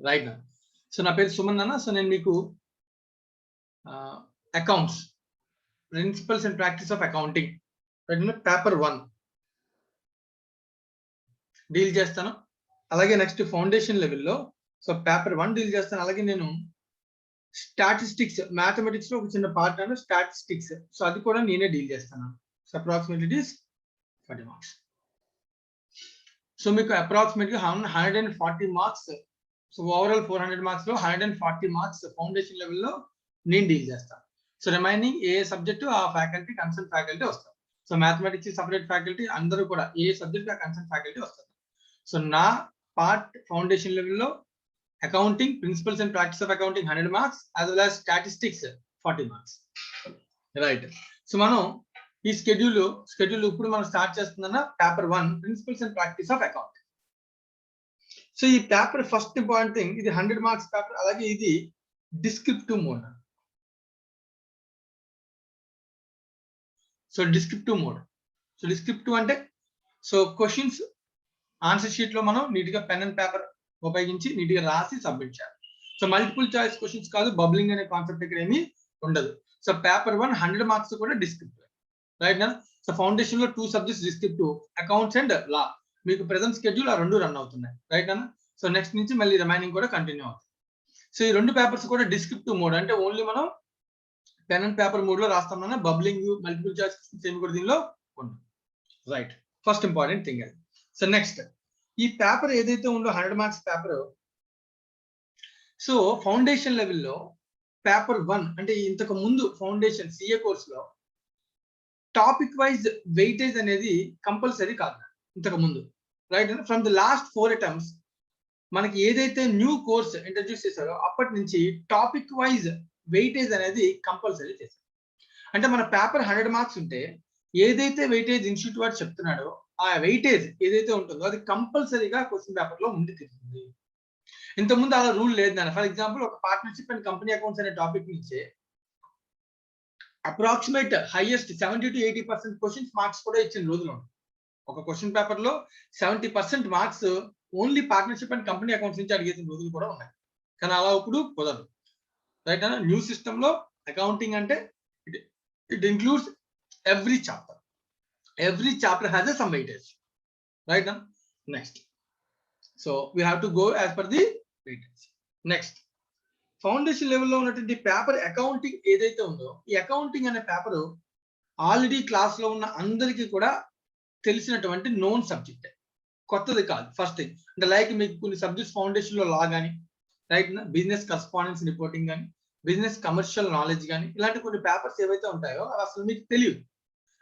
Right నా. So నా పేరు సుమన్ అన్న. సో నేను మీకు accounts principles and practice of accounting paper 1 deal చేస్తాను. అలాగే నెక్స్ట్ ఫౌండేషన్ లెవెల్లో సో పేపర్ 1 డీల్ చేస్తాను. అలాగే నేను స్టాటిస్టిక్స్ మ్యాథమెటిక్స్ లో ఒక చిన్న పార్ట్ అను స్టాటిస్టిక్స్, సో అది కూడా నేనే డీల్ చేస్తాను. So approximately it is 40 marks. So మీకు approximately 140 marks. So overall 400 marks లో 140 మార్క్స్ ఫౌండేషన్ లెవెల్లో నేను డీల్ చేస్తాను. సో రిమైనింగ్ ఏ సబ్జెక్టు ఆ ఫ్యాకల్టీ కన్సర్న్ ఫ్యాకల్టీ వస్తారు. సో మ్యాథమెటిక్స్ సపరేట్ ఫ్యాకల్టీ, అందరూ కూడా ఏ సబ్జెక్ట్ ఆ కన్సర్న్ ఫ్యాకల్టీ వస్తారు. సో నా పార్ట్ ఫౌండేషన్ లెవెల్లో accounting principles and practice of accounting 100 marks as well as statistics 40 marks. Right. So మనం ఈ స్కెడ్యూల్ ఇప్పుడు మనం స్టార్ట్ చేస్తుందన్న paper 1 principles and practice of accounting. So ఈ పేపర్ ఫస్ట్ ఇంపార్టెంట్ థింగ్, ఇది 100 మార్క్స్ పేపర్. అలాగే ఇది డిస్క్రిప్టివ్ మోడ్. సో డిస్క్రిప్టివ్ అంటే సో క్వశ్చన్స్ ఆన్సర్ షీట్ లో మనం నీట్ గా పెన్ అండ్ పేపర్ ఉపయోగించి నీట్ గా రాసి సబ్మిట్ చేయాలి. సో మల్టిపుల్ చాయిస్ క్వశ్చన్స్ కాదు, బబ్లింగ్ అనే కాన్సెప్ట్ ఇక్కడ ఏమీ ఉండదు. సో పేపర్ 1 100 మార్క్స్ కూడా డిస్క్రిప్టివ్. రైట్ నా. సో ఫౌండేషన్ లో 2 సబ్జెక్ట్స్ డిస్క్రిప్టివ్, అకౌంట్స్ అండ్ లా. మీకు ప్రెజెంట్ స్కెడ్యూల్ ఆ 2 రన్ అవుతున్నాయి. రైట్ అన్న. సో నెక్స్ట్ నుంచి మళ్ళీ రిమైనింగ్ కూడా కంటిన్యూ అవుతుంది. సో ఈ 2 పేపర్స్ కూడా డిస్క్రిప్టివ్ మోడ్, అంటే ఓన్లీ మనం పెన్ అండ్ పేపర్ మోడ్ లో రాస్తామన్నా, బబ్లింగ్ మల్టిపుల్ చాయిస్ క్వశ్చన్స్ ఏమి కూడా దీనిలో ఉండదు. రైట్. ఫస్ట్ ఇంపార్టెంట్ థింగ్ అది. సో నెక్స్ట్ ఈ పేపర్ ఏదైతే ఉందో 100 మార్క్స్ పేపర్, సో ఫౌండేషన్ లెవెల్లో పేపర్ 1 అంటే ఇంతకు ముందు ఫౌండేషన్ సిఏ కోర్స్ లో టాపిక్ వైజ్ వెయిటేజ్ అనేది కంపల్సరీ కాదు ఇంతకు ముందు. Right. From the last 4 attempts మనకి ఏదైతే న్యూ కోర్స్ ఇంట్రడ్యూస్ చేశారో అప్పటి నుంచి టాపిక్ వైజ్ వెయిటేజ్ అనేది కంపల్సరీ చేశారు. అంటే మన పేపర్ 100 మార్క్స్ ఉంటే ఏదైతే వెయిటేజ్ ఇన్స్టిట్యూట్ వాడు చెప్తున్నాడో ఆ వెయిటేజ్ ఏదైతే ఉంటుందో అది కంపల్సరీగా క్వశ్చన్ పేపర్ లో ఉండి తీరుతుంది. ఇంతకుముందు అలా రూల్ లేదు నాన్న. ఫర్ ఎగ్జాంపుల్ ఒక పార్ట్నర్షిప్ అండ్ కంపెనీ అకౌంట్స్ అనే టాపిక్ నుంచి approximate highest 70 to 80% questions marks కూడా ఇచ్చిన రోజులు ఉన్నాయి. ఒక క్వశ్చన్ పేపర్ లో 70% marks only partnership and company accounts నుంచి అడిగేసిన రోజులు కూడా ఉన్నాయి. కానీ అలా ఇప్పుడు కుదరదు. రైట్ అన్న. న్యూ సిస్టమ్ లో అకౌంటింగ్ అంటే it includes every chapter. Every chapter has a some weightage. Right now. Next. So we have to go as per the weightage. Next. Foundation level లో ఉన్నటువంటి పేపర్ అకౌంటింగ్ ఏదైతే ఉందో ఈ accounting అనే paper already class లో ఉన్న అందరికీ కూడా తెలిసినటువంటి నోన్ సబ్జెక్ట్, కొత్తది కాదు. ఫస్ట్ థింగ్ అంటే లైక్ మీకు కొన్ని సబ్జెక్ట్స్ ఫౌండేషన్ లో లా కానీ, రైట్, బిజినెస్ కరస్పాండెన్స్ రిపోర్టింగ్ కానీ, బిజినెస్ కమర్షియల్ నాలెడ్జ్ కానీ, ఇలాంటి కొన్ని పేపర్స్ ఏవైతే ఉంటాయో అవి అసలు మీకు తెలియదు.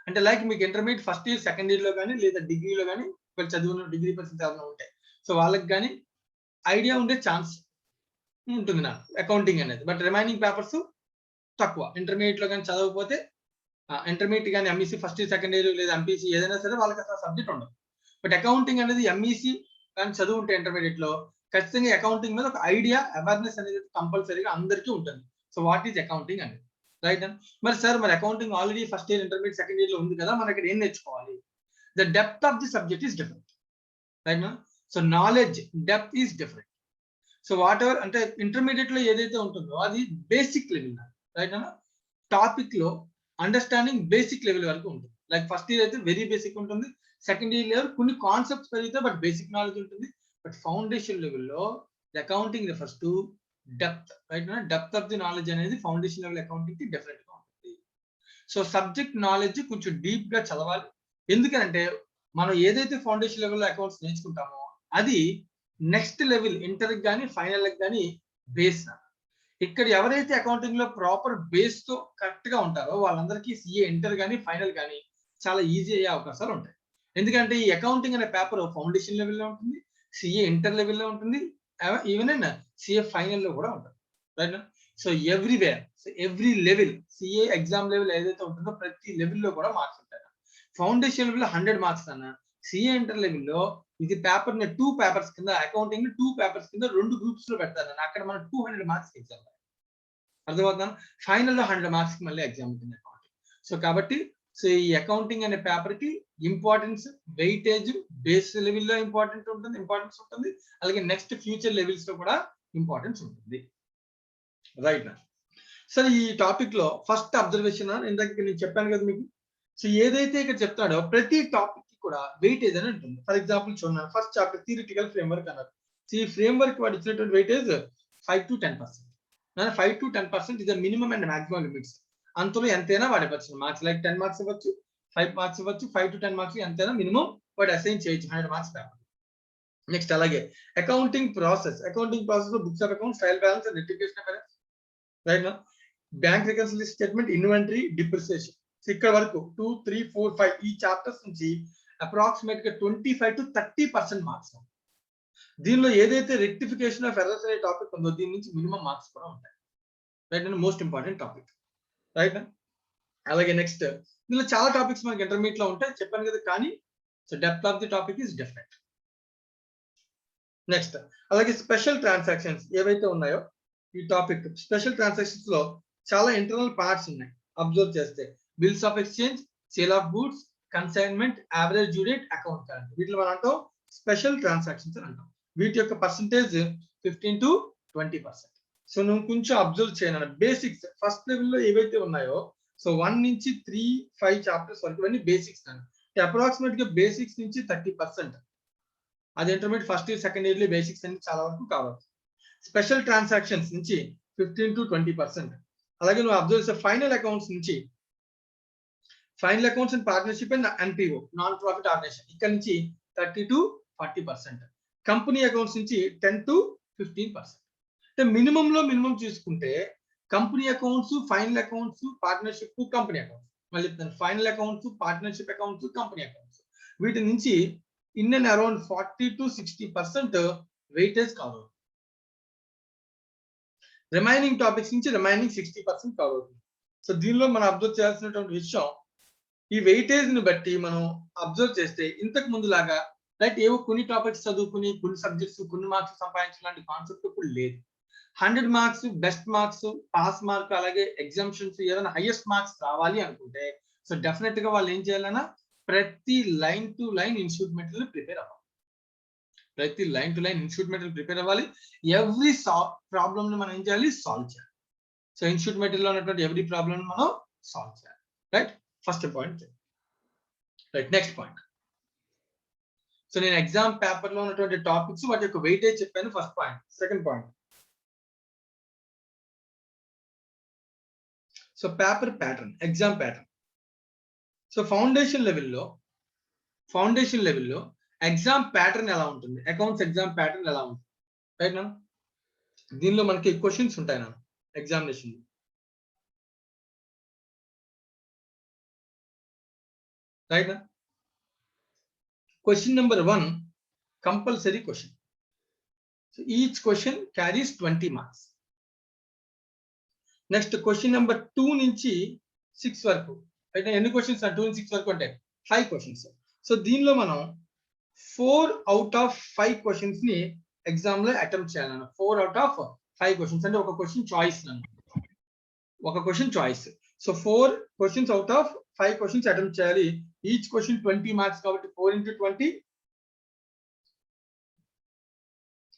అంటే లైక్ మీకు intermediate first year second year లో కానీ లేదా డిగ్రీలో కానీ వాళ్ళు చదువున్న డిగ్రీ పర్సెంట్ ఏమైనా ఉంటాయి. సో వాళ్ళకి కానీ ఐడియా ఉండే ఛాన్స్ ఉంటుంది నాకు అకౌంటింగ్ అనేది. బట్ రిమైనింగ్ పేపర్స్ తక్కువ. ఇంటర్మీడియట్ లో కానీ చదవకపోతే ఇంటర్మీడియట్ కానీ MEC first year second year లేదా ఎంపీసీ ఏదైనా సరే వాళ్ళకి అసలు సబ్జెక్ట్ ఉండదు. బట్ అకౌంటింగ్ అనేది ఎంఈసీ కానీ చదువు ఉంటే ఇంటర్మీడియట్ లో ఖచ్చితంగా అకౌంటింగ్ మీద ఒక ఐడియా అవేర్నెస్ అనేది కంపల్సరీగా అందరికీ ఉంటుంది. సో వాట్ ఈజ్ అకౌంటింగ్ అనేది. రైట్. మరి సార్ మరి accounting already first year intermediate second year లో ఉంది కదా, మనకి ఏం నేర్చుకోవాలి? The depth of the subject is different. Right. So knowledge depth is different. So what ever అంటే ఇంటర్మీడియట్ లో ఏదైతే ఉంటుందో అది బేసిక్ లెవెల్. రైట్. టాపిక్ లో అండర్స్టాండింగ్ బేసిక్ లెవెల్ వరకు ఉంటుంది. లైక్ ఫస్ట్ ఇయర్ అయితే వెరీ బేసిక్ ఉంటుంది, సెకండ్ ఇయర్ లెవెల్ కొన్ని కాన్సెప్ట్స్ పెరిగితే బట్ బేసిక్ నాలెడ్జ్ ఉంటుంది. బట్ ఫౌండేషన్ లెవెల్లో accounting refers to depth. Right. Depth of the knowledge అనేది ఫౌండేషన్ లెవెల్ అకౌంటింగ్ కి డిఫరెంట్ గా ఉంటుంది. సో సబ్జెక్ట్ నాలెడ్జ్ కొంచెం డీప్ గా చదవాలి. ఎందుకంటే మనం ఏదైతే ఫౌండేషన్ లెవెల్ అకౌంట్స్ నేర్చుకుంటామో అది నెక్స్ట్ లెవెల్ ఇంటర్ కానీ ఫైనల్ కానీ బేస్. ఇక్కడ ఎవరైతే అకౌంటింగ్ లో ప్రాపర్ బేస్ తో కరెక్ట్ గా ఉంటారో వాళ్ళందరికీ సిఏ ఇంటర్ కానీ ఫైనల్ కానీ చాలా ఈజీ అయ్యే అవకాశాలు ఉంటాయి. ఎందుకంటే ఈ అకౌంటింగ్ అనే పేపర్ ఫౌండేషన్ లెవెల్లో ఉంటుంది, సిఏ ఇంటర్ లెవెల్లో ఉంటుంది, ఈవెన్ అండ్ సిఏ ఫైనల్ లో కూడా ఉంటుంది. Right. So everywhere, so every level CA exam level ఏదైతే ఉంటుందో ప్రతి లెవెల్లో కూడా మార్క్స్ ఉంటాయి. ఫౌండేషన్ లెవెల్ 100 మార్క్స్ అన్న, సిఏ ఇంటర్ లెవెల్లో ఇది పేపర్ ని 2 పేపర్స్ కింద అకౌంటింగ్ ని 2 పేపర్స్ కింద 2 గ్రూప్స్ లో పెడతాను. అక్కడ మనం 200 మార్క్స్ ఎగ్జామ్ అర్థమవుతాను. ఫైనల్ లో 100 మార్క్స్ కి మళ్ళీ ఎగ్జామ్ ఉంటుంది అకౌంటింగ్. సో కాబట్టి సో ఈ అకౌంటింగ్ అనే పేపర్ కి ఇంపార్టెన్స్ వెయిటేజ్ బేస్ లెవెల్లో ఇంపార్టెన్స్ ఉంటుంది. అలాగే నెక్స్ట్ ఫ్యూచర్ లెవెల్స్ లో కూడా ఇంపార్టెన్స్ ఉంటుంది. రైట్. సరే, ఈ టాపిక్ లో ఫస్ట్ అబ్జర్వేషన్ ఇందాక నేను చెప్పాను కదా మీకు. సో ఏదైతే ఇక్కడ చెప్తాడో ప్రతి టాపిక్ కి కూడా వెయిటేజ్ అని ఉంటుంది. ఫర్ ఎగ్జాంపుల్ చూడండి, ఫస్ట్ చాప్టర్ థియరిటికల్ ఫ్రేమ్వర్క్ అన్నారు. ఈ ఫ్రేమ్వర్క్ వాడు ఇచ్చినటువంటి వెయిటేజ్ 5 to 10%. 5 to 10% ఇది మినిమం అండ్ మాక్సిమం లిమిట్స్. అంతలో ఎంతైనా వాడవచ్చు. మార్క్స్ లైక్ 10 మార్క్స్ ఇవ్వచ్చు, 5 మార్క్స్ ఇవ్వచ్చు, 5 to 10 మార్క్స్ ఎంతైనా మినిమం వాడు అసైన్ చేయొచ్చు 100 మార్క్స్ పేపర్. నెక్స్ట్ అలాగే అకౌంటింగ్ ప్రాసెస్ లో books of accounts, trial balance and rectification of errors. Right నా bank reconciliation statement, inventory, depreciation. ఇక్కడ వరకు 2, 3, 4, 5 ఈ చాప్టర్స్ నుంచి అప్రాక్సిమేట్ గా 25 to 30% మార్క్స్. దీనిలో ఏదైతే రెక్టిఫికేషన్ ఆఫ్ ఎర్రర్స్ అనే టాపిక్ ఉందో దీని నుంచి మినిమం మార్క్స్ కూడా ఉంటాయి. Right and most important topic. Right. అలాగే నెక్స్ట్ దీనిలో చాలా టాపిక్స్ మనకి ఇంటర్మీడియట్ లో ఉంటాయి చెప్పాను కదా, కానీ so depth of the topic is different. Next అలాగే స్పెషల్ ట్రాన్సాక్షన్స్ ఏవైతే ఉన్నాయో ఈ టాపిక్ స్పెషల్ ట్రాన్సాక్షన్స్ లో చాలా ఇంటర్నల్ పార్ట్స్ ఉన్నాయి. అబ్జర్వ్ చేస్తే bills of exchange, sale of goods, consignment, average due date, account current. వీటిలో మనం అంటాం స్పెషల్ ట్రాన్సాక్షన్స్ అని అంటాం. వీటి యొక్క పర్సంటేజ్ 15 to 20%. సో నువ్వు కొంచెం అబ్జర్వ్ చేయను. బేసిక్స్ ఫస్ట్ లెవెల్లో ఏవైతే ఉన్నాయో సో 1 నుంచి 3, 5 చాప్టర్స్ వరకు ఇవన్నీ బేసిక్స్ అంటే అప్రాక్సిమేట్ గా బేసిక్స్ నుంచి 30%. అది intermediate first year second year లో బేసిక్స్ అన్ని చాలా వరకు కావచ్చు. స్పెషల్ ట్రాన్సాక్షన్స్ నుంచి 15 to 20%. అలాగే నువ్వు అబ్జర్వ్ చేసే ఫైనల్ అకౌంట్స్ నుంచి final accounts and partnership and NPO non profit organisation ఇక్కడ నుంచి 30 to 40%. కంపెనీ అకౌంట్స్ నుంచి 10 to 15%. అంటే మినిమం లో మినిమం చూసుకుంటే company accounts, final accounts, partnership, company accounts. మళ్ళీ చెప్తాను, final accounts, partnership accounts, company accounts. వీటి నుంచి in and around 40 to 60% weightage cover. Remaining topics నుంచి రిమైనింగ్ 60% కవర్ అవుతుంది. సో దీనిలో మనం అబ్జర్వ్ చేయాల్సినటువంటి విషయం, ఈ వెయిటేజ్ ని బట్టి మనం అబ్జర్వ్ చేస్తే ఇంతకు ముందు లాగా రైట్ ఏవో కొన్ని టాపిక్స్ చదువుకుని కొన్ని సబ్జెక్ట్స్ కొన్ని మార్క్స్ సంపాదించలాంటి కాన్సెప్ట్ ఇప్పుడు లేదు. 100 marks best marks, pass mark, అలాగే ఎగ్జామ్షన్స్ ఏదైనా హైయెస్ట్ మార్క్స్ రావాలి అనుకుంటే సో డెఫినెట్ గా వాళ్ళు ఏం చేయాలన్నా ప్రతి line to line institute material prepare అవ్వాలి. ప్రతి line to line institute material prepare అవ్వాలి. ఎవ్రీ ప్రాబ్లమ్ ని మనం ఏం చేయాలి, సాల్వ్ చేయాలి. సో ఇన్స్టిట్యూట్ మెటీరియల్ లో ఉన్నటువంటి ఎవ్రీ ప్రాబ్లమ్ మనం సాల్వ్ చేయాలి. Right, first point. Right, next point. So నేను ఎగ్జామ్ పేపర్ లో ఉన్నటువంటి టాపిక్స్ వాటి యొక్క వెయిటేజ్ చెప్పాను. First point. Second point, so paper pattern, exam pattern. So foundation లెవెల్లో ఎగ్జామ్ ప్యాటర్న్ ఎలా ఉంటుంది, అకౌంట్స్ ఎగ్జామ్ ప్యాటర్న్ ఎలా ఉంటుంది. రైట్ నా దీనిలో మనకి క్వశ్చన్స్ ఉంటాయి నా ఎగ్జామినేషన్. రైట్ నా question number 1 compulsory question. So each question carries 20 marks. Next question number 2 నుంచి 6 వరకు. అయితే ఎన్ని క్వశ్చన్స్ 2 నుంచి 6 వరకు అంటే 5 క్వశ్చన్స్. సో దీనిలో మనం 4 out of 5 క్వశ్చన్స్ ని ఎగ్జామ్ లో అటెంప్ట్ చేయాలన్న. 4 out of 5 క్వశ్చన్స్ అంటే ఒక క్వశ్చన్ చాయిస్ ఒక question choice. So 4 questions out of 5 questions attempt చేయాలి. ఈచ్ క్వశ్చన్ 20 మార్క్స్ కాబట్టి 4 into 20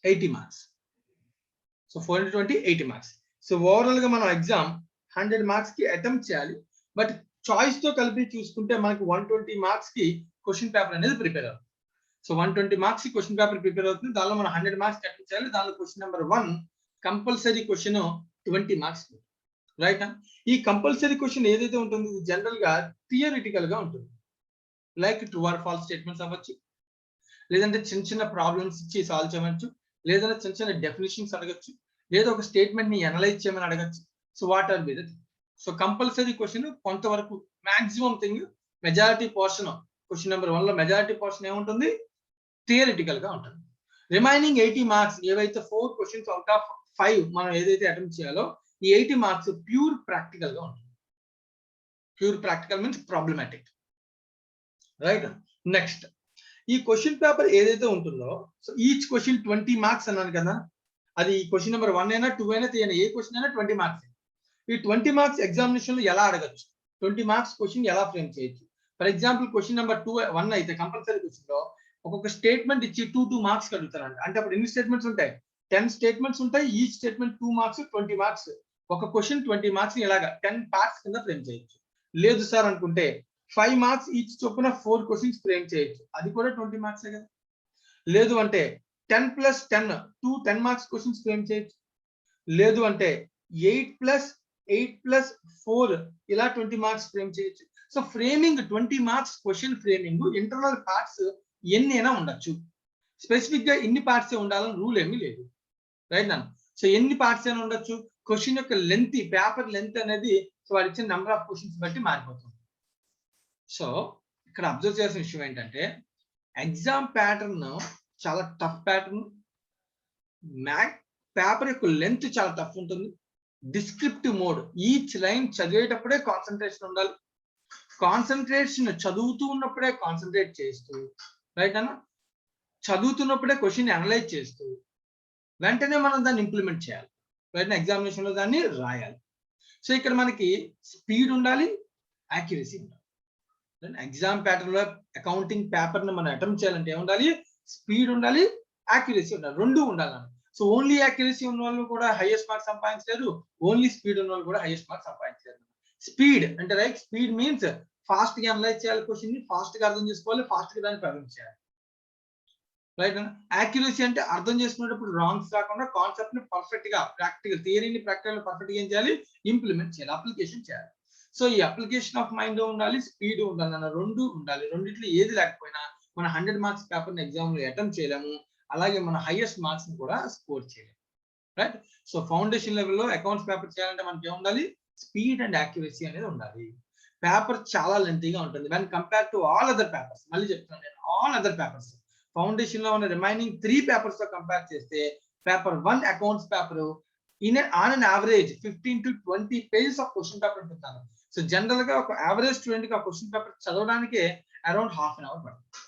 80 marks. So 4 into 20 80 marks. So overall గా మనం ఎగ్జామ్ 100 మార్క్స్ కి అటెంప్ట్ చేయాలి. బట్ చాయిస్ తో కలిపి చూసుకుంటే మనకి 120 మార్క్స్ కి క్వశ్చన్ పేపర్ అనేది ప్రిపేర్ అవుతుంది. సో 120 మార్క్స్ కి క్వశ్చన్ పేపర్ ప్రిపేర్ అవుతుంది. దానిలో మనం 100 మార్క్స్ అటెంప్ట్ చేయాలి. దానిలో question number 1 compulsory question 20 marks. Right. ఈ కంపల్సరీ క్వశ్చన్ ఏదైతే ఉంటుందో ఇది జనరల్ గా థియరిటికల్ గా ఉంటుంది. Like true or false statements అవ్వచ్చు, లేదంటే చిన్న చిన్న ప్రాబ్లమ్స్ ఇచ్చి సాల్వ్ చేయవచ్చు, లేదంటే చిన్న చిన్న డెఫినేషన్స్ అడగచ్చు, లేదా ఒక స్టేట్మెంట్ ని అనలైజ్ చేయమని అడగచ్చు. So what are be the thing. So compulsory question కొంతవరకు maximum thing majority portion question number 1 లో మెజారిటీ పోర్షన్ ఏముంటుంది, థియరిటికల్ గా ఉంటుంది. రిమైనింగ్ 80 మార్క్స్ ఏవైతే 4 క్వశ్చన్స్ అవుట్ ఆఫ్ 5 మనం ఏదైతే అటెంప్ట్ చేయాలో ఈ 80 మార్క్స్ ప్యూర్ ప్రాక్టికల్ గా ఉంటుంది. Pure practical means problematic. Right. Next ఈ క్వశ్చన్ పేపర్ ఏదైతే ఉంటుందో సో ఈచ్ క్వశ్చన్ 20 మార్క్స్ అన్నాను కదా, అది క్వశ్చన్ నెంబర్ 1 అయినా 2 అయినా 3 అయినా ఏ క్వశ్చన్ అయినా 20 మార్క్స్. ఈ 20 మార్క్స్ ఎగ్జామినేషన్ లో ఎలా అడగచ్చు, 20 మార్క్స్ క్వశ్చన్ ఎలా ఫ్రేమ్ చేయొచ్చు. ఫర్ ఎగ్జాంపుల్ క్వశ్చన్ నెంబర్ 1 అయితే కంపల్సరీ క్వశ్చన్ లో ఒక్కొక్క స్టేట్మెంట్ ఇచ్చి 2 మార్క్స్ అడుగుతారంట. అంటే అప్పుడు ఎన్ని స్టేట్మెంట్స్ ఉంటాయి, 10 స్టేట్మెంట్స్ ఉంటాయి. ఈ స్టేట్మెంట్ 2 మార్క్స్ 20 మార్క్స్. ఒక క్వశ్చన్ 20 మార్క్స్ ఇలాగా 10 పార్ట్స్ కింద ఫ్రేమ్ చేయొచ్చు. లేదు సార్ అనుకుంటే 5 మార్క్స్ ఈచ్ చొప్పున 4 క్వశ్చన్స్ ఫ్రేమ్ చేయొచ్చు. అది కూడా 20 మార్క్సే కదా. లేదు అంటే 10 + 10 10 మార్క్స్ క్వశ్చన్స్ ఫ్రేమ్ చేయొచ్చు. లేదు అంటే 8 + 8 + 4 ఇలా 20 మార్క్స్ ఫ్రేమ్ చేయొచ్చు. So framing 20 marks question framing internal parts ఎన్నైనా ఉండొచ్చు. స్పెసిఫిక్ గా ఇన్ని పార్ట్స్ ఉండాలని రూల్ ఏమీ లేదు. రైట్ నాన్న. సో ఎన్ని పార్ట్స్ అయినా ఉండొచ్చు. క్వశ్చన్ యొక్క లెంత్, పేపర్ లెంత్ అనేది సో వాడు ఇచ్చిన నెంబర్ ఆఫ్ క్వశ్చన్స్ బట్టి మారిపోతుంది. సో ఇక్కడ అబ్జర్వ్ చేయాల్సిన విషయం ఏంటంటే ఎగ్జామ్ ప్యాటర్న్ చాలా టఫ్ ప్యాటర్న్. పేపర్ యొక్క లెంత్ చాలా టఫ్ ఉంటుంది. డిస్క్రిప్టివ్ మోడ్, ఈచ్ లైన్ చదివేటప్పుడే కాన్సన్ట్రేషన్ ఉండాలి. కాన్సన్ట్రేషన్ చదువుతూ ఉన్నప్పుడే కాన్సన్ట్రేట్ చేస్తూ, రైట్ అన్న, చదువుతున్నప్పుడే క్వశ్చన్ అనలైజ్ చేస్తూ వెంటనే మనం దాన్ని ఇంప్లిమెంట్ చేయాలి. రైట్, ఎగ్జామినేషన్ లో దాన్ని రాయాలి. సో ఇక్కడ మనకి స్పీడ్ ఉండాలి, యాక్యురసీ ఉండాలి. ఎగ్జామ్ ప్యాటర్న్ లో అకౌంటింగ్ పేపర్ ని మనం అటెంప్ట్ చేయాలంటే ఏముండాలి? స్పీడ్ ఉండాలి, యాక్యురసీ ఉండాలి. రెండు ఉండాలి. సో ఓన్లీ యాక్యురసీ ఉన్న వాళ్ళు కూడా హైయెస్ట్ మార్క్స్ సంపాదించలేరు, ఓన్లీ స్పీడ్ ఉన్న వాళ్ళు కూడా హైయెస్ట్ మార్క్స్ సంపాదించలేరు. స్పీడ్ అంటే రైట్, స్పీడ్ మీన్స్ ఫాస్ట్ గా అనలైజ్ చేయాలి, క్వశ్చన్ ని ఫాస్ట్ గా అర్థం చేసుకోవాలి, ఫాస్ట్ గా దాన్ని ప్రజెంట్ చేయాలి. రైట్ అన్న. యాక్యురసీ అంటే అర్థం చేసుకునేటప్పుడు రాంగ్స్ రాకుండా కాన్సెప్ట్ ని పర్ఫెక్ట్ గా, ప్రాక్టికల్ థియరీని ప్రాక్టికల్ పర్ఫెక్ట్ గా ఏం చేయాలి? ఇంప్లిమెంట్ చేయాలి, అప్లికేషన్ చేయాలి. సో ఈ అప్లికేషన్ ఆఫ్ మైండ్ ఉండాలి, స్పీడ్ ఉండాలి అన్న, రెండు ఉండాలి. రెండిట్లో ఏది లేకపోయినా మన 100 మార్క్స్ పేపర్ ఎగ్జామ్ లో అటెంప్ట్ చేయలేము, అలాగే మన హైయెస్ట్ మార్క్స్ ని కూడా స్కోర్ చేయలేము. రైట్. సో ఫౌండేషన్ లెవెల్లో అకౌంట్స్ పేపర్ చేయాలంటే మనకి ఏముండాలి? స్పీడ్ అండ్ యాక్యురసీ అనేది ఉండాలి. పేపర్ చాలా లెంతీగా ఉంటుంది when compare to all other papers. మళ్ళీ చెప్తున్నాను నేను, ఆల్ అదర్ పేపర్స్ ఫౌండేషన్ లో ఉన్న రిమైనింగ్ 3 పేపర్స్ తో కంపేర్ చేస్తే paper 1 accounts paper on an average 15 to 20 pages of question paper ఉంటుంటాను. సో జనరల్ గా ఒక యావరేజ్ స్టూడెంట్ కి ఆ క్వశ్చన్ పేపర్ చదవడానికి అరౌండ్ ½ an hour పడుతుంది.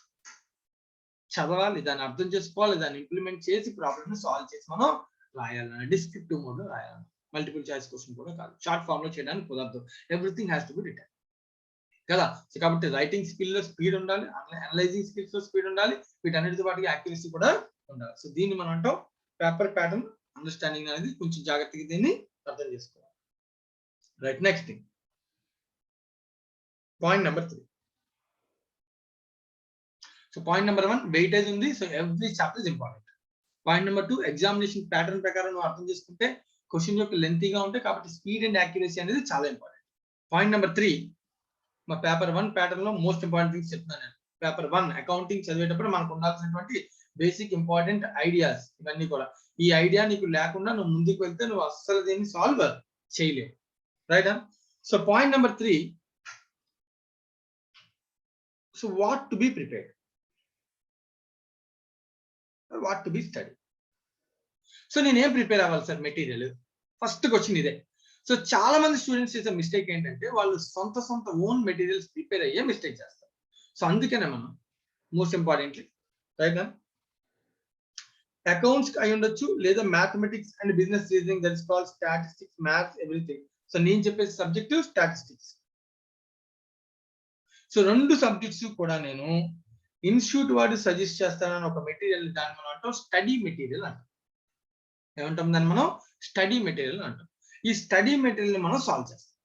చదవాలి, దాన్ని అర్థం చేసుకోవాలి, దాన్ని ఇంప్లిమెంట్ చేసి ప్రాబ్లమ్ ని సాల్వ్ చేసి మనం రాయాలన్న, డిస్క్రిప్టివ్ మోడ్ లో రాయాలన్న. మల్టిపుల్ చాయిస్ క్వశ్చన్ కూడా కాదు, షార్ట్ ఫామ్ లో చేయడానికి కుదరదు. Everything has to be written కదా. సో కాబట్టి రైటింగ్ స్కిల్ లో స్పీడ్ ఉండాలి, అనలైజింగ్ స్కిల్స్ లో స్పీడ్ ఉండాలి, వీటన్నిటితో పాటు యాక్యురసీ కూడా ఉండాలి. సో దీన్ని మనం అంటాం పేపర్ ప్యాటర్న్ అండర్స్టాండింగ్ అనేది. కొంచెం జాగ్రత్తగా దీన్ని అర్థం చేసుకోవాలి. Right, next thing, point number 3. So point number 1 weightage ఉంది. So every chapter is important. Point number 2 examination pattern ప్రకారం నువ్వు అర్థం చేసుకుంటే క్వశ్చన్ యొక్క లెంతీగా ఉంటాయి కాబట్టి స్పీడ్ అండ్ యాక్యురసీ అనేది చాలా ఇంపార్టెంట్. పాయింట్ నెంబర్ 3, మా పేపర్ 1 ప్యాటర్న్ లో మోస్ట్ ఇంపార్టెంట్ థింగ్స్ చెప్తున్నాను నేను. పేపర్ 1 అకౌంటింగ్ చదివేటప్పుడు మనకు ఉండాల్సినటువంటి బేసిక్ ఇంపార్టెంట్ ఐడియాస్ ఇవన్నీ కూడా. ఈ ఐడియా నీకు లేకుండా నువ్వు ముందుకు వెళ్తే నువ్వు అస్సలు దీన్ని సాల్వ్ చేయలేవు. Right. So point number 3, so what to be prepared, what to be study. So నేనేం ప్రిపేర్ అవ్వాలి సార్? మెటీరియల్. ఫస్ట్ క్వశ్చన్ ఇదే. సో చాలా మంది స్టూడెంట్స్ చేసే మిస్టేక్ ఏంటంటే వాళ్ళు సొంత ఓన్ మెటీరియల్స్ ప్రిపేర్ అయ్యే మిస్టేక్ చేస్తారు. సో అందుకనే మనం మోస్ట్ ఇంపార్టెంట్లీ రైట్ అకౌంట్స్ అయి ఉండొచ్చు, లేదా mathematics and business reasoning, that is called statistics, maths, everything. So నేను చెప్పే సబ్జెక్టు స్టాటిస్టిక్స్. సో 2 సబ్జెక్ట్స్ కూడా నేను ఇన్స్టిట్యూట్ వాడు సజెస్ట్ చేస్తానని ఒక మెటీరియల్, దాన్ని మనం అంటాం స్టడీ మెటీరియల్ అంటాం. ఏమంటాం దాన్ని మనం? స్టడీ మెటీరియల్ అంటాం. ఈ స్టడీ మెటీరియల్ ని మనం సాల్వ్ చేస్తాం.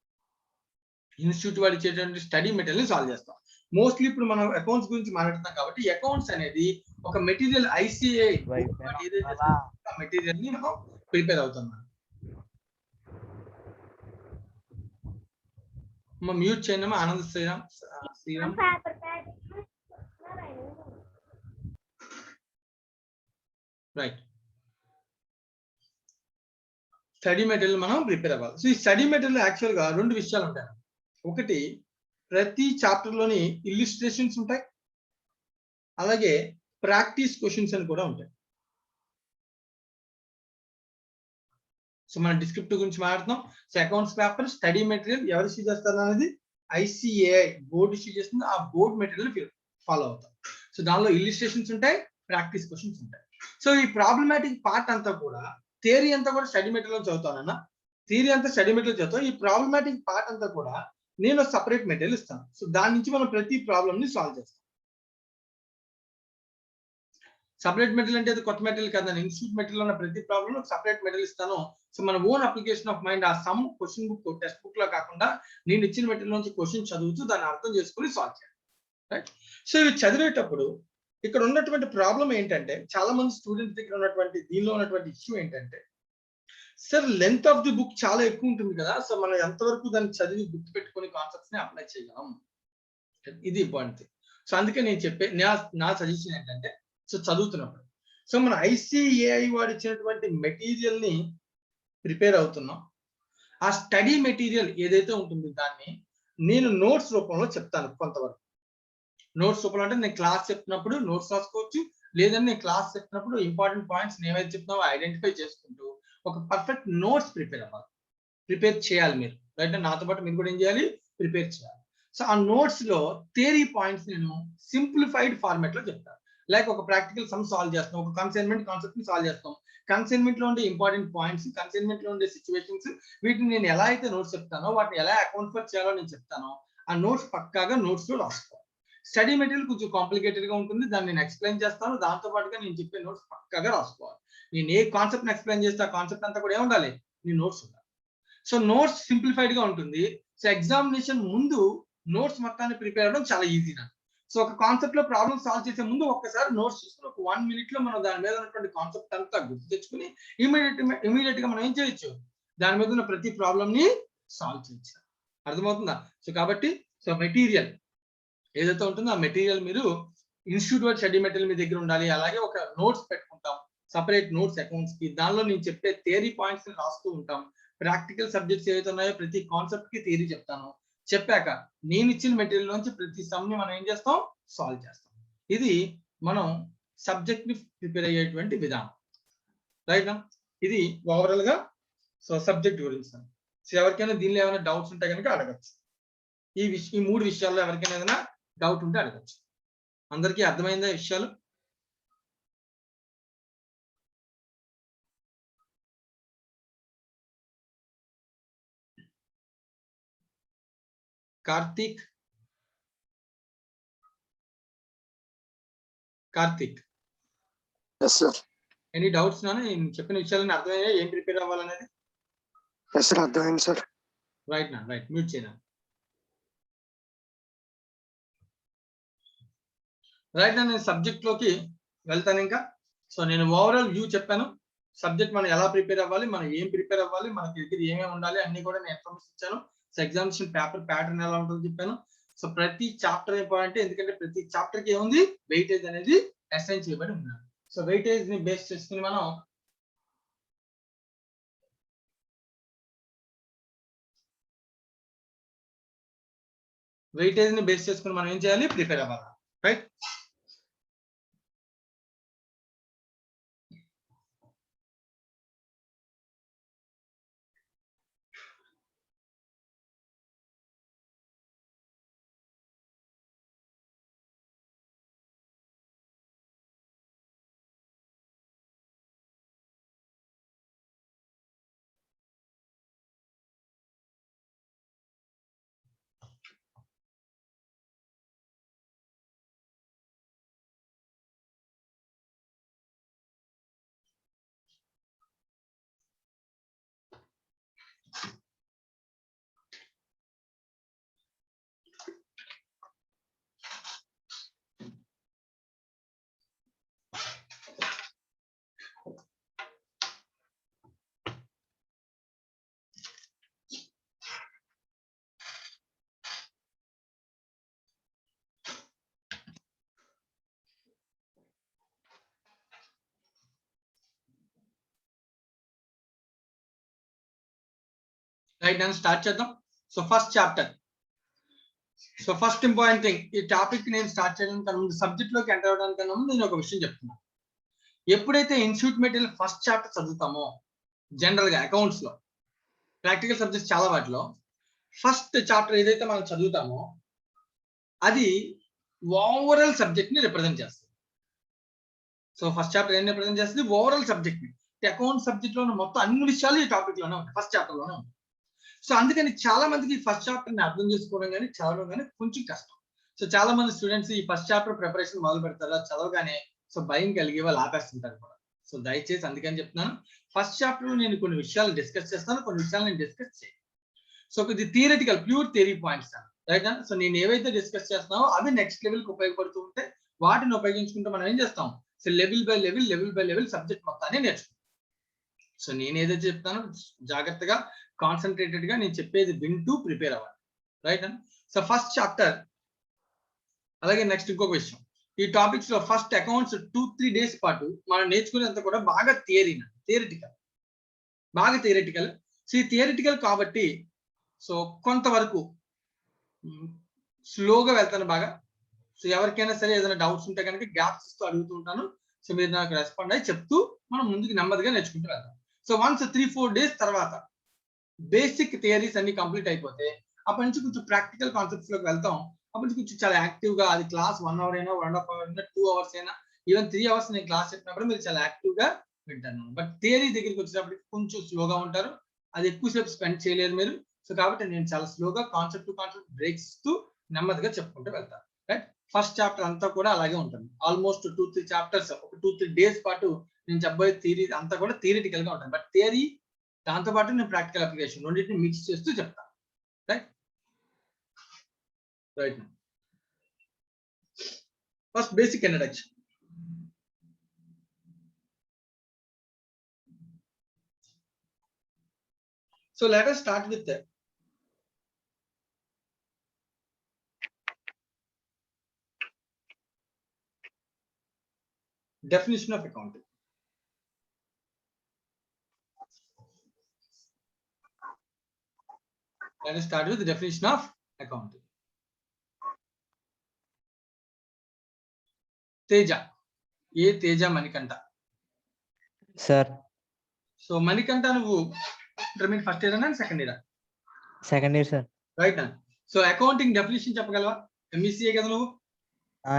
ఇన్స్టిట్యూట్ వాడు ఇచ్చేటువంటి స్టడీ మెటీరియల్ ని సాల్వ్ చేస్తాం. మోస్ట్లీ ఇప్పుడు మనం అకౌంట్స్ గురించి మాట్లాడుతున్నాం కాబట్టి అకౌంట్స్ అనేది ఒక మెటీరియల్, ఐసిఐ మెటీరియల్ ని మనం ప్రిపేర్ అవుతాం. మ్యూట్ చేయండి Anand Sriram. Right, study material మనం ప్రిపేర్ అవ్వాలి. సో ఈ స్టడీ మెటీరియల్ యాక్చువల్ గా 2 విషయాలు ఉంటాయి. ఒకటి, ప్రతి చాప్టర్ లోని ఇల్లుస్ట్రేషన్స్ ఉంటాయి, అలాగే ప్రాక్టీస్ క్వశ్చన్స్ అని కూడా ఉంటాయి. సో మనం డిస్క్రిప్టివ్ గురించి మాట్లాడుతున్నాం. So accounts paper study material ఎవరు ఇష్యూ చేస్తారు అనేది ఐసిఏఐ బోర్డు ఇష్యూ చేస్తుంది. ఆ బోర్డు మెటీరియల్ ఫాలో అవుతాం. సో దానిలో ఇల్లుస్ట్రేషన్స్ ఉంటాయి, ప్రాక్టీస్ క్వశ్చన్స్ ఉంటాయి. సో ఈ ప్రాబ్లమాటిక్ పార్ట్ అంతా కూడా, థియరీ అంతా కూడా స్టడీ మెటీరియల్ చదువుతానన్న, థియరీ అంతా స్టడీ మెటీరియల్ చదువుతాం. ఈ ప్రాబ్లమాటిక్ పార్ట్ అంతా కూడా నేను సపరేట్ మెటీరియల్ ఇస్తాను. సో దాని నుంచి మనం ప్రతి ప్రాబ్లమ్ ని సాల్వ్ చేస్తాం. సపరేట్ మెటీరియల్ అంటే అది కొత్త మెటీరియల్ కాదు, ఇన్స్టిట్యూట్ మెటీరియల్ ఉన్న ప్రతి ప్రాబ్లం సపరేట్ మెటీరియల్ ఇస్తాను. సో మన ఓన్ అప్లికేషన్ ఆఫ్ మైండ్, ఆ some question book text book లో కాకుండా నేను ఇచ్చిన మెటీరియల్ నుంచి క్వశ్చన్ చదువుతూ దాన్ని అర్థం చేసుకుని సాల్వ్ చేయాలి, రైట్? సో ఇవి చదివేటప్పుడు ఇక్కడ ఉన్నటువంటి ప్రాబ్లం ఏంటంటే, చాలా మంది స్టూడెంట్స్ దగ్గర ఉన్నటువంటి దీనిలో ఉన్నటువంటి ఇష్యూ ఏంటంటే, sir length of the book చాలా ఎక్కువ ఉంటుంది కదా, సో మనం ఎంతవరకు దాన్ని చదివి గుర్తు పెట్టుకుని కాన్సెప్ట్స్ ని అప్లై చేయగలం, ఇది ఇంపార్టెంట్. సో అందుకే నేను చెప్పే నా సజెషన్ ఏంటంటే, సో చదువుతున్నప్పుడు సో మన ICAI వాడు ఇచ్చినటువంటి మెటీరియల్ ని ప్రిపేర్ అవుతున్నాం, ఆ స్టడీ మెటీరియల్ ఏదైతే ఉంటుందో దాన్ని నేను నోట్స్ రూపంలో చెప్తాను. కొంతవరకు నోట్స్ రూపంలో అంటే నేను క్లాస్ చెప్తున్నప్పుడు నోట్స్ రాసుకోవచ్చు, లేదంటే నేను క్లాస్ చెప్తున్నప్పుడు ఇంపార్టెంట్ పాయింట్స్ ఏవైతే చెప్తున్నావో ఐడెంటిఫై చేసుకుంటూ ఒక పర్ఫెక్ట్ నోట్స్ ప్రిపేర్ అవ్వాలి, ప్రిపేర్ చేయాలి మీరు, రైట్? నాతో పాటు మీరు కూడా ఏం చేయాలి, ప్రిపేర్ చేయాలి. సో ఆ నోట్స్ లో థియరీ పాయింట్స్ నేను సింప్లిఫైడ్ ఫార్మాట్ లో చెప్తాను. లైక్ ఒక ప్రాక్టికల్ సమ్ సాల్వ్ చేస్తాం, ఒక కన్సైన్మెంట్ కాన్సెప్ట్ ని సాల్వ్ చేస్తాం, కన్సైన్మెంట్ లో ఉండే ఇంపార్టెంట్ పాయింట్స్, కన్సైన్మెంట్ లో ఉండే సిచ్యువేషన్స్, వీటిని నేను ఎలా అయితే నోట్స్ చెప్తానో వాటిని ఎలా అకౌంట్ ఫర్ చేయాలో నేను చెప్తానో ఆ నోట్స్ పక్కాగా నోట్స్ లో రాసుకోవాలి. స్టడీ మెటీరియల్ కొంచెం కాంప్లికేటెడ్ గా ఉంటుంది, దాన్ని నేను ఎక్స్ప్లెయిన్ చేస్తాను, దాంతో పాటుగా నేను చెప్పే నోట్స్ పక్కాగా రాసుకోవాలి. నేను ఏ కాన్సెప్ట్ ఎక్స్ప్లెయిన్ చేస్తే ఆ కాన్సెప్ట్ అంతా కూడా ఏముండాలి, నీ నోట్స్ ఉండాలి. సో నోట్స్ సింప్లిఫైడ్ గా ఉంటుంది. సో ఎగ్జామినేషన్ ముందు నోట్స్ మొత్తాన్ని ప్రిపేర్ అవ్వడం చాలా ఈజీ నాకు. సో ఒక కాన్సెప్ట్ లో ప్రాబ్లమ్ సాల్వ్ చేసే ముందు ఒక్కసారి నోట్స్ చూసుకుని ఒక 1 minute లో మనం దాని మీద ఉన్నటువంటి కాన్సెప్ట్ అంతా గుర్తు తెచ్చుకుని ఇమీడియట్ గా మనం ఏం చేయొచ్చు, దాని మీద ఉన్న ప్రతి ప్రాబ్లమ్ ని సాల్వ్ చేయొచ్చు. అర్థమవుతుందా? సో కాబట్టి సో మెటీరియల్ ఏదైతే ఉంటుందో ఆ మెటీరియల్ మీరు ఇన్స్టిట్యూట్ వైడ్ స్టడీ మెటీరియల్ మీ దగ్గర ఉండాలి. అలాగే ఒక నోట్స్ పెట్టుకుంటాం, సపరేట్ నోట్స్ అకౌంట్స్ కి, దానిలో నేను చెప్పే థియరీ పాయింట్స్ రాస్తూ ఉంటాం. ప్రాక్టికల్ సబ్జెక్ట్స్ ఏవైతే ఉన్నాయో ప్రతి కాన్సెప్ట్ కి థియరీ చెప్తాను. చెప్పాక నేను ఇచ్చిన మెటీరియల్ నుంచి ప్రతి సమ్ ని మనం ఏం చేస్తాం, సాల్వ్ చేస్తాం. ఇది మనం సబ్జెక్ట్ ని ప్రిపేర్ అయ్యేటువంటి విధానం, రైట్? ఇది ఓవరాల్ గా సో సబ్జెక్ట్ గురించి. సో ఎవరికైనా దీనిలో ఏమైనా డౌట్స్ ఉంటే కనుక అడగచ్చు. ఈ 3 విషయాల్లో ఎవరికైనా ఏదైనా డౌట్ ఉంటే అడగచ్చు. అందరికీ అర్థమైందా ఈ విషయాలు? Karthik yes sir, any doubts నాన్న? నేను చెప్పిన విషయాలను అర్థమయ్యా, ఏం ప్రిపేర్ అవ్వాలనేది? yes sir, అర్థమైంది సార్. రైట్ నా, రైట్, మ్యూట్ చేయనా. రైట్ నా, నేను సబ్జెక్ట్ లోకి వెళ్తాను ఇంకా. సో నేను ఓవరాల్ వ్యూ చెప్పాను, సబ్జెక్ట్ మనం ఎలా ప్రిపేర్ అవ్వాలి, మనం ఏం ప్రిపేర్ అవ్వాలి, మనకి దగ్గర ఏమేమి ఉండాలి అన్ని కూడా నేను ఇన్ఫర్మేషన్ ఇచ్చాను. సో ఎగ్జామినేషన్ పేపర్ ప్యాటర్న్ ఎలా ఉంటుందో చెప్పాను. సో ప్రతి చాప్టర్ ఇంపార్టెంట్, ఎందుకంటే ప్రతి చాప్టర్ కి ఏముంది, వెయిటేజ్ అనేది అసైన్ చేయబడి ఉన్నారు. సో వెయిటేజ్ ని బేస్ చేసుకుని మనం ఏం చేయాలి, ప్రిపేర్ అవ్వాలి, రైట్? రైట్, నేను స్టార్ట్ చేద్దాం. So first chapter, so first important thing, ఈ టాపిక్ నేను స్టార్ట్ చేయడానికి ముందు, సబ్జెక్ట్ లోకి ఎంటర్ అవడానికి ముందు నేను ఒక విషయం చెప్తున్నాను. ఎప్పుడైతే ఇన్స్టిట్యూట్ మెటీరియల్ ఫస్ట్ చాప్టర్ చదువుతామో, జనరల్ గా అకౌంట్స్ లో, ప్రాక్టికల్ సబ్జెక్ట్స్ చాలా వాటిలో ఫస్ట్ చాప్టర్ ఏదైతే మనం చదువుతామో అది ఓవరాల్ సబ్జెక్ట్ ని రిప్రజెంట్ చేస్తుంది. సో ఫస్ట్ చాప్టర్ ఏం రిప్రజెంట్ చేస్తుంది, ఓవరాల్ సబ్జెక్ట్ ని. అకౌంట్ సబ్జెక్ట్ లో మొత్తం అన్ని విషయాలు ఈ టాపిక్ లోనే ఉంటాయి, ఫస్ట్ చాప్టర్ లోనే ఉంటాయి. సో అందుకని చాలా మందికి ఫస్ట్ చాప్టర్ ని అర్థం చేసుకోవడం కానీ చదవడం కానీ కొంచెం కష్టం. సో చాలా మంది స్టూడెంట్స్ ఈ ఫస్ట్ చాప్టర్ ప్రిపరేషన్ మొదలు పెడతారు, చదవగానే సో భయం కలిగే వాళ్ళు ఆపేస్తుంటారు కూడా. సో దయచేసి అందుకని చెప్తున్నాను, ఫస్ట్ చాప్టర్ లో నేను కొన్ని విషయాలు డిస్కస్ చేస్తాను, కొన్ని విషయాలు నేను డిస్కస్ చేయను. సో ఇది theoretical pure theory points right. So నేను ఏవైతే డిస్కస్ చేస్తున్నావో అవి నెక్స్ట్ లెవెల్ కి ఉపయోగపడుతూ ఉంటే వాటిని ఉపయోగించుకుంటే మనం ఏం చేస్తాం, so level by level subject మొత్తాన్ని నేర్చుకుంటాం. సో నేను ఏదైతే చెప్తానో జాగ్రత్తగా కాన్సన్ట్రేటెడ్ గా నేను చెప్పేది వింటూ ప్రిపేర్ అవ్వాలి రైట్. సో ఫస్ట్ చాప్టర్, అలాగే నెక్స్ట్ ఇంకొక విషయం, ఈ టాపిక్స్ లో ఫస్ట్ అకౌంట్స్ 2-3 days పాటు మనం నేర్చుకునేంత కూడా బాగా థియరిటికల్. సో ఈ థియరిటికల్ కాబట్టి సో కొంతవరకు స్లోగా వెళ్తాను బాగా. సో ఎవరికైనా సరే ఏదైనా డౌట్స్ ఉంటే కనుక గ్యాప్స్ ఇస్తూ అడుగుతూ ఉంటాను. సో మీరు నాకు రెస్పాండ్ అయ్యి చెప్తూ మనం ముందుకు నెమ్మదిగా నేర్చుకుంటూ వెళ్తాం. సో వన్స్ 3-4 days తర్వాత బేసిక్ థియరీస్ అన్ని కంప్లీట్ అయిపోతే అప్పటి నుంచి కొంచెం ప్రాక్టికల్ కాన్సెప్ట్స్ లోకి వెళ్తాం. అప్పటి నుంచి కొంచెం చాలా యాక్టివ్ గా, అది క్లాస్ 1 hour అయినా 1.5 hour అయినా 2 hours అయినా ఈవెన్ 3 hours నేను క్లాస్ చెప్పినప్పుడు మీరు చాలా యాక్టివ్ గా వింటాను. బట్ థియరీ దగ్గరికి వచ్చినప్పటికి కొంచెం స్లోగా ఉంటారు, అది ఎక్కువసేపు స్పెండ్ చేయలేరు మీరు. సో కాబట్టి నేను చాలా స్లోగా కాన్సెప్ట్ టు కాన్సెప్ట్ బ్రేక్స్ ఇస్తూ నెమ్మదిగా చెప్పుకుంటూ వెళ్తాను రైట్. ఫస్ట్ చాప్టర్ అంతా కూడా అలాగే ఉంటుంది, ఆల్మోస్ట్ 2-3 chapters, ఒక 2-3 days పాటు నేను చెప్పబోయే థియరీ అంతా కూడా థియరిటికల్ గా ఉంటుంది. బట్ థియరీ దాంతో పాటు నేను ప్రాక్టికల్ అప్లికేషన్ రెండింటిని మిక్స్ చేస్తూ చెప్తాను right. Right first basic introduction. So let us start with the definition of accounting. Let us start with the definition of accounting. Teja, ye Teja Manikanta. Sir, So Manikanta nuvu intermediate first year and second year. second year, sir. Right now. So accounting definition చెప్పగలవా? MCA కదా నువ్వు?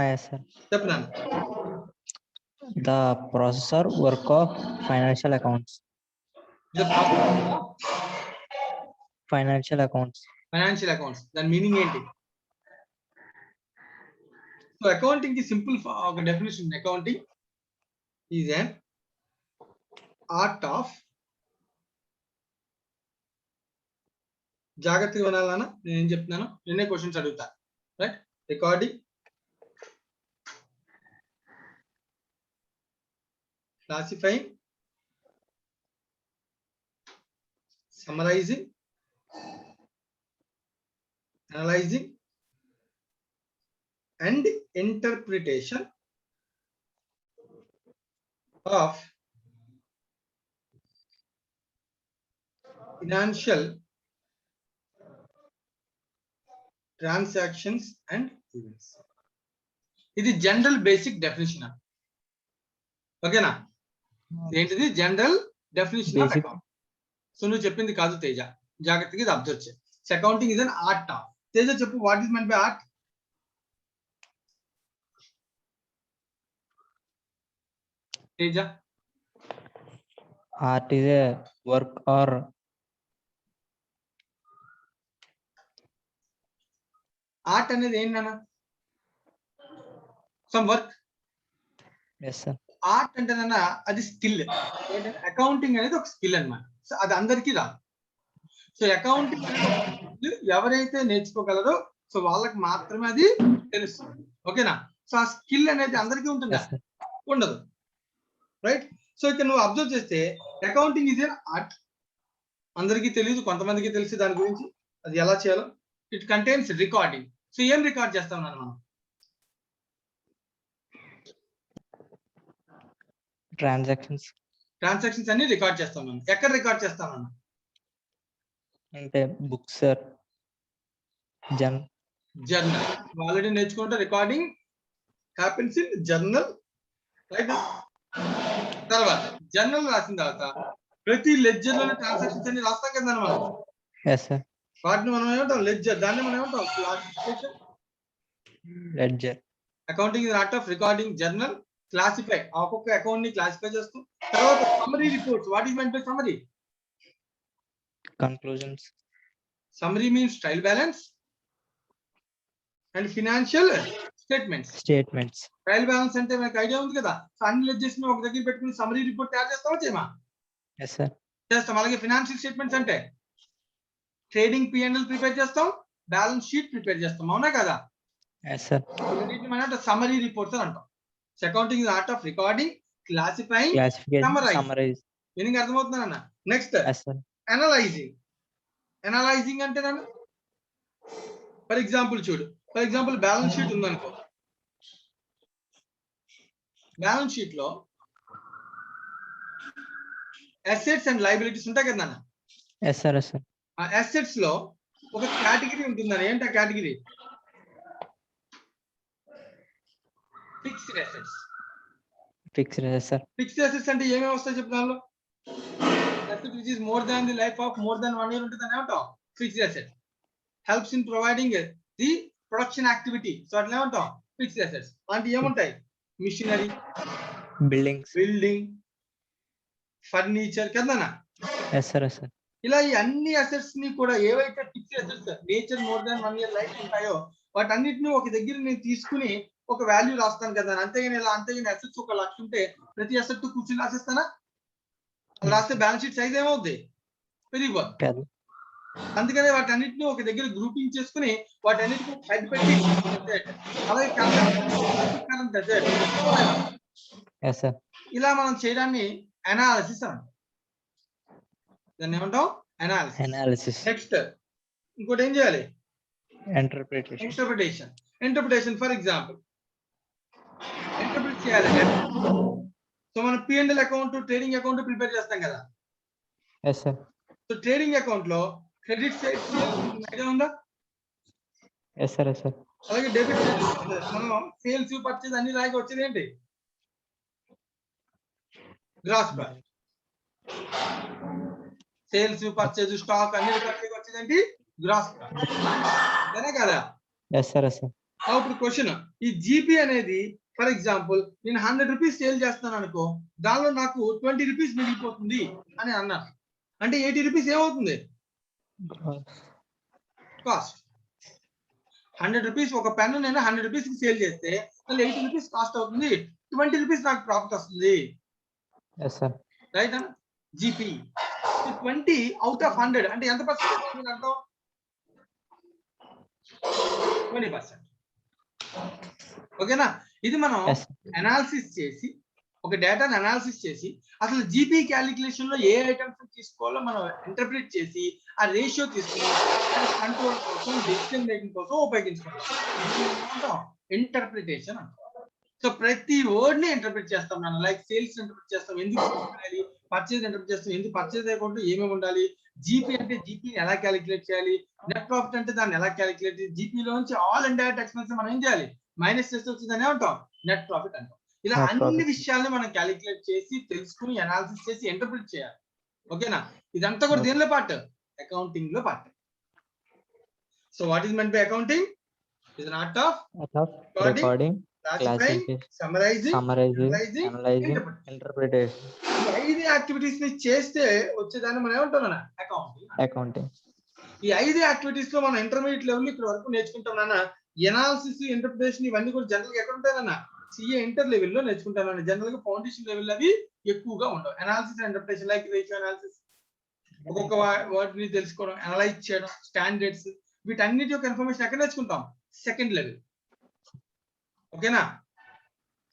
Yes, sir. చెప్పనా? The process or work of financial accounts. The process of Financial accounts. financial accounts. దాని meaning ఏంటి? So accounting కి simple ఒక definition, accounting is an art of, జాగ్రత్తగా వినాలన్నా నేను ఏం చెప్తున్నాను, నేనే క్వశ్చన్స్ అడుగుతా right. Recording, classifying, summarising, analysing and interpretation of financial transactions and events. ఇది జనరల్ బేసిక్ డెఫినేషన్. ఓకేనా? ఏంటిది general definition of account. So నువ్వు చెప్పింది కాదు తేజ, జాగ్రత్తగా ఇది అబ్జర్వ్ చేయి. Accounting is an art of. Teja చెప్పు, what is meant by art? Teja, Art is a work or art అనేది ఏంటన్నా? Some work. yes, sir. Art అంటేనన్నా అది స్కిల్. అకౌంటింగ్ అనేది ఒక స్కిల్ అన్నమాట. సో అది అందరికీ రాదు. సో అకౌంటింగ్ ఎవరైతే నేర్చుకోగలరో సో వాళ్ళకి మాత్రమే అది తెలుస్తుంది. ఓకేనా? సో ఆ స్కిల్ అనేది అందరికీ ఉంటుందా? Yes, sir. ఉండదు రైట్. సో ఇక్కడ నువ్వు అబ్జర్వ్ చేస్తే అకౌంటింగ్ ఈజ్ ఎన్ ఆర్ట్. అందరికీ తెలియదు, కొంతమందికి తెలిసి దాని గురించి, అది ఎలా చేయాలో. It contains recording. సో ఏం రికార్డ్ చేస్తాం మనం? ట్రాన్సాక్షన్స్ అన్ని రికార్డ్ చేస్తాం మనం. ఎక్కడ రికార్డ్ చేస్తాం మనం? అంటే బుక్స్, సార్. జర్నల్. ఆల్రెడీ నేర్చుకుంటే recording happens in journal right. తర్వాత జర్నల్ రాసిన తర్వాత ప్రతి లెడ్జర్ లోనే ట్రాన్సాక్షన్స్ అన్ని రాస్తాం కదా మనం. yes, sir. వాటిని మనం ఏమంటాం? లెడ్జర్. దాన్ని మనం ఏమంటాం? Classification. Ledger. Accounting is art of recording, journal, classify. ఒక్కొక్క అకౌంట్ ని క్లాసిఫై చేస్తూ తర్వాత summary reports. What is meant by summary? Conclusions. Summary means trial balance and financial statements. Statements. Trial balance అంటే మనకు ఐడియా ఉంది కదా. సో అన్ని ledges ని ఒక దగ్గర పెట్టుకుని సమ్మరీ రిపోర్ట్ తయారు చేస్తావా చేయమా? Yes sir. చేస్తాం. అలాగే ఫినాన్షియల్ స్టేట్మెంట్స్ అంటే ట్రేడింగ్ P&L ప్రిపేర్ చేస్తాం, బ్యాలెన్స్ షీట్ ప్రిపేర్ చేస్తాం, అవునా కదా? Yes sir. వీటిని మనం సమ్మరీ రిపోర్ట్స్ అని అంటాం. Accounting is art of recording, classifying, classification, summarise. Meaning అర్థమవుతుందా అన్న? Next yes sir. Analysing. Analysing అంటే ఫర్ ఎగ్జాంపుల్ చూడు, ఫర్ ఎగ్జాంపుల్ బ్యాలెన్స్ షీట్ ఉందనుకో. బ్యాలెన్స్ షీట్ లో అసెట్స్ అండ్ లయబిలిటీస్ ఉంటాయి కదా నాన్న. Yes sir. Yes sir. ఆ అసెట్స్ లో ఒక కేటగిరీ ఉంటుందని. ఏంటి ఆ category? Fixed assets. Fixed. Yes sir. Fixed assets అంటే ఏమేమి వస్తాయి చెప్పు దానిలో? Asset which is more than the life of more than 1 year ఉంటుందని ఏమంటాం? Fixed asset. Helps in providing the production activity. So అట్లా ఏమంటాం? Fixed assets. అలాంటి ఏముంటాయి? Machinery, buildings. బిల్డింగ్, ఫర్నిచర్ కదా. Yes sir. Yes sir. ఇలా ఈ అన్ని అసెట్స్ ని కూడా ఏవైతే fixed assets nature more than 1 year life ఉంటాయో వాటన్నిటిని ఒక దగ్గర నేను తీసుకుని ఒక వాల్యూ రాస్తాను కదా. అంతేగాని అసెట్స్ 1 లక్ష ఉంటే ప్రతి అసెట్ కూర్చుని రాసేస్తానా? అలా రాస్తే బ్యాలెన్స్ షీట్ సైజ్ ఏమవుద్ది? పెరిగిపోద్ది. అందుకనే వాటన్నిటిని ఒక దగ్గర గ్రూపింగ్ చేసుకుని వాటన్నిటిని హెడ్ పెట్టి అలాగే ఎస్ సార్. ఇలా మనం చేయడాన్ని అనాలిసిస్ అంటాం. దాన్ని ఏమంటాం? అనాలిసిస్. నెక్స్ట్ ఇంకోటి ఏం చేయాలి? Interpretation. Interpretation for example interpret చేయాలంటే సో మనం P&L account, trading account prepare చేస్తాం కదా. Yes sir. So trading account లో క్రెడిట్ సైడ్ ఐడియా ఉందా? Yes sir. Yes sir. అలాగే డెబిట్ మనం సేల్స్, పర్చేజ్ అన్ని రాగా వచ్చేది ఏంటి? Gross profit. Sales, purchase, stock అన్ని రికార్డ్ వచ్చేది ఏంటి? Gross profit. అంతేనా కదా? Yes sir. Yes sir. ఇప్పుడు క్వశ్చన్, ఈ జీపీ అనేది ఫర్ ఎగ్జాంపుల్ నేను 100 రూపీస్ సేల్ చేస్తాను అనుకో, దానిలో నాకు 20 రూపీస్ మిగిలిపోతుంది అని అన్నాను. అంటే 80 రూపీస్ ఏమవుతుంది? కాస్ట్. 100 రూపీస్ ఒక పెన్ నేను 100 రూపీస్ కి సేల్ చేస్తే 80 రూపీస్ కాస్ట్ అవుతుంది, 20 రూపీస్ నాకు ప్రాఫిట్ వస్తుంది. రైట్ అన్న? జీపీ 20 అవుట్ ఆఫ్ 100 అంటే ఎంత పర్సెంట్ అర్థం? 20%. ఓకేనా? ఇది మనం అనాలిసిస్ చేసి ఒక డేటాను అనాలిసిస్ చేసి అసలు జీపీ క్యాలిక్యులేషన్ లో ఏ ఐటమ్స్ తీసుకోవాలో మనం ఇంటర్ప్రిట్ చేసి ఆ రేషియో తీసుకుని కంట్రోల్ కోసం, డెసిషన్ మేకింగ్ కోసం ఉపయోగించుకుంటాం. ఇంటర్ప్రిటేషన్ అంటాం. సో ప్రతి వర్డ్ ని ఇంటర్ప్రిట్ చేస్తాం మనం. లైక్ సేల్స్ ఇంటర్ప్రిట్ చేస్తాం, ఎందుకు చేయాలి? పర్చేజ్ ఇంటర్ప్రిట్ చేస్తాం, ఎందుకు పర్చేజ్ అకౌంట్ ఏమేమి ఉండాలి? జీపీ అంటే జీపీని ఎలా క్యాలిక్యులేట్ చేయాలి? నెట్ ప్రాఫిట్ అంటే దాన్ని ఎలా క్యాలిక్యులేట్? జీపీలో నుంచి ఆల్ ఇండైరెక్ట్ ఎక్స్పెన్సెస్ మనం ఏం చేయాలి? మైనస్ చేస్తే వచ్చిందని ఏమంటాం? నెట్ ప్రాఫిట్ అంటాం. ఇలా అన్ని విషయాల్ని మనం క్యాలిక్యులేట్ చేసి తెలుసుకుని అనాలిసిస్ చేసి ఇంటర్ప్రిట్ చేయాలి. ఓకేనా? ఇదంతా కూడా దేనిలో పార్ట్? అకౌంటింగ్ లో part. So what is meant by accounting? Is an art of recording, classifying, summarising, analysing, interpretation. ఈ 5 యాక్టివిటీస్ ని చేస్తే వచ్చేదాన్ని మనం ఏమంటాం? అకౌంటింగ్. ఈ 5 యాక్టివిటీస్ లో మనం ఇంటర్మీడియట్ లెవెల్ ఇక్కడ వరకు నేర్చుకుంటాం నాన్న. ఎనాలిసిస్, ఇంటర్ప్రిటేషన్ ఇవన్నీ కూడా జనరల్ గా ఎక్కడ ఉంటాయన్న? సిఏ ఇంటర్ లెవెల్లో నేర్చుకుంటాను. జనరల్ గా ఫౌండేషన్ లెవెల్ అవి ఎక్కువగా ఉండవు. Analysis and interpretation like ratio analysis, ఒక్కొక్క వాటిని తెలుసుకోవడం, అనలైజ్ చేయడం, స్టాండర్డ్స్, వీటన్నిటి యొక్క ఇన్ఫర్మేషన్ ఎక్కడ నేర్చుకుంటాం? Second level. ఓకేనా?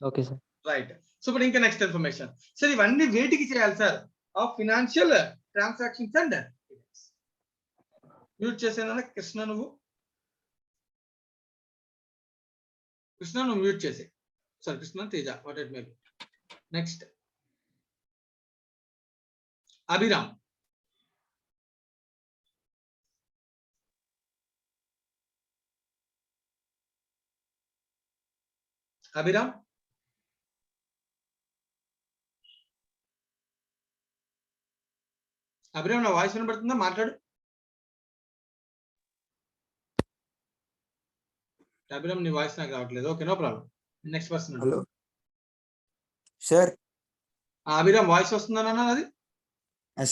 Okay sir. రైట్. సో ఇప్పుడు ఇంకా నెక్స్ట్ ఇన్ఫర్మేషన్. సార్ ఇవన్నీ వేటికి చేయాలి sir? Of financial transactions and mute చేసేనా కృష్ణ? నువ్వు మ్యూట్ చేసే. Sir Krishna, Teja, what it may be. Next Abhiram. Abhiram నా వాయిస్ వినబడుతుందా? మాట్లాడు అభిరామ్, నీ వాయిస్ నాకు రావట్లేదు. Okay, no problem. Next person. Hello sir. Abhiram voice వస్తుందా నాన్న? అది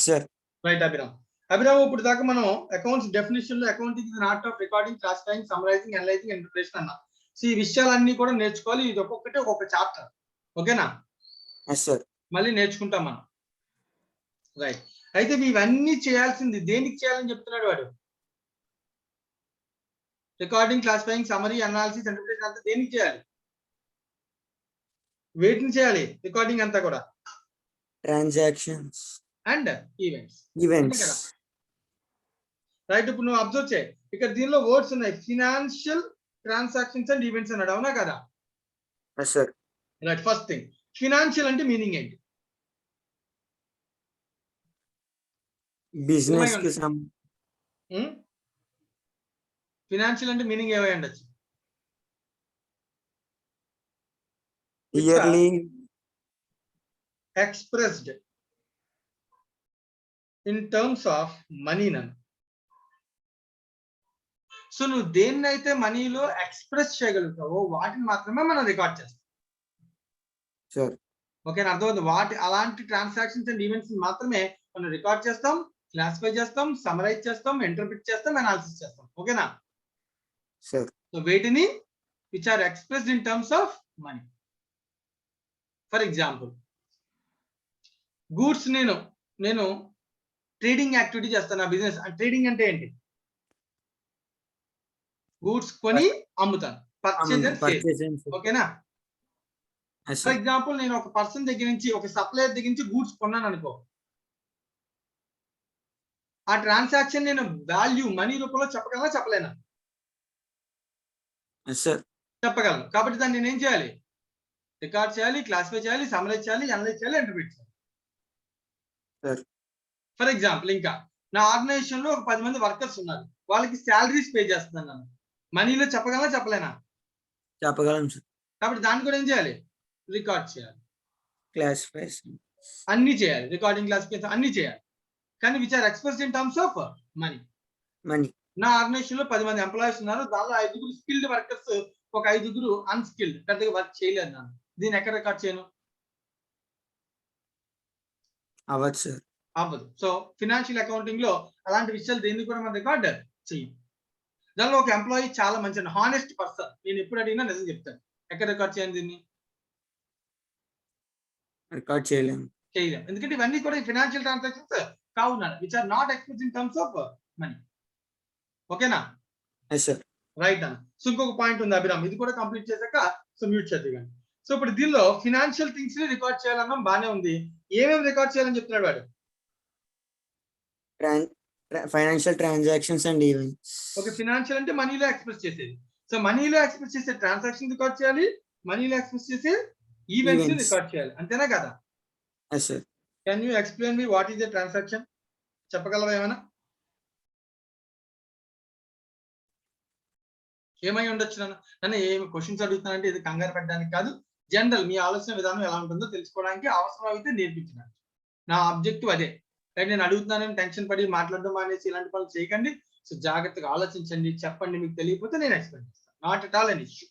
సార్. రైట్ అభిరామ్. ఇప్పుడు దాకా మనం అకౌంట్స్ డెఫినేషన్ లో accounting is art of recording, classifying, summarising, analysing, interpretation అన్నా. సో ఈ విషయాలన్నీ కూడా నేర్చుకోవాలి. ఇది ఒక్కొక్కటి ఒక్కొక్క చాప్టర్. ఓకేనా? Yes sir. మళ్ళీ నేర్చుకుంటాం మనం. రైట్. అయితే ఇవన్నీ చేయాల్సింది దేనికి చేయాలని చెప్తున్నాడు వాడు? Recording, classifying, summary, analysis, interpretation అంతా దేనికి చేయాలి? వేటిని చేయాలి? రికార్డింగ్ అంతా కూడా transactions and events. Events. Right. ఇప్పుడు నువ్వు అబ్జర్వ్ చేయి, ఇక్కడ దీనిలో వర్డ్స్ ఉన్నాయి. ఫినాన్షియల్ ట్రాన్సాక్షన్స్ అండ్ ఈవెంట్స్ అన్నాడు, అవునా కదా? Yes sir. Right. First thing, financial అంటే మీనింగ్ ఏంటి? బిజినెస్ కి ఫినాన్షియల్ అంటే మీనింగ్ ఏమై ఉండొచ్చు? Yearly expressed in terms of money నన్ను. సో నువ్వు దేన్నైతే మనీలో ఎక్స్ప్రెస్ చేయగలుగుతావో వాటిని మాత్రమే మనం రికార్డ్ చేస్తాం. సార్. ఓకేనా? అర్థమవుతుంది. అలాంటి ట్రాన్సాక్షన్స్ అండ్ ఈవెంట్స్ మాత్రమే మనం రికార్డ్ చేస్తాం, క్లాసిఫై చేస్తాం, సమరైజ్ చేస్తాం, ఇంటర్ప్రిట్ చేస్తాం, అనాలిసిస్ చేస్తాం. ఓకేనా? సార్. సో వేటిని which are expressed in terms of money. For example, goods నేను ట్రేడింగ్ యాక్టివిటీ చేస్తాను. నా బిజినెస్ ట్రేడింగ్ అంటే ఏంటి? గూడ్స్ కొని అమ్ముతాను. Purchase and sale. ఓకేనా? ఫర్ ఎగ్జాంపుల్, నేను ఒక పర్సన్ దగ్గర నుంచి, ఒక సప్లయర్ దగ్గర నుంచి గూడ్స్ కొన్నాను అనుకో. ఆ ట్రాన్సాక్షన్ నేను వాల్యూ మనీ రూపంలో చెప్పగలనా చెప్పలేనా? చెప్పగలను. కాబట్టి దాన్ని నేనేం చేయాలి? రికార్డ్ చేయాలి, క్లాసిఫై చేయాలి, సమరైజ్ చేయాలి, అనలైజ్ చేయాలి, ఇంటర్ప్రిట్ చేయాలి. ఫర్ ఎగ్జాంపుల్, ఇంకా నా ఆర్గనైజేషన్ లో ఒక 10 మంది వర్కర్స్ ఉన్నారు. వాళ్ళకి శాలరీస్ పే చేస్తున్నాను. నేను మనీలో చెప్పగలనా చెప్పలేనా? చెప్పగలను సార్. కాబట్టి దాన్ని కూడా ఏం చేయాలి? రికార్డ్ చేయాలి, క్లాసిఫై అన్ని చేయాలి, రికార్డింగ్, క్లాసిఫికేషన్ అన్ని చేయాలి. కానీ which are expressed in terms of money. నా ఆర్గనైజేషన్ లో 10 మంది ఎంప్లాయీస్ ఉన్నారు. దానిలో 5 స్కిల్డ్ వర్కర్స్, ఒక 5 అన్స్కిల్డ్, పెద్దగా వర్క్ చేయలేదు. నన్ను దీన్ని ఎక్కడ రికార్డ్ చేయను? అవ్వదు సార్. అవ్వదు. సో ఫినాన్షియల్ అకౌంటింగ్ లో అలాంటి విషయాలు దేన్ని కూడా మనం రికార్డ్ చేయం. దానిలో ఒక ఎంప్లాయీ చాలా మంచి హానెస్ట్ పర్సన్, నేను ఎప్పుడు అడిగినా నిజం చెప్తాను. ఎక్కడ రికార్డ్ చేయండి? దీన్ని రికార్డ్ చేయలేము. ఎందుకంటే ఇవన్నీ కూడా ఫినాన్షియల్ ట్రాన్సాక్షన్స్ కావున which are not expressed in terms of money. ఓకేనా? రైట్ అన్న. సో ఇంకొక పాయింట్ ఉంది అభిరామ్, ఇది కూడా కంప్లీట్ చేశాక సో మ్యూట్ చేద్దాం. సో ఇప్పుడు దీనిలో ఫినాన్షియల్ థింగ్స్ ని రికార్డ్ చేయాలన్నా బానే ఉంది. ఏమేమి రికార్డ్ చేయాలని చెప్తున్నాడు వాడు? Financial transactions and events. Okay, financial అంటే మనీలో ఎక్స్ప్రెస్ చేసేది. సో మనీలో ఎక్స్ప్రెస్ చేసే ట్రాన్సాక్షన్ రికార్డ్ చేయాలి, మనీలో ఎక్స్ప్రెస్ చేసే ఈవెంట్స్ రికార్డ్ చేయాలి. అంతేనా కదా? Yes sir. Can you explain me what is the transaction? చెప్పగలవా ఏమైనా? ఏమై ఉండొచ్చు? నన్ను ఏమి క్వశ్చన్స్ అడుగుతున్నానంటే ఇది కంగారు పెట్టడానికి కాదు, జనరల్ మీ ఆలోచన విధానం ఎలా ఉంటుందో తెలుసుకోవడానికి, అవసరం అయితే నేర్పించడానికి. నా ఆబ్జెక్టివ్ అదే. నేను అడుగుతున్నానని టెన్షన్ పడి మాట్లాడడం అనేసి ఇలాంటి పనులు చేయకండి. సో జాగ్రత్తగా ఆలోచించండి, చెప్పండి. మీకు తెలియకపోతే నేను ఎక్స్ప్లెయిన్ చేస్తాను. Not at all an issue.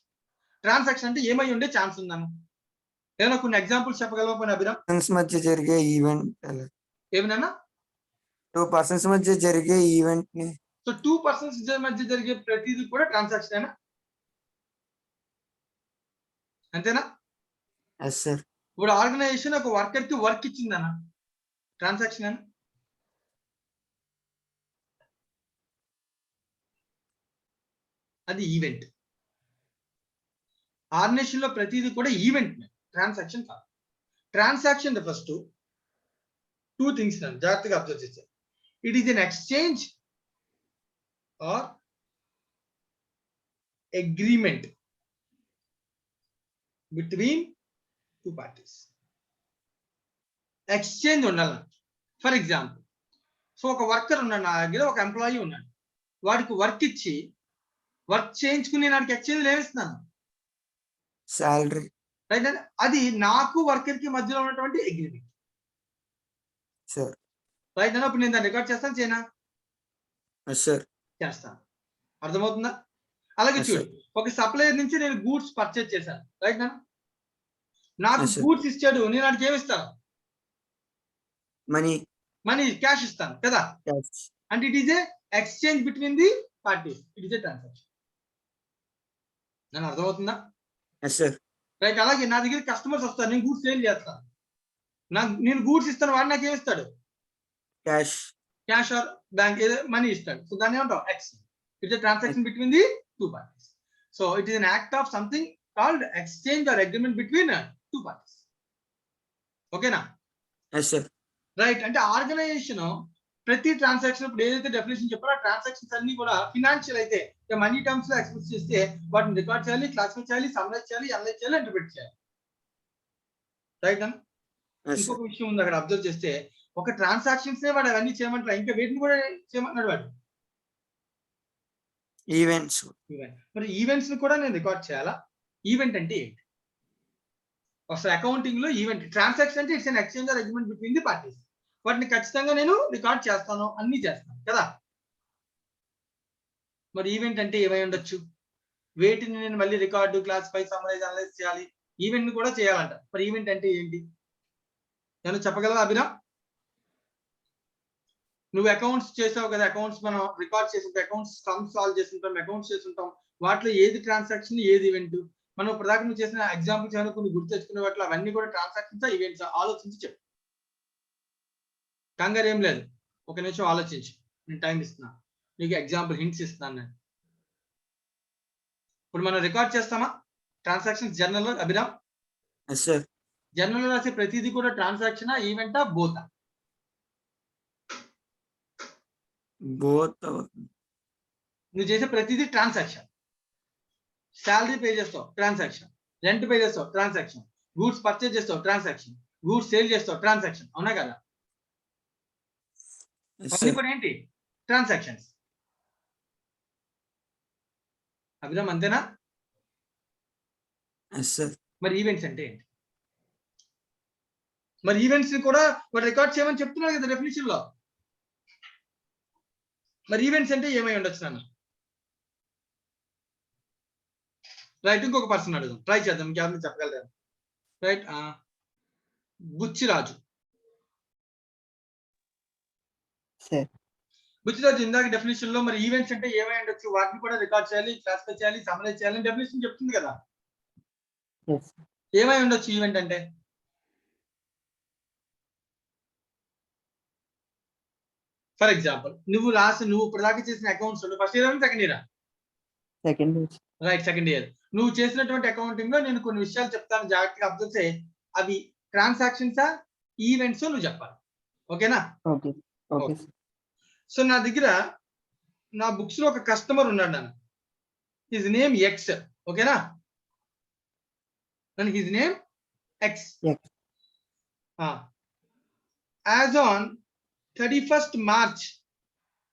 Transaction అంటే ఏమై ఉండే ఛాన్స్ ఉందన్న ఏదైనా కొన్ని ఎగ్జాంపుల్స్ చెప్పగలవా అభిరామ్? మధ్య జరిగే ఈవెంట్ ఏమన్నా 2 persons మధ్య జరిగే ఈవెంట్ ని. సో 2 persons మధ్య జరిగే ప్రతిదీ కూడా ట్రాన్సాక్షన్ అయినా? అంతేనా? Yes sir. ఇప్పుడు ఆర్గనైజేషన్ ఒక వర్కర్ కి వర్క్ ఇచ్చిందన్న, ట్రాన్సాక్షన్ అయినా? అది ఈవెంట్. ఆర్గనైజేషన్ లో ప్రతిదీ కూడా ఈవెంట్, ట్రాన్సాక్షన్ కాదు. Transaction refers to 2 things. జాగ్రత్తగా అబ్జర్వ్ చేస్తే, it is an exchange or agreement between 2 parties. Exchange ఉండాలి. ఫర్ ఎగ్జాంపుల్, సో ఒక వర్కర్ ఉన్నాడు నా దగ్గర, ఒక ఎంప్లాయీ ఉన్నాడు. వాడికి వర్క్ ఇచ్చి వర్క్ చేయించుకుని నాకు ఎక్స్చేంజ్ లేవిస్తున్నాను, సాలరీ. రైట్? అది నాకు వర్కర్ కి మధ్యలో ఉన్నటువంటి అగ్రిమెంట్. సార్. రైట్ అన్న. ఇప్పుడు నేను దాన్ని రికార్డ్ చేస్తాను చేయనా? సార్. చేస్తాను. అర్థమవుతుందా? అలాగే చూడు, ఒక సప్లయర్ నుంచి నేను గూడ్స్ పర్చేజ్ చేశాను. రైట్ నా? నాకు గూడ్స్ ఇచ్చాడు, నేను వాడికి ఏమి ఇస్తాను? మనీ క్యాష్ ఇస్తాను కదా. And it is a exchange between the parties. It is a transaction. నేను అర్థమవుతుందా? Yes sir. రైట్. అలాగే నా దగ్గర కస్టమర్స్ వస్తారు, నేను గూడ్స్ సేల్ చేస్తాను. నేను గూడ్స్ ఇస్తాను, వాడు నాకు ఏమిస్తాడు? క్యాష్. క్యాష్ ఆర్ బ్యాంక్ ఏదో మనీ ఇస్తాడు. సో దాన్ని ఏమంటాం? Exchange. It's a transaction between the two parties. So it is an act of something called exchange or agreement between two parties. ఓకేనా? Yes sir. రైట్. అంటే organisation ప్రతి transaction ఇప్పుడు ఏదైతే definition చెప్పారో ఆ ట్రాన్సాక్షన్స్ అన్ని కూడా ఫినాన్షియల్ అయితే మనీ టర్మ్స్ లో ఎక్స్ప్రెస్ చేస్తే వాటిని రికార్డ్ చేయాలి, క్లాసిఫై చేయాలి, సమ్మరైజ్ చేయాలి, అనలైజ్ చేయాలి, ఇంటర్ప్రిట్ చేయాలి. రైట్ అన్న? ఇంకొక విషయం ఉంది అక్కడ అబ్జర్వ్ చేస్తే, ఒక ట్రాన్సాక్షన్స్ వాడు అవన్నీ చేయమంటారు, ఇంకా వీటిని కూడా చేయమంటున్నాడు వాడు. ఈవెంట్స్. మరి ఈవెంట్స్ ని కూడా నేను రికార్డ్ చేయాలా? ఈవెంట్ అంటే ఏంటి? అసలు అకౌంటింగ్ లో ఈవెంట్, ట్రాన్సాక్షన్ అంటే it's an exchange or agreement between the parties. వాటిని ఖచ్చితంగా నేను రికార్డ్ చేస్తాను, అన్ని చేస్తాను కదా. మరి ఈవెంట్ అంటే ఏమై ఉండొచ్చు? వేటిని నేను మళ్ళీ రికార్డు, క్లాసిఫై, సమ్మరైజ్, అనలైజ్ చేయాలి, ఈవెంట్ ని కూడా చేయాలంట. మరి ఈవెంట్ అంటే ఏంటి? నేను చెప్పగలవా అభిరామ్? నువ్వు అకౌంట్స్ చేసావు కదా, అకౌంట్స్ మనం రికార్డ్ చేసి ఉంటాం, అకౌంట్స్ సమ్ సాల్వ్ చేస్తుంటాం, అకౌంట్స్ చేస్తుంటాం. వాటిలో ఏది ట్రాన్సాక్షన్, ఏది ఈవెంట్? మనం ఇప్పటిదాకా నువ్వు చేసిన ఎగ్జాంపుల్స్ ఏమైనా కొన్ని గుర్తు తెచ్చుకునే వాటిలో అవన్నీ కూడా ట్రాన్సాక్షన్స్, ఈవెంట్స్? ఆలోచించి చెప్పు. కంగారు ఏం లేదు, ఒక నిమిషం ఆలోచించు. నేను టైం ఇస్తున్నా, నీకు ఎగ్జాంపుల్ హింట్స్ ఇస్తున్నాను నేను. ఇప్పుడు మనం రికార్డ్ చేస్తామా ట్రాన్సాక్షన్స్ జర్నల్ లో అభిరామ్? Yes sir. జర్నల్ లో రాసే ప్రతిదీ కూడా ట్రాన్సాక్షనా, ఈవెంటా, బోతా? బోత్. నువ్వు చేసే ప్రతిదీ ట్రాన్సాక్షన్. శాలరీ పే చేస్తావు, ట్రాన్సాక్షన్. రెంట్ పే చేస్తావు, ట్రాన్సాక్షన్. గూడ్స్ పర్చేజ్ చేస్తావు, ట్రాన్సాక్షన్. గూడ్స్ సేల్ చేస్తావు, ట్రాన్సాక్షన్. అవునా కదా? అన్ని కూడా ఏంటి? ట్రాన్సాక్షన్స్. అభిరామ్ అంతేనా? Yes sir. మరి ఈవెంట్స్ అంటే ఏంటి? మరి ఈవెంట్స్ ని కూడా వాడు రికార్డ్ చేయమని చెప్తున్నారు కదా డెఫినేషన్ లో. మరి ఈవెంట్స్ అంటే ఏమై ఉండొచ్చు నాన్న? రైట్. ఇంకొక పర్సన్ అడుగుదాం, ట్రై చేద్దాం, ఇంకెవరిని చెప్పగలరా? రైట్. బుచ్చిరాజు. బుచ్చిరాజు, ఇందాక డెఫినేషన్ లో మరి ఈవెంట్స్ అంటే ఏమై ఉండొచ్చు, వాటిని కూడా రికార్డ్ చేయాలి, క్లాసిఫై చేయాలి, సమ్మరైజ్ చేయాలి డెఫినేషన్ చెప్తుంది కదా. ఏమై ఉండొచ్చు ఈవెంట్ అంటే? ఫర్ ఎగ్జాంపుల్ నువ్వు ఇప్పటిదాకా చేసిన accounts first year second year? Second year. Right, second year. నువ్వు చేసినటువంటి అకౌంటింగ్ లో నేను కొన్ని విషయాలు చెప్తాను, జాగ్రత్తగా అబ్జర్వ్ చేయి. అవి ట్రాన్సాక్షన్సా, ఈవెంట్స్ నువ్వు చెప్పాలి. ఓకేనా? ఓకే. సో నా దగ్గర నా బుక్స్ లో ఒక కస్టమర్ ఉన్నాడు నాన్న, హిజ్ నేమ్ ఎక్స్. ఓకేనా? His name X. As on 31st March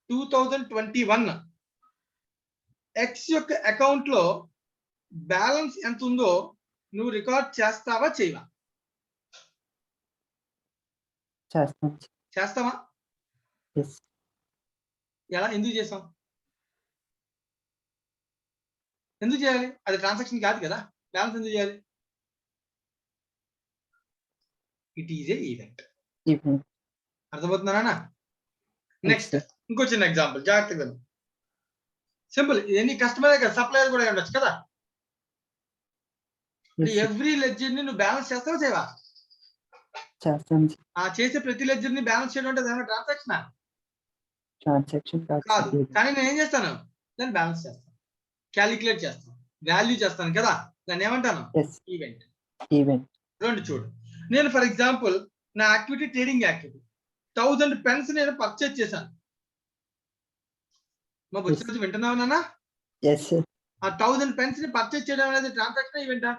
2021 X యొక్క అకౌంట్ లో బ్యాలెన్స్ ఎంత ఉందో నువ్వు రికార్డ్ చేస్తావా చేయవా? చేస్తావా? ఎలా, ఎందుకు చేసాం? ఎందుకు చేయాలి? అది ట్రాన్సాక్షన్ కాదు కదా, బ్యాలెన్స్ ఎందుకు చేయాలి? It is a event. అర్థమవుతున్నానా? నెక్స్ట్ ఇంకో చిన్న ఎగ్జాంపుల్, జాగ్రత్తగా. సింపుల్, ఎన్ని కస్టమర్ కదా, సప్లయర్ కూడా ఉండొచ్చు కదా. ఎవ్రీ లెడ్జర్ ని నువ్వు బ్యాలెన్స్ చేస్తావా చేయవా? చేసే ప్రతి లెడ్జర్ ని బ్యాలెన్స్ చేయడం అంటే ఏమైనా ట్రాన్సాక్షన్ కాదు. కానీ నేను ఏం చేస్తాను? దాన్ని బ్యాలెన్స్ చేస్తాను, క్యాలిక్యులేట్ చేస్తాను, వాల్యూ చేస్తాను కదా. దాన్ని ఏమంటాను? ఈవెంట్. రెండు చూడు, నేను ఫర్ ఎగ్జాంపుల్ నా యాక్టివిటీ ట్రేడింగ్ యాక్టివిటీ 1000 పెన్స్ నేను పర్చేజ్ చేశాను. మా బుచ్చిరాజు వింటున్నావు నాన్న? ఆ 1000 పెన్స్ ని పర్చేజ్ చేయడం అనేది ట్రాన్సాక్షన్, ఈవెంటా?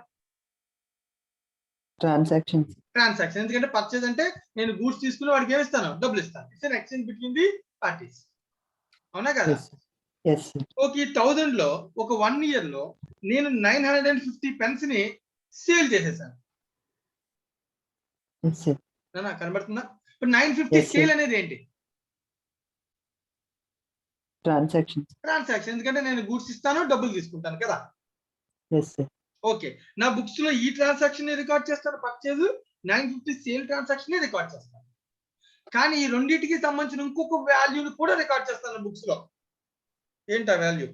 ట్రాన్సాక్షన్. ఎందుకంటే పర్చేజ్ అంటే నేను గూడ్స్ తీసుకుని వాడికి ఏమి ఇస్తాను? డబ్బులు ఇస్తాను. It's an exchange between the parties. అవునా కదా? ఓకే, 1000 లో ఒక 1 year లో నేను 950 పెన్స్ ని సేల్ చేసేసాను. కనబడుతుందా? ఇప్పుడు 950 సేల్ అనేది ఏంటి? ట్రాన్సాక్షన్. ఎందుకంటే నేను గూడ్స్ ఇస్తాను, డబ్బులు తీసుకుంటాను కదా. ఓకే, నా బుక్స్ లో ఈ ట్రాన్సాక్షన్ రికార్డ్ చేస్తాను, పర్చేజ్ 950 సేల్ ట్రాన్సాక్షన్ రికార్డ్ చేస్తాను. కానీ ఈ రెండింటికి సంబంధించిన ఇంకొక వాల్యూని కూడా రికార్డ్ చేస్తాను బుక్స్ లో. ఏంటా వాల్యూ?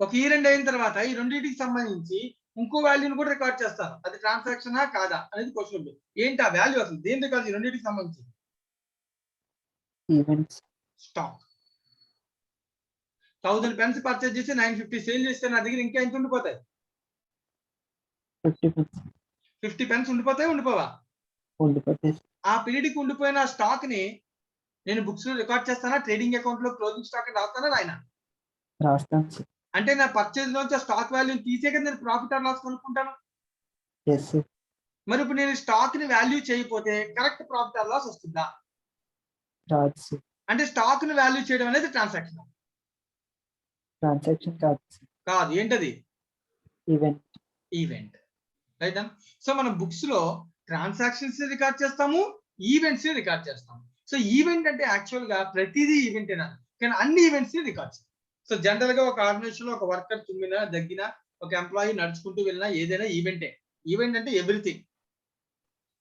ఒక ఇయర్ ఎండ్ అయిన తర్వాత ఈ రెండింటికి సంబంధించి ఇంకో వాల్యూని కూడా రికార్డ్ చేస్తాను. అది ట్రాన్సాక్షనా కాదా అనేది క్వశ్చన్ ఉంది. ఏంటి ఆ వాల్యూ అసలు దేని రికార్డ్? ఈ రెండింటికి సంబంధించి ఈవెంట్స్. స్టాక్ 1000 పెన్స్ పర్చేజ్ చేసి 950 సేల్ చేస్తే నా దగ్గర ఇంకా ఎంత ఉండిపోతాయి? 50 pence 50 పెన్స్ ఉండిపోతాయి, ఉండిపోవా? ఉండిపోతాయి. ఆ పీరియడ్ కి ఉండిపోయిన స్టాక్ ని నేను బుక్స్ లో రికార్డ్ చేస్తానా? ట్రేడింగ్ అకౌంట్ లో క్లోజింగ్ స్టాక్ అని రాస్తానా రాయనా? రాస్తాను సార్. అంటే నా పర్చేజ్ లోంచి ఆ స్టాక్ వాల్యూ తీసే కదా నేను ప్రాఫిట్ ఆర్ లాస్ కొనుక్కుంటాను. Yes sir. మరి ఇప్పుడు నేను స్టాక్ ని వాల్యూ చేయకపోతే కరెక్ట్ ప్రాఫిట్ ఆర్ లాస్ వస్తుందా? రాదు సార్. అంటే స్టాక్ ని వాల్యూ చేయడం అనేది ట్రాన్సాక్షన్ ట్రాన్సాక్షన్ కాదు సార్. కాదు. ఏంటది? ఈవెంట్. ఈవెంట్. రైట్. సో మనం బుక్స్ లో ట్రాన్సాక్షన్స్ రికార్డ్ చేస్తాము, ఈవెంట్స్ ని రికార్డ్ చేస్తాము. సో ఈవెంట్ అంటే యాక్చువల్ గా ప్రతిదీ ఈవెంటేనా, కానీ అన్ని ఈవెంట్స్ ని రికార్డ్ చేస్తాం. సో జనరల్ గా ఒక ఆర్గనైజేషన్ లో ఒక వర్కర్ తుమ్మినా దగ్గినా ఒక ఎంప్లాయీ నడుచుకుంటూ వెళ్ళినా ఏదైనా ఈవెంటే. ఈవెంట్ అంటే ఎవ్రీథింగ్.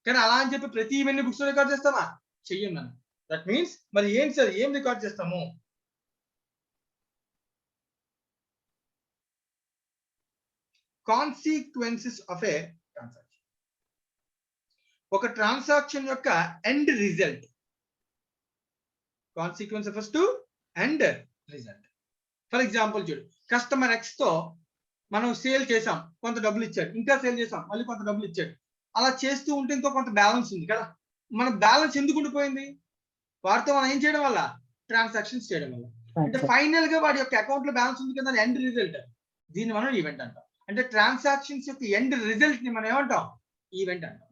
కానీ అలా అని చెప్పి ప్రతి ఈవెంట్ ని బుక్స్ లో రికార్డ్ చేస్తామా? చెయ్యం మనం. దట్ మీన్స్ మరి ఏంటి సార్ ఏం రికార్డ్ చేస్తాము? Consequences of A transaction. ఒక ట్రాన్సాక్షన్ యొక్క end result. Consequence first end result. For example చూడు, కస్టమర్ ఎక్స్ తో మనం సేల్ చేసాం, కొంత డబ్బులు ఇచ్చాడు, ఇంకా సేల్ చేసాం, మళ్ళీ కొంత డబ్బులు ఇచ్చాడు. అలా చేస్తూ ఉంటే ఇంకో కొంత బ్యాలెన్స్ ఉంది కదా. మన బ్యాలెన్స్ ఎందుకు ఉండిపోయింది? వాడితో మనం ఏం చేయడం వల్ల? ట్రాన్సాక్షన్స్ చేయడం వల్ల. అంటే ఫైనల్ గా వాడి యొక్క అకౌంట్ లో బ్యాలెన్స్ ఉంది కదా, ఎండ్ రిజల్ట్. దీన్ని మనం ఈవెంట్ అంటాం. అంటే ట్రాన్సాక్షన్స్ యొక్క ఎండ్ రిజల్ట్ ని మనం ఏమంటాం? ఈవెంట్ అంటాం.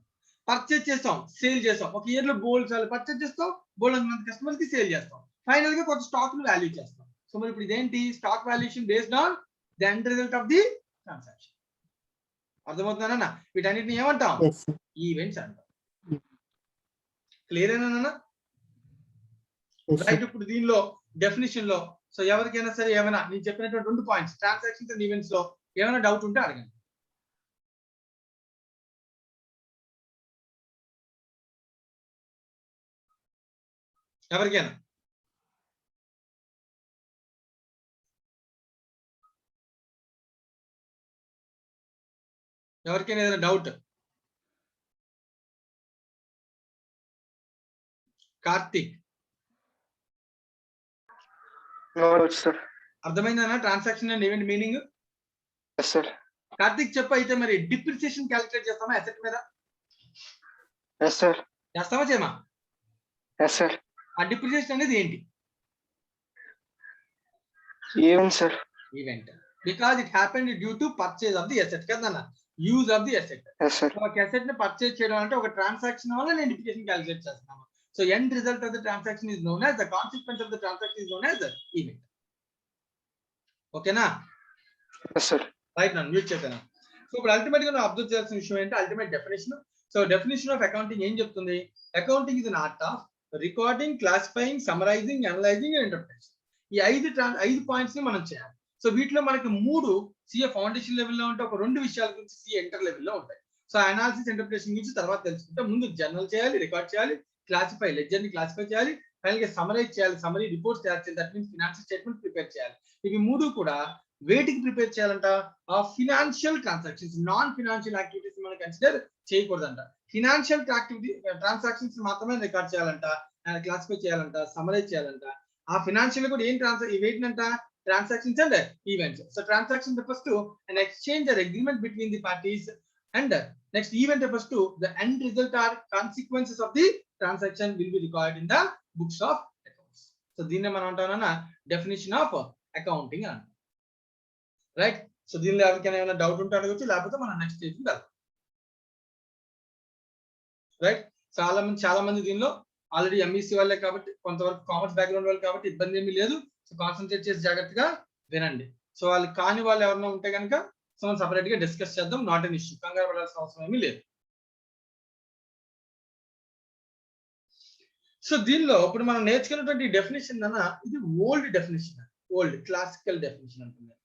పర్చేజ్ చేస్తాం, సేల్ చేస్తాం, ఒక ఇయర్ లో బోల్డ్ సార్లు పర్చేజ్ చేస్తాం, బోల్డ్ మంది కస్టమర్స్ కి సేల్ చేస్తాం, ఫైనల్ గా కొంత స్టాక్ ని వాల్యూ చేస్తాం. సో మరి ఇప్పుడు ఇదేంటి? Stock valuation based on the end result of the transaction. అర్థమవుతుందన్నా? వీటన్నిటిని ఏమంటాం? ఈవెంట్స్ అంటాం. క్లియర్ ఏనా? రైట్. ఇప్పుడు దీనిలో డెఫినేషన్ లో సో ఎవరికైనా సరే ఏమైనా నేను చెప్పినటువంటి 2 పాయింట్స్ ట్రాన్సాక్షన్స్ అండ్ ఈవెంట్స్ లో ఏమైనా డౌట్ ఉంటే అడగండి. ఎవరికైనా ఏదైనా డౌట్? కార్తిక్ అర్థమైందన్నా transaction and event meaning? Karthik చెప్పు. అయితే మరి డిప్రిసియేషన్ క్యాలిక్యులేట్ చేస్తామా అసెట్ మీద? చేస్తామా చేయమా? ఆ డిప్రిసియేషన్ అనేది ఏంటి? Event. Because it happened due to purchase of the asset కదన్నా, యూజ్ ఆఫ్ ది అసెట్. ఒక అసెట్ ని పర్చేజ్ చేయడం అంటే ఒక ట్రాన్సాక్షన్ వల్ల నేను డిప్రిసియేషన్ క్యాలిక్యులేట్ చేస్తున్నాను. So end result of the transaction is known as the consequence of the transaction is known as the event. ఓకేనా? రైట్ నా మ్యూట్ చేశాను. సో ఇప్పుడు అల్టిమేట్ గా అబ్జర్వ్ చేయాల్సిన విషయం ఏంటి? Ultimate definition. So definition of accounting ఏం చెప్తుంది? Accounting is an art of recording, classifying, summarising, analysing and interpretation. ఈ 5 పాయింట్స్ ని మనం చేయాలి. సో వీటిలో మనకి 3 సిఏ ఫౌండేషన్ లెవెల్లో ఉంటే ఒక 2 విషయాల గురించి సిఏ ఇంటర్ లెవెల్లో ఉంటాయి. సో అనాలిసిస్, ఇంటర్ప్రిటేషన్ గురించి తర్వాత తెలుసుకుంటే ముందు జర్నల్ చేయాలి, రికార్డ్ చేయాలి, క్లాసిఫై, లెడ్జర్ ని క్లాసిఫై చేయాలి, ఫైనల్ గా సమరైజ్ చేయాలి, సమరీ రిపోర్ట్స్ తయారు చేయాలి, that means financial statement prepare చేయాలి. ఇవి 3 కూడా వేటికి ప్రిపేర్ చేయాలంట? ఆ financial transactions. Non financial activities మనం కన్సిడర్ చేయకూడదంట. ఫినాన్షియల్ యాక్టివిటీ ట్రాన్సాక్షన్స్ మాత్రమే రికార్డ్ చేయాలంట, క్లాసిఫై చేయాలంట, సమరైజ్ చేయాలంట. ఆ ఫినాన్షియల్ కూడా ఏం వేటినంట? Transactions and events. So transaction refers to an exchange or agreement between the parties, and next event refers to the end result or consequences of the transaction will be recorded in the books of accounts. So దీన్ని మనం అంటామన్నా definition of accounting అంటాం. Right. So దీనిలో ఎవరికైనా ఏమైనా doubt ఉంటే అడగచ్చు, లేకపోతే మనం నెక్స్ట్ స్టేజ్ కి వెళ్దాం. రైట్. చాలా మంది దీనిలో ఆల్రెడీ ఎంఈసీ వాళ్ళే కాబట్టి, కొంతవరకు కామర్స్ బ్యాక్గ్రౌండ్ వాళ్ళు కాబట్టి ఇబ్బంది ఏమీ లేదు. సో కాన్సన్ట్రేట్ చేసి జాగ్రత్తగా వినండి. సో వాళ్ళు కాని వాళ్ళు ఎవరైనా ఉంటే కనుక సో మనం సపరేట్ గా డిస్కస్ చేద్దాం. నాట్ ఎన్ ఇష్యూ, కంగారు పడాల్సిన అవసరం ఏమీ లేదు. సో దీనిలో ఇప్పుడు మనం నేర్చుకున్నటువంటి డెఫినేషన్ అన్న ఇది old definition, old classical definition అంటున్నారు.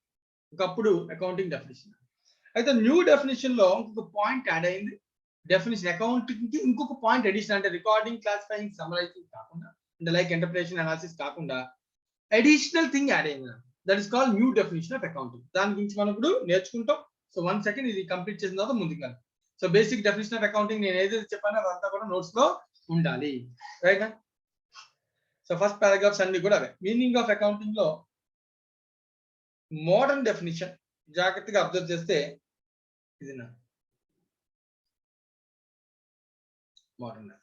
ఒకప్పుడు అకౌంటింగ్ డెఫినేషన్. అయితే న్యూ డెఫినేషన్ లో ఇంకొక పాయింట్ యాడ్ అయింది. డెఫినేషన్ అకౌంటింగ్ కి ఇంకొక పాయింట్ అడిషన్, అంటే రికార్డింగ్, క్లాసిఫైయింగ్, సమరైజింగ్ కాకుండా, అంటే లైక్ ఇంటర్ప్రిటేషన్, అనాలిసిస్ కాకుండా అడిషనల్ థింగ్ యాడ్ అయింది. That is called new definition of accounting. దాని గురించి మనం ఇప్పుడు నేర్చుకుంటాం. సో 1 సెకండ్ ఇది కంప్లీట్ చేసిన తర్వాత ముందుకు. So basic definition of accounting నేను ఏదైతే చెప్పానో అదంతా కూడా నోట్స్ లో ఉండాలి, రైట్? సో ఫస్ట్ పారాగ్రాఫ్స్ అన్ని కూడా అవే. మీనింగ్ ఆఫ్ అకౌంటింగ్ లో మోడర్న్ డెఫినేషన్ జాగ్రత్తగా అబ్జర్వ్ చేస్తే ఇది నా మోడర్న్.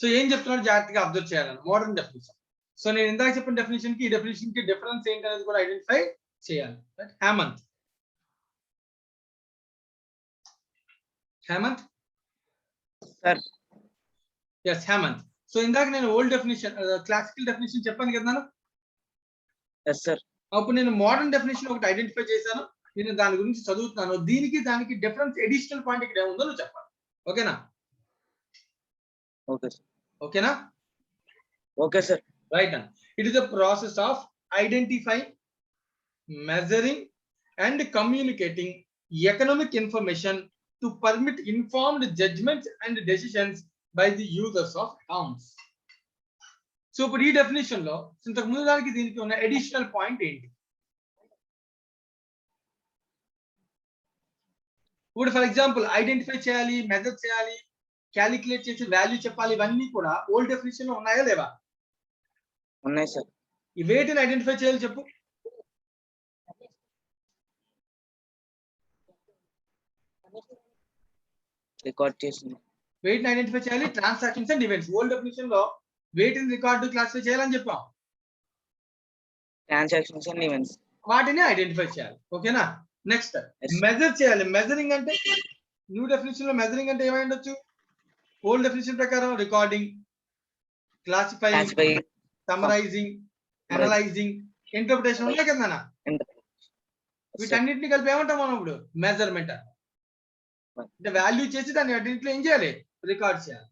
సో ఏం చెప్తున్నాడు జాగ్రత్తగా అబ్జర్వ్ చేయాలని మోడర్న్ డెఫినేషన్. సో నేను ఇందాక చెప్పిన డెఫినేషన్ కి ఈ డెఫినేషన్ కి డిఫరెన్స్ ఏంటి అనేది కూడా ఐడెంటిఫై చేయాలి. Hemanth, Hemanth sir. Yes Hemanth. So ఇందాక నేను ఓల్డ్ డెఫినేషన్ క్లాసికల్ డెఫినేషన్ చెప్పాను కదా నేను. Yes sir. అప్పుడు నేను మోడర్న్ డెఫినేషన్ ఒకటి ఐడెంటిఫై చేశాను. నేను దాని గురించి చదువుతున్నాను. దీనికి దానికి డిఫరెన్స్ ఎడిషనల్ పాయింట్ ఇక్కడ ఏముందో నువ్వు చెప్పాలి. ఓకేనా? Okay sir. ఓకేనా? Okay sir. Right. It is a process of identifying, measuring, and communicating economic information to permit informed judgments and decisions by the users of accounts. So, ఇప్పుడు ఈ definition లో ఇంతకు ముందు దానికి దీనికి ఉన్న అడిషనల్ పాయింట్ ఏంటి? ఇప్పుడు ఫర్ ఎగ్జాంపుల్ ఐడెంటిఫై చేయాలి, మెజర్ చేయాలి, క్యాలిక్యులేట్ చేసి వాల్యూ చెప్పాలి, ఇవన్నీ కూడా ఓల్డ్ డెఫినేషన్ లో ఉన్నాయా లేవా? ఉన్నాయి సార్. ఈ వేటిని ఐడెంటిఫై చేయాలి చెప్పు. రికార్డ్ చేసింది. వేటిని ఐడెంటిఫై చేయాలి? Transactions and events. Old definition లో వేటిని రికార్డు క్లాసిఫై చేయాలని చెప్పాం. Transactions and events. వాటిని ఐడెంటిఫై చేయాలి. ఓకేనా? నెక్స్ట్ మెజర్ చేయాలి. మెజరింగ్ అంటే న్యూ డెఫినేషన్ లో మెజరింగ్ అంటే ఏమై ఉండొచ్చు? ఓల్డ్ డెఫినేషన్ ప్రకారం recording, classifying, summarising, analysing, interpretation ఉన్నాయి కదా నాన్న. వీటన్నిటిని కలిపి ఏమంటాం మనం ఇప్పుడు? మెజర్మెంట్ అంటే వాల్యూ చేసి దాన్ని అన్నింటిలో ఏం చేయాలి? రికార్డ్ చేయాలి.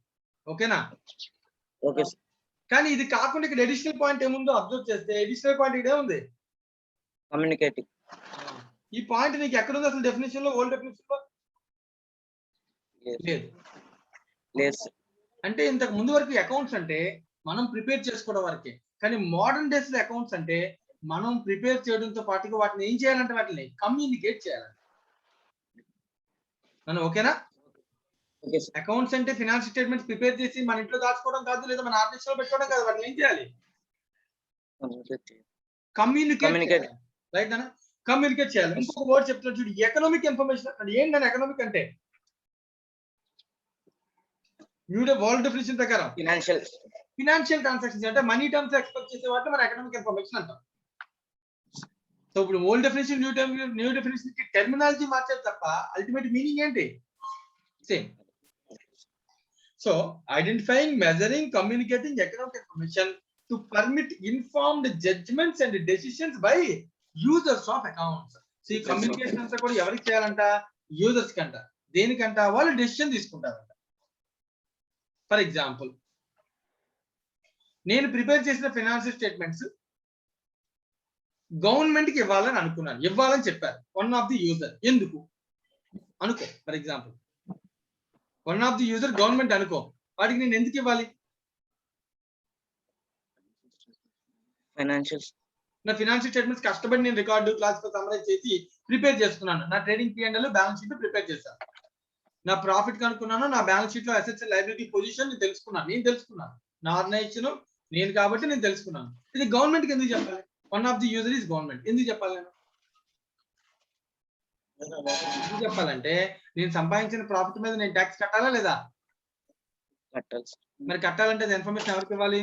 ఓకేనా? ఓకే. కానీ ఇది కాకుండా ఇక్కడ అడిషనల్ పాయింట్ ఏముందో అబ్జర్వ్ చేస్తే అడిషనల్ పాయింట్ ఇదే ఉంది, కమ్యూనికేటింగ్. ఈ పాయింట్ నీకు ఎక్కడ ఉంది అసలు డెఫినేషన్ లో? ఓల్డ్ డెఫినేషన్ లో లేదు. లేదు. అంటే ఇంతకు ముందు వరకు అకౌంట్స్ అంటే మనం ప్రిపేర్ చేసుకోవడం వరకే. కానీ మోడర్న్ డేస్ లో అకౌంట్స్ అంటే మనం ప్రిపేర్ చేయడంతో పాటుగా వాటిని ఏం చేయాలంటే వాటిని కమ్యూనికేట్ చేయాలి. మనం ఓకేనా? అకౌంట్స్ అంటే ఫినాన్షియల్ స్టేట్మెంట్స్ ప్రిపేర్ చేసి మన ఇంట్లో దాచుకోవడం కాదు, లేదా మన ఆఫీస్ లో పెట్టుకోవడం కాదు. వాటిని ఏం చేయాలి? కమ్యూనికేట్. రైట్ అన్న? కమ్యూనికేట్ చేయాలి. ఇంకొక వర్డ్ చెప్తున్నా చూడు, ఎకనామిక్ ఇన్ఫర్మేషన్. అంటే ఏంటంటే ఎకనామిక్ అంటే వరల్డ్ డెఫినేషన్ ప్రకారం ఫినాన్షియల్ ట్రాన్సాక్షన్స్ అంటే మనీ టర్మ్స్ ఎక్స్పెక్ట్ చేసే వాటిని మన ఎకనామిక్ ఇన్ఫర్మేషన్ అంటాం. సో ఇప్పుడు ఓల్డ్ డెఫినేషన్ న్యూ డెఫినేషన్ కి టెర్మినాలజీ మార్చేది తప్ప అల్టిమేట్ మీనింగ్ ఏంటి? Same. So identifying, measuring, communicating economic information to permit informed judgements and decisions by users of accounts. So ఈ కమ్యూనికేషన్ అంతా కూడా ఎవరికి చేయాలంట? యూజర్స్ కంట. దేనికంట? వాళ్ళు డెసిషన్ తీసుకుంటారంట. ఫర్ ఎగ్జాంపుల్, నేను ప్రిపేర్ చేసిన ఫైనాన్షియల్ స్టేట్మెంట్స్ గవర్నమెంట్ కి ఇవ్వాలని అనుకున్నాను, ఇవ్వాలని చెప్పారు వన్ ఆఫ్ ది యూజర్. ఎందుకు అనుకో, for example one of the user government అనుకో, వాటికి నేను ఎందుకు ఇవ్వాలి? నా ఫైనాన్షియల్ స్టేట్మెంట్స్ కష్టపడి నేను రికార్డు, క్లాసిఫై, సమ్మరైజ్ చేసి ప్రిపేర్ చేసుకున్నాను. నా trading P&L balance sheet prepare చేశాను. నా ప్రాఫిట్ కనుక్కున్నాను, నా బ్యాలెన్స్ షీట్ లో అసెట్స్ అండ్ లయబిలిటీ పొజిషన్ నేను తెలుసుకున్నాను. నా ఆర్గనైజేషన్ నేను కాబట్టి నేను తెలుసుకున్నాను. ఇది గవర్నమెంట్ కి ఎందుకు చెప్పాలి? One of the user is government. ఎందుకు చెప్పాలి? నేను ఎందుకు చెప్పాలంటే నేను సంపాదించిన ప్రాఫిట్ మీద నేను ట్యాక్స్ కట్టాలా లేదా? మరి కట్టాలంటే ఇన్ఫర్మేషన్ ఎవరికి ఇవ్వాలి?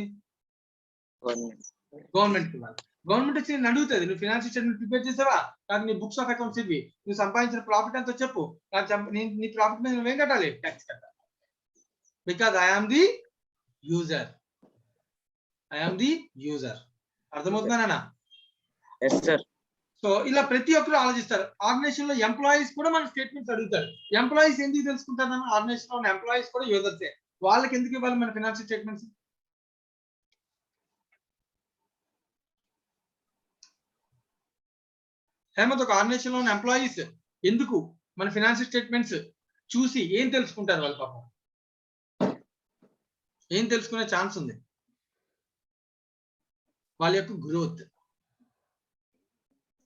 గవర్నమెంట్ కి ఇవ్వాలి. గవర్నమెంట్ వచ్చి నేను అడుగుతుంది, నువ్వు ఫైనాన్షియల్ స్టేట్మెంట్ ప్రిపేర్ చేసావా? నాకు నీ బుక్స్ ఆఫ్ అకౌంట్స్ ఇవి, నువ్వు సంపాదించిన ప్రాఫిట్ ఎంతో చెప్పు, నీ ప్రాఫిట్ మీద నువ్వేం కట్టాలి? ట్యాక్స్ కట్టాలి. Because I am the user. అర్థమవుతుందా? సో ఇలా ప్రతి ఒక్కరు ఆలోచిస్తారు. ఆర్గనైజేషన్ లో ఎంప్లాయీస్ కూడా మన స్టేట్మెంట్స్ అడుగుతారు. ఎంప్లాయీస్ ఎందుకు తెలుసుకుంటారు? ఆర్గనైజేషన్ లో ఉన్న ఎంప్లాయీస్ కూడా యూజర్సే. వాళ్ళకి ఎందుకు ఇవ్వాలి మన ఫైనాన్షియల్ స్టేట్మెంట్స్? హేమంత్, ఒక ఆర్గనైజేషన్ లో ఉన్న ఎంప్లాయీస్ ఎందుకు మన ఫైనాన్షియల్ స్టేట్మెంట్స్ చూసి ఏం తెలుసుకుంటారు? వాళ్ళ పాపం ఏం తెలుసుకునే ఛాన్స్ ఉంది? వాళ్ళ యొక్క గ్రోత్,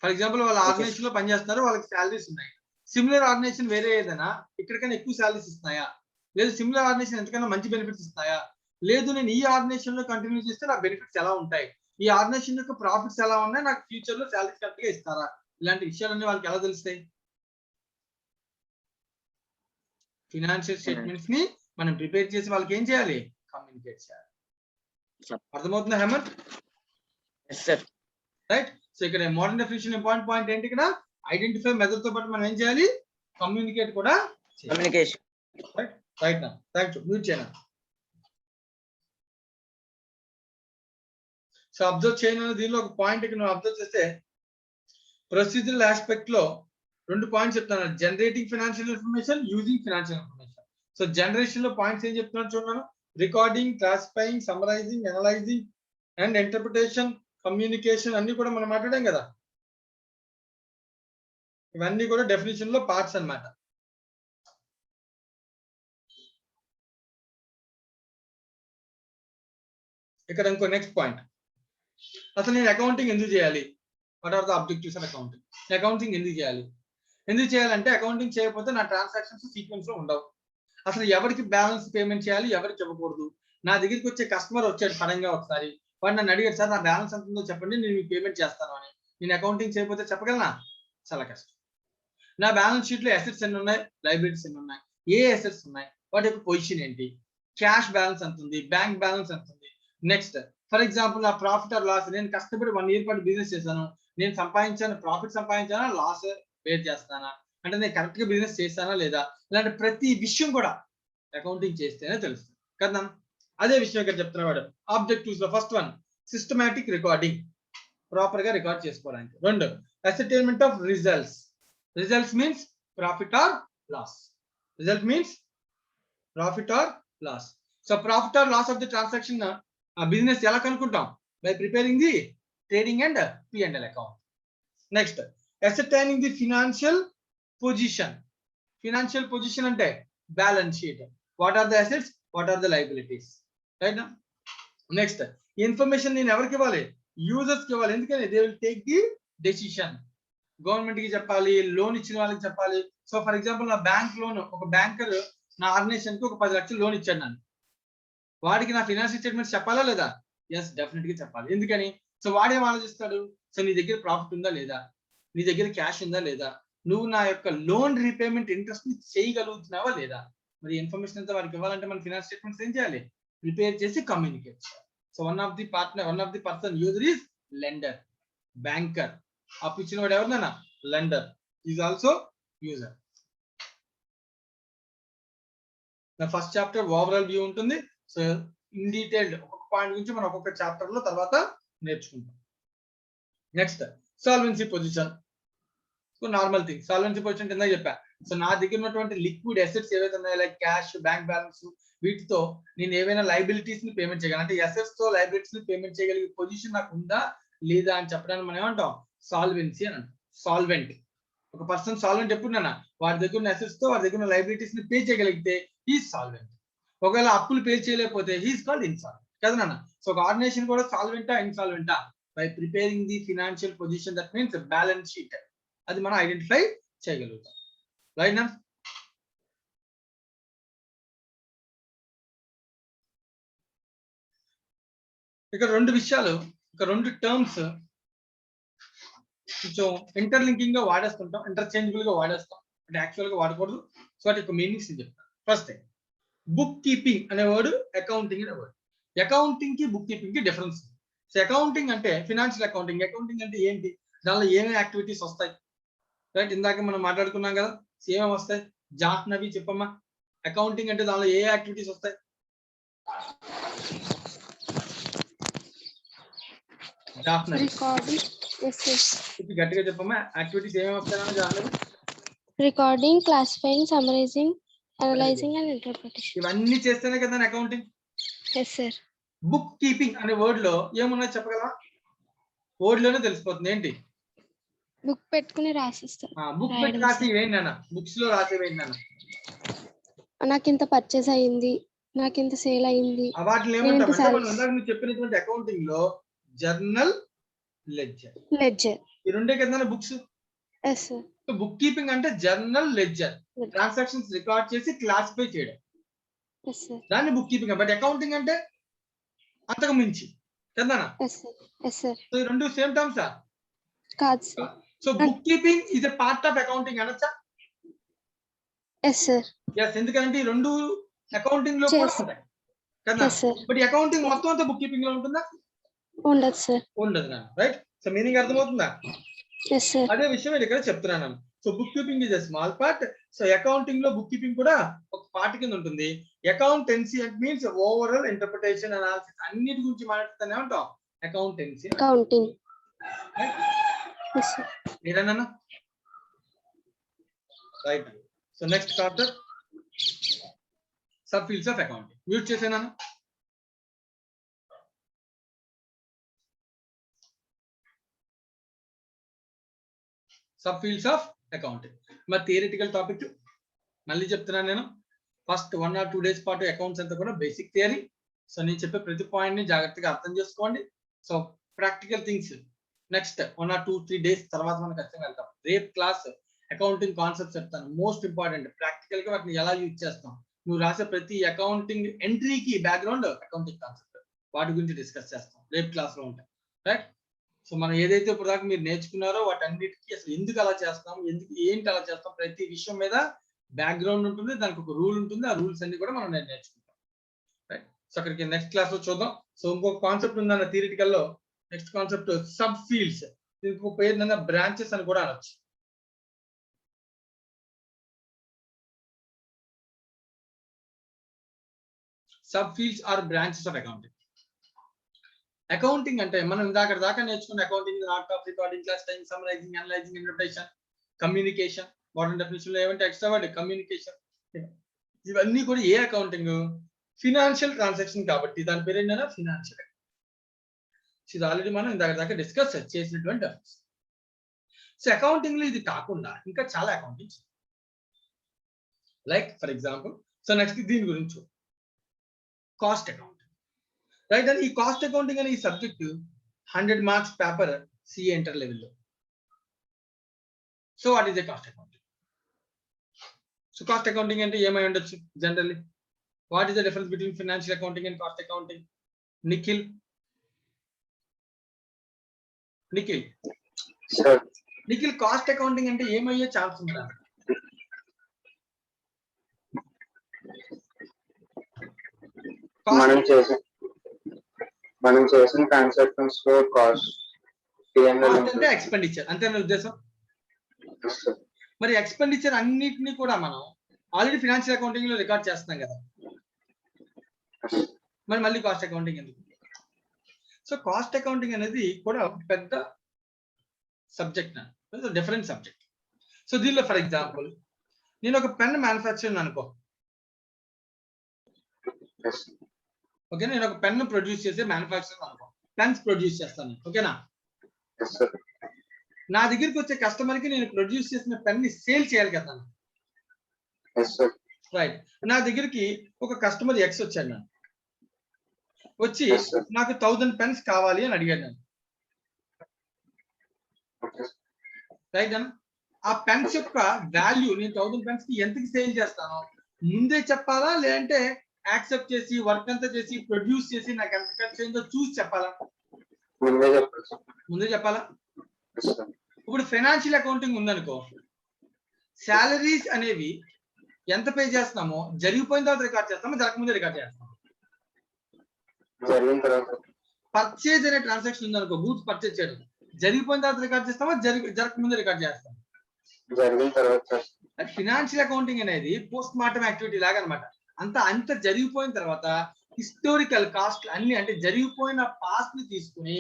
ఫర్ ఎగ్జాంపుల్ వాళ్ళ Okay. ఆర్గనైజేషన్ లో పనిచేస్తున్నారు, వాళ్ళకి శాలరీస్ ఉన్నాయి. సిమిలర్ ఆర్గనైజేషన్ వేరే ఏదైనా ఇక్కడికైనా ఎక్కువ శాలరీస్ ఇస్తున్నాయా, లేదు సిమిలర్ ఆర్గనైజేషన్ ఎంతకన్నా మంచి బెనిఫిట్స్ ఇస్తున్నాయా, లేదు నేను ఈ ఆర్గనైజేషన్ లో కంటిన్యూ చేస్తే నా బెనిఫిట్స్ ఎలా ఉంటాయి, ఈ ఆర్గనైజేషన్ యొక్క ప్రాఫిట్స్ ఎలా ఉన్నాయి, నాకు ఫ్యూచర్ లో శాలరీస్ కరెక్ట్ గా ఇస్తారా, ఇలాంటి విషయాలన్నీ వాళ్ళకి ఎలా తెలుస్తాయి? ఫినాన్షియల్ స్టేట్మెంట్స్ ని మనం ప్రిపేర్ చేసి వాళ్ళకి ఏం చేయాలి, కమ్యూనికేట్ చేయాలి. Sure. అర్థమవుతుందా Hemanth? Yes, sir. Right. So ఇక్కడ మోడర్న్ డెఫినిషన్ ఇంపార్టెంట్ పాయింట్ ఏంటి, ఇక్కడ ఐడెంటిఫై మెథడ్ తో పాటు మనం ఏం చేయాలి, కమ్యూనికేట్ కూడా చేయాలి. Communication. రైట్ నా థ్యాంక్ యూ. మ్యూట్ చేయనా. సో అబ్జర్వ్ చేయను దీనిలో ఒక పాయింట్ ఇక్కడ నువ్వు అబ్జర్వ్ చేస్తే ప్రొసీజరల్ ఆస్పెక్ట్ లో 2 పాయింట్స్ చెప్తాను, generating financial information, using financial information. So generation లో పాయింట్స్ ఏం చెప్తున్నాను చూడండి, recording, classifying, summarising, analysing and interpretation, communication అన్ని కూడా మనం మాట్లాడాం కదా, ఇవన్నీ కూడా డెఫినేషన్ లో పార్ట్స్ అన్నమాట. ఇక్కడ ఇంకో నెక్స్ట్ పాయింట్, అసలు నేను అకౌంటింగ్ ఎందుకు చేయాలి, what are the objectives of accounting, accounting ఎందుకు చేయాలి, ఎందుకు చేయాలంటే అకౌంటింగ్ చేయకపోతే నా ట్రాన్సాక్షన్స్ సీక్వెన్స్ లో ఉండవు, అసలు ఎవరికి బ్యాలెన్స్ పేమెంట్ చేయాలి, ఎవరికి ఇవ్వకూడదు, నా దగ్గరికి వచ్చే కస్టమర్ వచ్చాడు పరంగా ఒకసారి, వాడు నన్ను అడిగాడు సార్ నా బ్యాలెన్స్ ఎంత ఉందో చెప్పండి నేను మీకు పేమెంట్ చేస్తాను అని, నేను అకౌంటింగ్ చేయకపోతే చెప్పగలనా, చాలా కష్టం. నా బ్యాలెన్స్ షీట్ లో అసెట్స్ ఎన్ని ఉన్నాయి, లైబిలిటీస్ ఎన్ని ఉన్నాయి, ఏ అసెట్స్ ఉన్నాయి, వాటి యొక్క పొజిషన్ ఏంటి, క్యాష్ బ్యాలెన్స్ ఎంత ఉంది, బ్యాంక్ బ్యాలెన్స్ ఎంత ఉంది. నెక్స్ట్ ఫర్ ఎగ్జాంపుల్ నా ప్రాఫిట్ ఆర్ లాస్, నేను కష్టపడి 1 year పాటు బిజినెస్ చేశాను, నేను సంపాదించాను, ప్రాఫిట్ సంపాదించానా, లాస్ బేర్ చేస్తానా, అంటే నేను కరెక్ట్ గా బిజినెస్ చేస్తానా లేదా, ఇలాంటి ప్రతి విషయం కూడా అకౌంటింగ్ చేస్తేనే తెలుస్తుంది కదా. అదే విషయం ఇక్కడ చెప్తున్నాడు ఆబ్జెక్టివ్స్ లో. First one systematic recording, proper గా రికార్డ్ చేసుకోవడానికి. 2 ascertainment of results, results means profit or loss, result means profit or loss. So profit or loss of the transaction business ఎలా కనుక్కుంటాం, by preparing the trading and P&L account. Next ascertaining the financial position, financial position అంటే balance sheet, what are the assets, what are the liabilities, right. Next information నేను ఎవరికి ఇవ్వాలి, users కి ఇవ్వాలి, ఎందుకని they will take the decision, government కి చెప్పాలి, loan ఇచ్చిన వాళ్ళకి చెప్పాలి. సో ఫర్ ఎగ్జాంపుల్ నా బ్యాంక్ లోన్, ఒక బ్యాంకర్ నా ఆర్గనైజేషన్ కి ఒక 10 లక్షలు లోన్ ఇచ్చాడు నన్ను, వాడికి నా ఫినాన్షియల్ స్టేట్మెంట్స్ చెప్పాలా లేదా, ఎస్ డెఫినెట్ గా చెప్పాలి. ఎందుకని, సో వాడేం ఆలోచిస్తాడు, సో నీ దగ్గర ప్రాఫిట్ ఉందా లేదా, నీ దగ్గర క్యాష్ ఉందా లేదా, నువ్వు నా యొక్క లోన్ రీపేమెంట్ ఇంట్రెస్ట్ ని చేయగలుగుతున్నావా లేదా. మరి ఇన్ఫర్మేషన్ అంతా వాడికి ఇవ్వాలంటే మన ఫినాన్స్ స్టేట్మెంట్స్ ఏం చేయాలి, ప్రిపేర్ చేసి కమ్యూనికేట్ చేయాలి. So one of the person user is lender, banker, అప్పు ఇచ్చిన వాడు ఎవరినైనా లెండర్ ఈజ్ ఆల్సో యూజర్. నా ఫస్ట్ చాప్టర్ ఓవరాల్ వ్యూ ఉంటుంది. సో ఇన్ డీటెయిల్డ్ ఒక్కొక్క పాయింట్ గురించి మనం ఒక్కొక్క చాప్టర్ లో తర్వాత నేర్చుకుంటాం. Next solvency position, so normal thing, solvency position కింద చెప్పా. సో నా దగ్గర ఉన్నటువంటి లిక్విడ్ అసెట్స్ ఏవైతే ఉన్నాయో లైక్ క్యాష్, బ్యాంక్ బ్యాలెన్స్, వీటితో నేను ఏవైనా లైబిలిటీస్ ని పేమెంట్ చేయగలను, అంటే అసెట్స్ తో లైబిలిటీస్ ని పేమెంట్ చేయగలిగే పొజిషన్ నాకు ఉందా లేదా అని చెప్పడానికి మనం ఏమంటాం, సాల్వెన్సీ అని అంటాం. సాల్వెంట్, ఒక పర్సన్ సాల్వెంట్ ఎప్పుడున్నా వాడి దగ్గర ఉన్న అసెట్స్ తో వాడి దగ్గర ఉన్న లైబిలిటీస్ ని పే చేయగలిగితే హీ సాల్వెంట్. ఒకవేళ అప్పులు పే చేయలేకపోతే హీస్ కాల్డ్ ఇన్సాల్వెంట్ కదా నాన్న. సో ఒక ఆర్గనైజేషన్ కూడా సాల్వెంటా ఇన్సాల్వెంటా, by preparing the financial position, that means balance sheet, అది మనం ఐడెంటిఫై చేయగలుగుతాం, రైట్ నా. ఇక్కడ 2 విషయాలు, ఇక 2 టర్మ్స్ కొంచెం ఇంటర్లింకింగ్ గా వాడేస్తుంటాం, ఇంటర్చేంజబుల్ గా వాడేస్తాం, అంటే యాక్చువల్ గా వాడకూడదు. సో వాటి యొక్క మీనింగ్స్ చెప్తాను. ఫస్ట్ బుక్ కీపింగ్ అనే వర్డ్, అకౌంటింగ్ అనే వర్డ్. అకౌంటింగ్ కి బుక్ కీపింగ్ కి డిఫరెన్స్. సో అకౌంటింగ్ అంటే ఫినాన్షియల్ అకౌంటింగ్, అకౌంటింగ్ అంటే ఏంటి, దానిలో ఏమేమి యాక్టివిటీస్ వస్తాయి, రైట్. ఇందాక మనం మాట్లాడుకున్నాం కదా, ఏమేమి వస్తాయి, జాహ్నవి చెప్పమ్మా, అకౌంటింగ్ అంటే దానిలో ఏ యాక్టివిటీస్ వస్తాయి. గట్టిగా చెప్పమ్మా, యాక్టివిటీస్ ఏమేమి వస్తాయని Jahnavi. Recording, classifying, summarising, analysing and interpretation. ఇవన్నీ చేస్తేనే కదా accounting. yes sir. Book keeping అనే వర్డ్ లో ఏమున్నాయి చెప్పగలరా, వర్డ్ లోనే తెలిసిపోతుంది ఏంటి, బుక్ పెట్టుకుని రాసిస్తారు. బుక్ పెట్టి రాసేవేంటి నాన్న, బుక్స్ లో రాసేవేంటి నాన్న, నాకు ఇంత పర్చేస్ అయ్యింది, నాకు ఇంత సేల్ అయ్యింది, వాటిని ఏమంటాం అంటే మనం ఇందాక నువ్వు చెప్పినటువంటి అకౌంటింగ్ లో జర్నల్, లెడ్జర్. ఈ రెండే కదా books. Yes sir. So book keeping అంటే journal ledger, Ledger. Transactions record చేసి క్లాసిఫై చేయడం, ఎస్ సార్. దాన్ని బుక్ కీపింగ్. బట్ అకౌంటింగ్ అంటే అంతకు మించి కదా. Yes sir. Yes sir. So ఈ రెండు సేమ్ టర్మ్సా? కాదు sir. So book keeping is a part of accounting అనొచ్చా? Yes sir. ఎస్, ఎందుకంటే ఈ రెండు అకౌంటింగ్ లో కూడా Yes. ఉంటాయి కదా. Yes sir. బట్ అకౌంటింగ్ మొత్తం అంతా బుక్ కీపింగ్ లో ఉంటుందా? ఉండదు సార్. ఉండదు నా, రైట్. సో మీనింగ్ అర్థమవుతుందా? Yes sir. అదే విషయం నేను ఇక్కడ చెప్తున్నాను. So book keeping is a small part. So accounting లో బుక్ కీపింగ్ కూడా ఒక పార్ట్ కింద ఉంటుంది. అకౌంటెన్సీ అంటే మీన్స్ ఓవరాల్ ఇంటర్ప్రిటేషన్ అనాలిసిస్ అన్నిటి గురించి మాట్లాడుతూనే ఉంటాం అకౌంటెన్సీ. అకౌంటింగ్. Yes sir. ఏదన్నా right. So next chapter sub fields of accounting. Mute చేసేనా? Sub fields of accounting. మరి థియరిటికల్ టాపిక్ మళ్ళీ చెప్తున్నాను నేను. ఫస్ట్ 1 or 2 days పాటు అకౌంట్స్ అంతా కూడా బేసిక్ థియరీ. సో నేను చెప్పే ప్రతి పాయింట్ ని జాగ్రత్తగా అర్థం చేసుకోండి. So practical things next 1 or 2-3 days తర్వాత మనం ఖచ్చితంగా వెళ్తాం. రేపు క్లాస్ అకౌంటింగ్ కాన్సెప్ట్స్ చెప్తాను. మోస్ట్ ఇంపార్టెంట్ ప్రాక్టికల్ గా వాటిని ఎలా యూజ్ చేస్తాం. నువ్వు రాసే ప్రతి అకౌంటింగ్ ఎంట్రీకి బ్యాక్గ్రౌండ్ అకౌంటింగ్ కాన్సెప్ట్, వాటి గురించి డిస్కస్ చేస్తాం రేపు క్లాస్ లో ఉంటాయి. రైట్. సో మనం ఏదైతే ఇప్పుడు దాకా మీరు నేర్చుకున్నారో వాటన్నిటికీ అసలు ఎందుకు అలా చేస్తాం, ఎందుకు ఏంటి అలా చేస్తాం, ప్రతి విషయం మీద బ్యాక్గ్రౌండ్ ఉంటుంది, దానికి ఒక రూల్ ఉంటుంది. ఆ రూల్స్ అన్ని కూడా మనం నేర్చుకుంటాం. రైట్. సో అక్కడికి నెక్స్ట్ క్లాస్ లో చూద్దాం. సో ఇంకొక కాన్సెప్ట్ ఉందన్న థియరిటికల్ లో. Next concept sub fields. దీనికి ఒక పేరు బ్రాంచెస్ అని కూడా అనొచ్చు. Sub fields or branches of accounting. Accounting అంటే మనం దాకా నేర్చుకున్న accounting art of recording, class time, summarising, analysing, interpretation, communication. Modern definition లో ఏమంటే ఎక్స్ట్రా వర్డ్ కమ్యూనికేషన్. ఇవన్నీ కూడా ఏ అకౌంటింగ్? ఫినాన్షియల్ ట్రాన్సాక్షన్ కాబట్టి దాని పేరు ఏంటంటే ఫినాన్షియల్. ఇది ఆల్రెడీ మనం దాకా డిస్కస్ చేసినటువంటి. సో అకౌంటింగ్ లో ఇది కాకుండా ఇంకా చాలా accountings like for example. So next దీని గురించి కాస్ట్ అకౌంటింగ్. రైట్. అండ్ ఈ కాస్ట్ అకౌంటింగ్ అనే ఈ subject 100 marks paper CA inter లెవెల్లో. So what is a cost accounting? So cost accounting అంటే ఏమై ఉండొచ్చు generally? What is the difference between financial accounting and cost accounting? Nikhil cost accounting అంటే ఏమయ్యే chance ఉందా? మనం చేసిన ట్రాన్సాక్షన్స్ లో కాస్ట్ అంటే ఎక్స్పెండిచర్ అంతే ఉద్దేశం. మరి ఎక్స్పెండిచర్ అన్నిటిని కూడా మనం ఆల్రెడీ ఫైనాన్షియల్ అకౌంటింగ్ లో రికార్డ్ చేస్తున్నాం కదా. మరి మళ్ళీ కాస్ట్ అకౌంటింగ్ ఎందుకు? సో కాస్ట్ అకౌంటింగ్ అనేది కూడా పెద్ద సబ్జెక్ట్, డిఫరెంట్ సబ్జెక్ట్. సో దీనిలో ఫర్ ఎగ్జాంపుల్ నేను ఒక పెన్ మ్యానుఫ్యాక్చర్ అనుకో. ఓకే, నేను ఒక పెన్ ప్రొడ్యూస్ చేసే మ్యానుఫ్యాక్చర్ అనుకో, పెన్స్ ప్రొడ్యూస్ చేస్తాను. ఓకేనా? నా దగ్గరికి వచ్చే కస్టమర్ కి నేను ప్రొడ్యూస్ చేసిన పెన్ ని సేల్ చేయాలి కదా. రైట్. నా దగ్గరికి ఒక కస్టమర్ ఎక్స్ వచ్చాడు, నన్ను వచ్చి నాకు 1000 పెన్స్ కావాలి అని అడిగాడు నన్ను. రైట్ అన్న. ఆ పెన్స్ యొక్క వాల్యూ నేను 1000 పెన్స్ కి ఎంతకి సేల్ చేస్తానో ముందే చెప్పాలా, లేదంటే యాక్సెప్ట్ చేసి వర్క్ అంతా చేసి ప్రొడ్యూస్ చేసి నాకు ఎంత ఖర్చు అయిందో చూసి చెప్పాలా? ముందే చెప్పాలా. ఇప్పుడు ఫైనాన్షియల్ అకౌంటింగ్ ఉందనుకో, శాలరీస్ అనేవి ఎంత పే చేస్తున్నామో జరిగిపోయిన తర్వాత రికార్డ్ చేస్తామో జరగకముందే రికార్డ్ చేస్తాము. పర్చేజ్ అనే ట్రాన్సాక్షన్ ఉందనుకో, గూడ్స్ పర్చేజ్ చేయడం, జరిగిపోయిన తర్వాత రికార్డ్ చేస్తామో జరగకముందే రికార్డ్ చేస్తాం. ఫినాన్షియల్ అకౌంటింగ్ అనేది పోస్ట్ మార్టం యాక్టివిటీ లాగా అనమాట. అంత జరిగిపోయిన తర్వాత హిస్టోరికల్ కాస్ట్ అన్ని అంటే జరిగిపోయిన పాస్ట్ ని తీసుకుని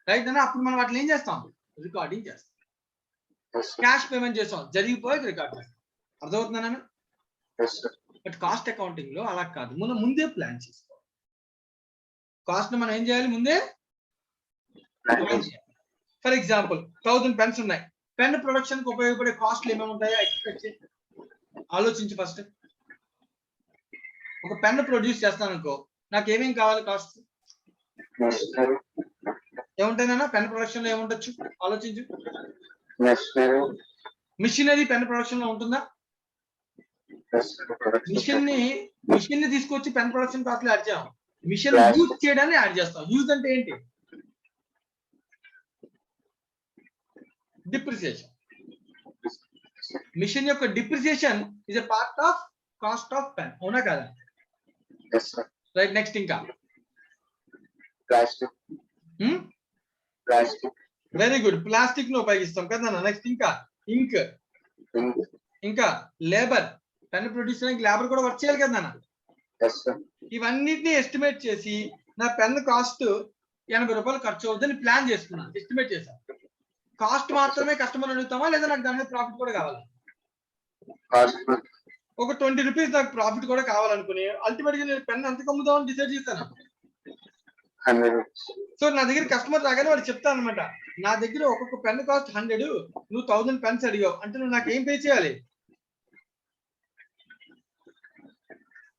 రైట్ అన్న అప్పుడు మనం వాటిని ఏం చేస్తాం? రికార్డింగ్ చేస్తాం. క్యాష్ పేమెంట్ చేస్తాం, జరిగిపోయి రికార్డ్ చేస్తాం. అర్థమవుతుందన్న? బట్ కాస్ట్ అకౌంటింగ్ లో అలా కాదు, మనం ముందే ప్లాన్ చేసుకోవాలి. కాస్ట్ మనం ఏం చేయాలి? ముందే. ఫర్ ఎగ్జాంపుల్ 1000 పెన్స్ ఉన్నాయి. పెన్ ప్రొడక్షన్ కి ఉపయోగపడే కాస్ట్లు ఏమేమి ఉంటాయో ఎక్స్పెక్ట్ చేసి ఆలోచించి ఫస్ట్. ఒక పెన్ ప్రొడ్యూస్ చేస్తాను అనుకో, నాకు ఏమేమి కావాలి కాస్ట్? ఏముంటాయినా పెన్ ప్రొడక్షన్ లో ఏముండొచ్చు ఆలోచించు. మెషినరీ మిషనరీ పెన్ ప్రొడక్షన్ లో ఉంటుందా? మిషన్ ని తీసుకొచ్చి పెన్ ప్రొడక్షన్ కాస్ట్ లో యాడ్ చేయం. మిషన్ యూజ్ చేయడాన్ని యాడ్ చేస్తాం. యూజ్ అంటే ఏంటి? డిప్రిసియేషన్. మిషన్ యొక్క depreciation is a part of cost of pen. అవునా కదా? రైట్. నెక్స్ట్ ఇంకా ప్లాస్టిక్ వెరీ గుడ్. ప్లాస్టిక్ ను ఉపయోగిస్తాం కదా. నెక్స్ట్ ఇంకా ఇంక్, ఇంకా లేబర్. పెన్ ప్రొడ్యూస్ చేయడానికి లేబర్ కూడా వర్క్ చేయాలి కదా. ఇవన్నిటిని ఎస్టిమేట్ చేసి నా పెన్ కాస్ట్ 80 రూపాయలు ఖర్చు అవుతుందని ప్లాన్ చేసుకున్నాను, ఎస్టిమేట్ చేశాను. కాస్ట్ మాత్రమే కస్టమర్ అడుగుతామా లేదా నాకు దాని మీద ప్రాఫిట్ కూడా కావాలి? ఒక 20 రూపీస్ నాకు ప్రాఫిట్ కూడా కావాలనుకుని అల్టిమేట్ గా నేను పెన్ ఎంత అమ్ముదామని డిసైడ్ చేశాను. సో నా దగ్గర కస్టమర్ రాగానే వాడు చెప్తాను అనమాట, నా దగ్గర ఒక్కొక్క పెన్ కాస్ట్ 100, నువ్వు 1000 పెన్స్ అడిగావు అంటే నువ్వు నాకు ఏం పే చేయాలి?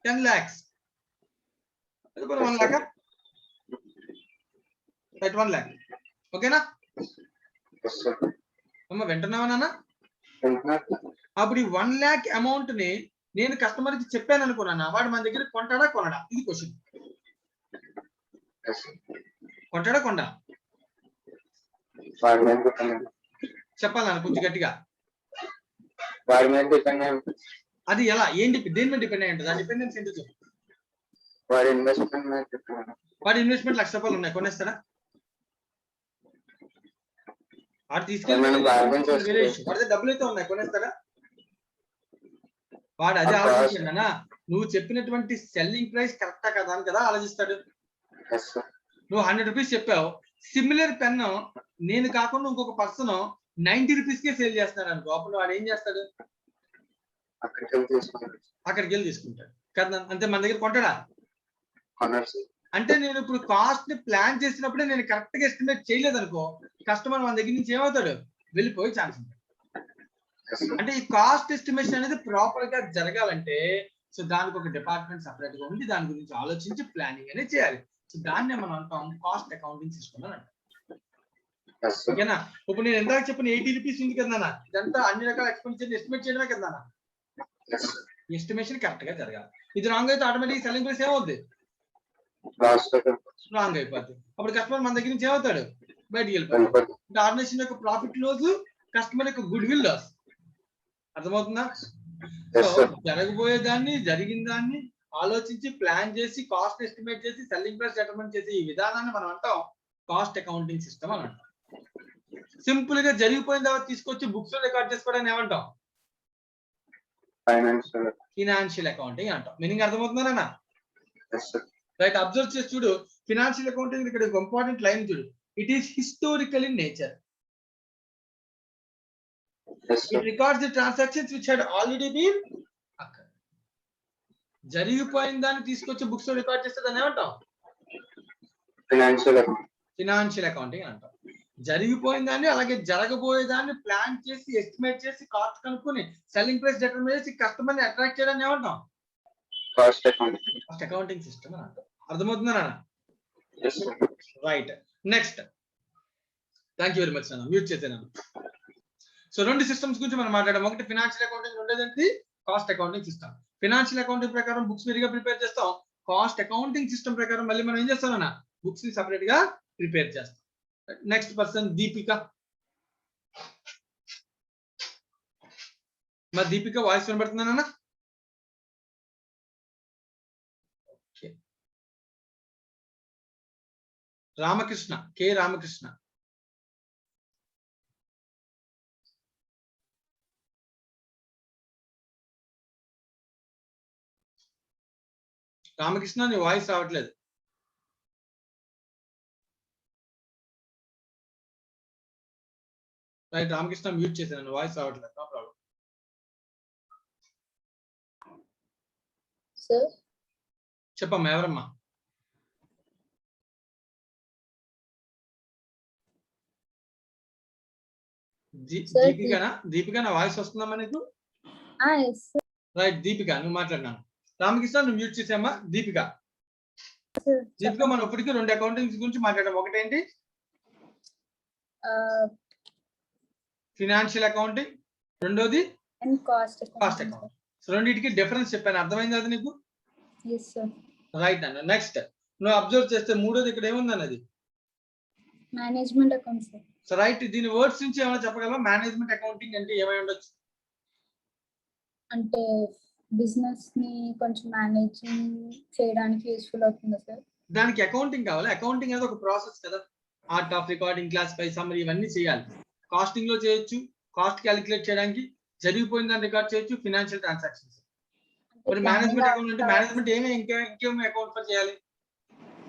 10 lakhs. 1 lakh. Right, 1 lakh. ఓకేనా అమ్మ? వింటున్నావా నాన్న? అప్పుడు ఈ 1 lakh అమౌంట్ ని నేను కస్టమర్ కి చెప్పాను అనుకున్నాను, వాడు మన దగ్గర కొంటాడా కొనడా? ఇది క్వశ్చన్. కొంటాడా కొండా? చెప్పాలన్న కొంచెం గట్టిగా. అది ఎలా, ఏంటి, దేని మీద డిపెండ్ అయి ఉంటుంది? ఆ డిపెండెన్స్ ఏంటో చెప్పు. వాడి ఇన్వెస్ట్మెంట్ 1,00,000 రూపాయలు ఉన్నాయి, కొనేస్తాడా? వాడు తీసుకెళ్ళి వాడితే డబ్బులు అయితే ఉన్నాయి, కొనేస్తాడా? వాడు అదే ఆలోచించండి అన్న, నువ్వు చెప్పినటువంటి సెల్లింగ్ ప్రైస్ కరెక్టా కదా అని కదా ఆలోచిస్తాడు. నువ్వు 100 రూపీస్ చెప్పావు, సిమిలర్ పెన్ నేను కాకుండా ఇంకొక పర్సన్ 90 రూపీస్ కే సేల్ చేస్తున్నాడు అనుకో, అప్పుడు వాడు ఏం చేస్తాడు? అక్కడికి వెళ్ళి తీసుకుంటాడు కదా. అంతే, మన దగ్గర కొంటాడా? అంటే నేను ఇప్పుడు కాస్ట్ ని ప్లాన్ చేసినప్పుడే నేను కరెక్ట్ గా ఎస్టిమేట్ చేయలేదు అనుకో, కస్టమర్ మన దగ్గర నుంచి ఏమవుతాడు? వెళ్ళిపోయే ఛాన్స్ ఉంటుంది. అంటే ఈ కాస్ట్ ఎస్టిమేషన్ అనేది ప్రాపర్ గా జరగాలంటే సో దానికి ఒక డిపార్ట్మెంట్ సపరేట్ గా ఉండి దాని గురించి ఆలోచించి ప్లానింగ్ అనేది చేయాలి. సో దాన్నే మనం అంటాం కాస్ట్ అకౌంటింగ్ సిస్టమ్ అని అంటాం. ఓకేనా? ఇప్పుడు నేను ఎందాక చెప్పిన 80 రూపీస్ ఉంది కదా, ఇదంతా అన్ని రకాల ఎక్స్పెన్సెస్ ఎస్టిమేట్ చేయడమే కదా. ఎస్టిమేషన్ కరెక్ట్ గా జరగాలి. ఇది రాంగ్ అయితే ఆటోమేటిక్ సెల్లింగ్ ప్రైస్ ఏమవుద్ది? రాంగ్ అయిపోద్ది. అప్పుడు కస్టమర్ మన దగ్గర నుంచి ఏమవుతాడు? బయటికి వెళ్ళిపోతాడు. అంటే ఆర్గనైజేషన్ యొక్క ప్రాఫిట్ లాస్, కస్టమర్ యొక్క గుడ్ విల్ లాస్. అర్థమవుతుందా? సో జరగబోయే దాన్ని, జరిగిన దాన్ని ఆలోచించి ప్లాన్ చేసి కాస్ట్ ఎస్టిమేట్ చేసి సెల్లింగ్ ప్రైస్ డిటర్మైన్ చేసి ఈ విధానాన్ని మనం అంటాం కాస్ట్ అకౌంటింగ్ సిస్టమ్ అని అంటాం. సింపుల్ గా జరిగిపోయిన తర్వాత తీసుకొచ్చి బుక్స్ లో రికార్డ్ చేసుకోవడానికి ఏమంటాం? ఫినాన్షియల్ అకౌంటింగ్ అంటాం. మీనింగ్ అర్థమవుతుందా? రైట్. అబ్జర్వ్ చేసి చూడు, ఫినాన్షియల్ అకౌంటింగ్ ఇక్కడ ఇంపార్టెంట్ లైన్ చూడు, it is historical in nature. It records the transactions which had already been occurred. జరిగిపోయిన దాన్ని తీసుకొచ్చి బుక్స్ లో రికార్డ్ చేస్తే దాన్ని ఏమంటాం? ఫినాన్షియల్ అకౌంటింగ్ అంటాం. జరిగిపోయిన దాన్ని అలాగే జరగబోయే దాన్ని ప్లాన్ చేసి ఎస్టిమేట్ చేసి కాస్ట్ కనుక్కొని సెల్లింగ్ ప్రైస్ డిటర్మైన్ చేసి కస్టమర్ ని అట్రాక్ట్ చేయడాన్ని ఏమంటాం? కాస్ట్ అకౌంటింగ్ సిస్టమ్ అని అంటాం. అర్థమవుతుందా నాన్న? Right. Next. Thank you very much నాన్న, మ్యూట్ చేశాను. సో 2 సిస్టమ్స్ గురించి మనం మాట్లాడాం. ఒకటి ఫినాన్షియల్ అకౌంటింగ్, రెండోది cost accounting system. Financial accounting ప్రకారం బుక్స్ మీరుగా ప్రిపేర్ చేస్తాం. కాస్ట్ అకౌంటింగ్ సిస్టమ్ ప్రకారం మళ్ళీ మనం ఏం చేస్తామన్నా బుక్స్ ని సపరేట్ గా ప్రిపేర్ చేస్తాం. Next person Deepika. మరి దీపిక వాయిస్ వినబడుతుందన్నా? రామకృష్ణ, కె రామకృష్ణ. రామకృష్ణ నీ వాయిస్ రావట్లేదు. రైట్, రామకృష్ణ మ్యూట్ చేశాను, వాయిస్ రావట్లేదు. No problem. సార్ చెప్పమ్మా, ఎవరమ్మా? దీపికనా? దీపిక, నా వాయిస్ వస్తుందమ్మా నీకు? రైట్, దీపిక నువ్వు మాట్లాడినాను. రామకృష్ణ నువ్వు మ్యూట్ చేసామ్మా. దీపిక, మనం ఇప్పటికీ 2 అకౌంటింగ్స్ గురించి మాట్లాడాం. ఒకటేంటి ఫినాన్షియల్ అకౌంటింగ్, రెండోది and cost cost account. So రెండింటికి డిఫరెన్స్ చెప్పాను, అర్థమైంది అది నీకు? Yes sir. రైట్ అన్న. నెక్స్ట్ నువ్వు అబ్జర్వ్ చేస్తే మూడోది ఇక్కడ ఏముంది అన్నది? Management account sir. So right, దీని వర్డ్స్ నుంచి ఏమైనా చెప్పగలవా? మేనేజ్మెంట్ అకౌంటింగ్ అంటే ఏమై ఉండొచ్చు? అంటే బిజినెస్ ని కొంచెం మేనేజింగ్ చేయడానికి యూస్ఫుల్ అవుతుంది సార్. దానికి అకౌంటింగ్ కావాలి. అకౌంటింగ్ అనేది ఒక ప్రాసెస్ కదా. Art of recording, classify, summary ఇవన్నీ చేయాలి. కాస్టింగ్ లో చేయొచ్చు, కాస్ట్ క్యాలిక్యులేట్ చేయడానికి, జరిగిపోయిన దాన్ని రికార్డ్ చేయొచ్చు, ఫినాన్షియల్ ట్రాన్సాక్షన్స్. మరి మేనేజ్మెంట్ అకౌంట్ అంటే మేనేజ్మెంట్ ఇంకేమి అకౌంట్ ఫర్ చేయాలి?